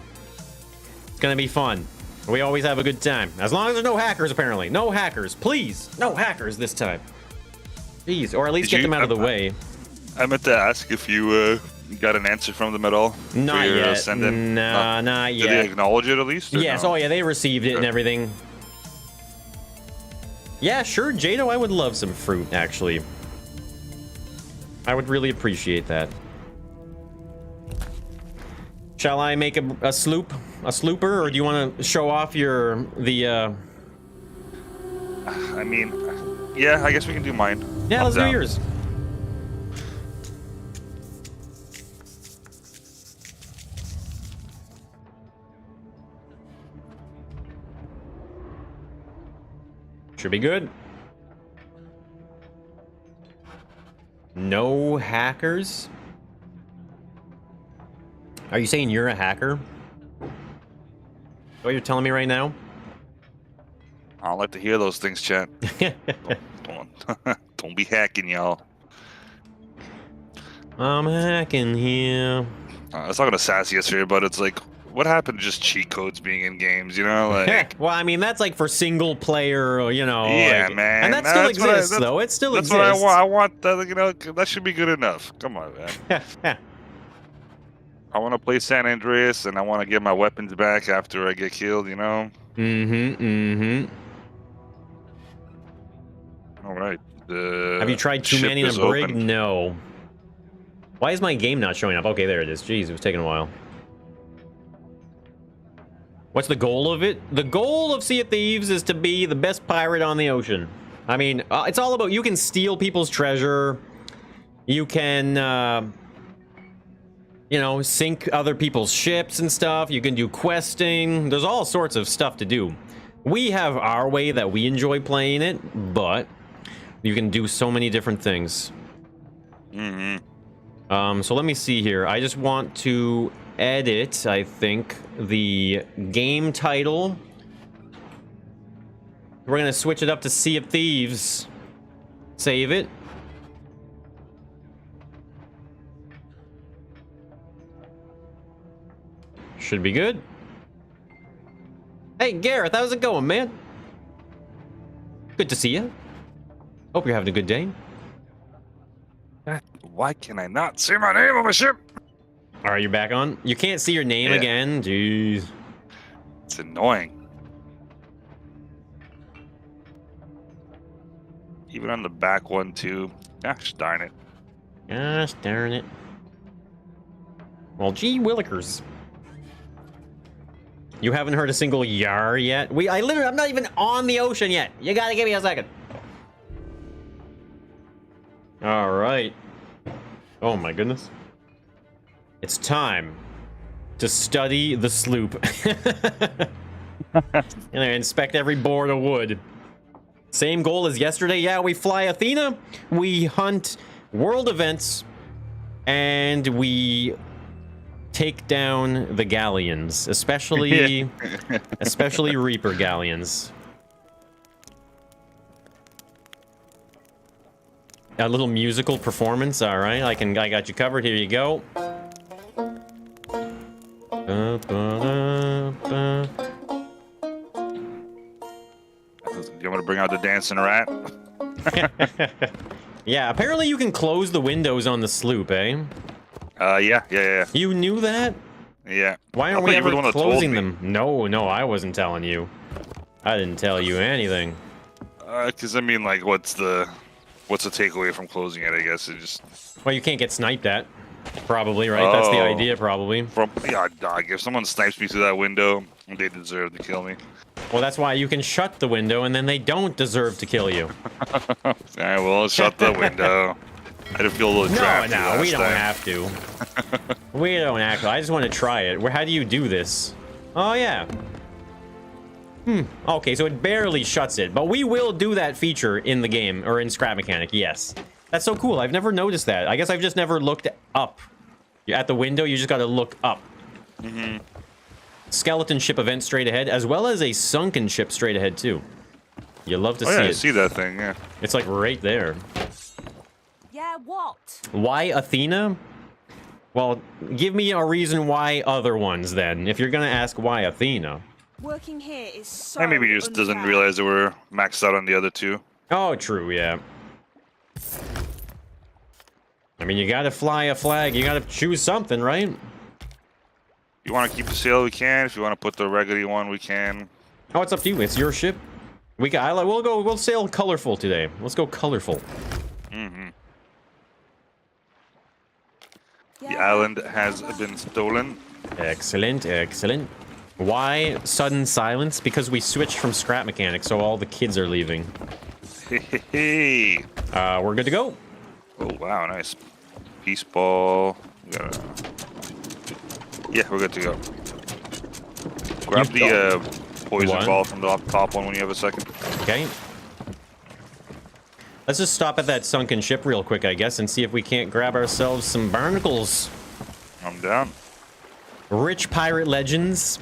It's going to be fun. We always have a good time. As long as there's no hackers, apparently. No hackers. Please. No hackers this time. Jeez. Or at least get them out of the way. I meant to ask if you got an answer from them at all? Not for your yet. Ascendant? Nah, not Did they yet. acknowledge it at least? or Yes. no? Oh yeah, they received it and everything. Yeah, sure, Jado. I would love some fruit. Actually, I would really appreciate that. Shall I make a sloop, a slooper, or do you want to show off the? I mean, yeah, I guess we can do mine. Yeah, I'm let's do down. yours. Should be good. No hackers. Are you saying you're a hacker? What you're telling me right now? I don't like to hear those things, chat. Don't be hacking, y'all. I'm hacking here. I was talking to Sassy yesterday, but it's like, what happened to just cheat codes being in games? You know, like. Well, I mean, that's like for single player, you know. Yeah, like, man. And that still exists, though. It still that's exists. That's what I want. I want that. You know, that should be good enough. Come on, man. I want to play San Andreas, and I want to get my weapons back after I get killed. You know. All right. Have you tried Two Man in a Brig? No. Why is my game not showing up? Okay, there it is. Jeez, it was taking a while. What's the goal of it? The goal of Sea of Thieves is to be the best pirate on the ocean. I mean, it's all about, you can steal people's treasure. You can, you know, sink other people's ships and stuff. You can do questing. There's all sorts of stuff to do. We have our way that we enjoy playing it, but you can do so many different things. So let me see here. I just want to edit, I think, the game title. We're gonna switch it up to Sea of Thieves. Save it. Should be good. Hey, Gareth, how's it going, man? Good to see you. Hope you're having a good day. Why can I not see my name on my ship? All right, you're back on. You can't see your name again. Jeez. It's annoying. Even on the back one, too. Gosh darn it. Gosh darn it. Well, gee willikers. You haven't heard a single yar yet? I'm not even on the ocean yet. You gotta give me a second. All right. Oh my goodness. It's time to study the sloop. And inspect every board of wood. Same goal as yesterday. Yeah, we fly Athena, we hunt world events, and we take down the galleons, especially especially Reaper galleons. A little musical performance. All right, I got you covered. Here you go. You want to bring out the dancing rat? Yeah, apparently you can close the windows on the sloop, eh? Yeah. You knew that? Yeah. Why aren't we ever closing them? No, I wasn't telling you. I didn't tell you anything. Because I mean, like, what's the takeaway from closing it? I guess it just. Well, you can't get sniped at. Probably, right? That's the idea, probably. Yeah, dog. If someone snipes me through that window, they deserve to kill me. Well, that's why you can shut the window, and then they don't deserve to kill you. I will shut the window. I did feel a little drafty No, we don't time. have to. We don't have to. I just want to try it. How do you do this? Oh, yeah. Okay, so it barely shuts it, but we will do that feature in the game, or in Scrap Mechanic, yes. That's so cool. I've never noticed that. I guess I've just never looked up. At the window, you just got to look up. Skeleton ship event straight ahead, as well as a sunken ship straight ahead, too. You love to see it. I see that thing, yeah. It's like right there. Yeah, what? Why Athena? Well, give me a reason why other ones, then, if you're going to ask why Athena. Working here is so And maybe he just doesn't unfair. realize that we're maxed out on the other two. Oh, true, yeah. I mean, you gotta fly a flag. You gotta choose something, right? You want to keep the sail, we can. If you want to put the regular one, we can. Oh, it's up to you. It's your ship. We'll sail colorful today. Let's go colorful. Mm-hmm. The Yeah, island has been stolen. Excellent, excellent. Why sudden silence? Because we switched from scrap mechanics, so all the kids are leaving. Hey. We're good to go. Oh, wow, nice. Peace ball. Yeah, we're good to go. Grab the poison ball from the top one when you have a second. Okay. Let's just stop at that sunken ship real quick, I guess, and see if we can't grab ourselves some barnacles. I'm down. Rich pirate legends.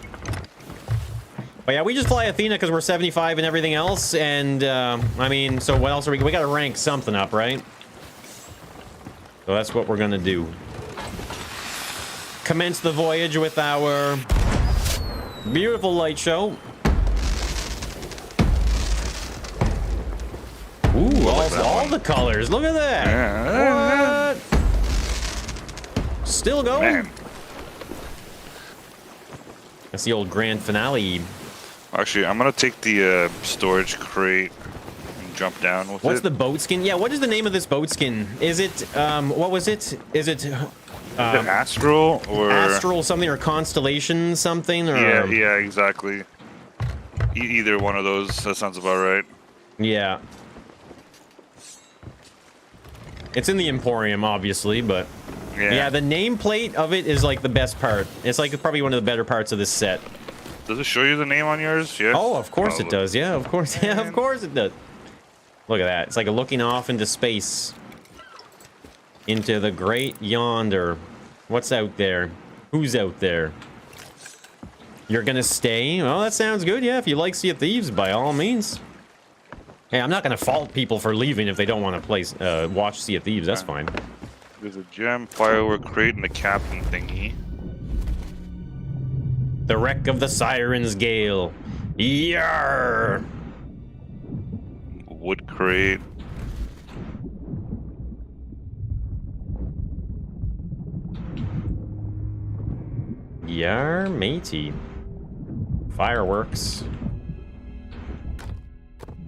But yeah, we just fly Athena because we're 75 and everything else, and I mean, so what else are we gotta rank something up, right? So that's what we're gonna do. Commence the voyage with our beautiful light show. Ooh, all the colors. Look at that. Yeah. What? Still going? Man. That's the old grand finale. Actually, I'm going to take the storage crate and jump down with What's it. the boat skin? Yeah, what is the name of this boat skin? Is it, what was it? Is it... Is it Astral or... Astral something or Constellation something? Or... Yeah, exactly. Either one of those. That sounds about right. Yeah. It's in the Emporium, obviously, but... Yeah, the nameplate of it is like the best part. It's like probably one of the better parts of this set. Does it show you the name on yours? Yeah. Oh, of course it does. Yeah, of course. Yeah, of course it does. Look at that. It's like looking off into space. Into the great yonder. What's out there? Who's out there? You're gonna stay? Well, that sounds good. Yeah, if you like Sea of Thieves, by all means. Hey, I'm not gonna fault people for leaving if they don't want to watch Sea of Thieves. That's fine. There's a gem, firework crate, and a captain thingy. The wreck of the Siren's Gale. Yarr! Wood crate. Yar, matey. Fireworks.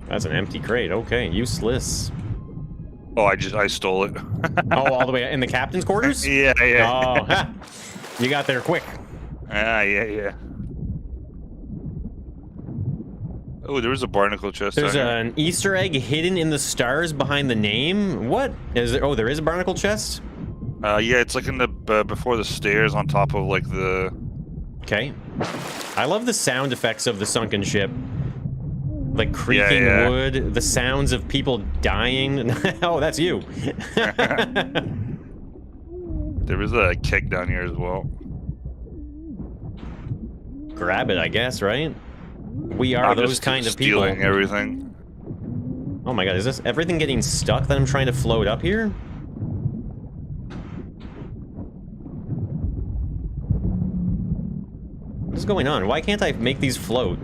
That's an empty crate. Okay, useless. Oh, I stole it. Oh, all the way in the captain's quarters? Yeah. Oh, ha. You got there quick. Yeah. Oh, there was a barnacle chest. There's down here. an Easter egg hidden in the stars behind the name. What is there? Oh, there is a barnacle chest. Yeah, it's like in the before the stairs on top of like the. Okay. I love the sound effects of the sunken ship. Like creaking wood, the sounds of people dying. Oh, that's you. There is a keg down here as well. Grab it, I guess, right? We are those kind of people. Stealing everything. Oh my god, is this everything getting stuck that I'm trying to float up here? What's going on? Why can't I make these float?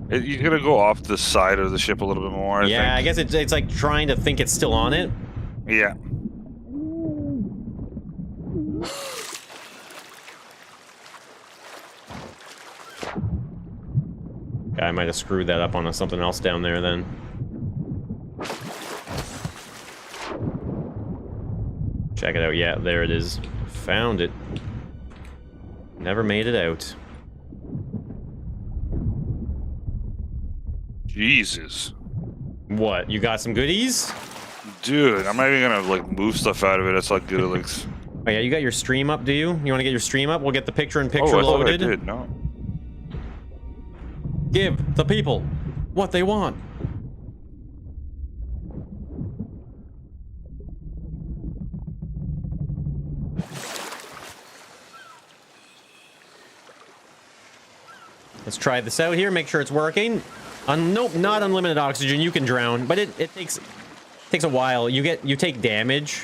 You gotta go off the side of the ship a little bit more. I think. I guess it's like trying to think it's still on it. Yeah. I might have screwed that up on something else down there then. Check it out. Yeah, there it is. Found it. Never made it out. Jesus. What? You got some goodies? Dude, I'm not even gonna like move stuff out of it. That's how good it looks. Oh yeah, you got your stream up, do you? You want to get your stream up? We'll get the picture-in-picture I thought loaded. I did. No. Give the people what they want. Let's try this out here, make sure it's working. Nope, not unlimited oxygen. You can drown, but it takes a while. You take damage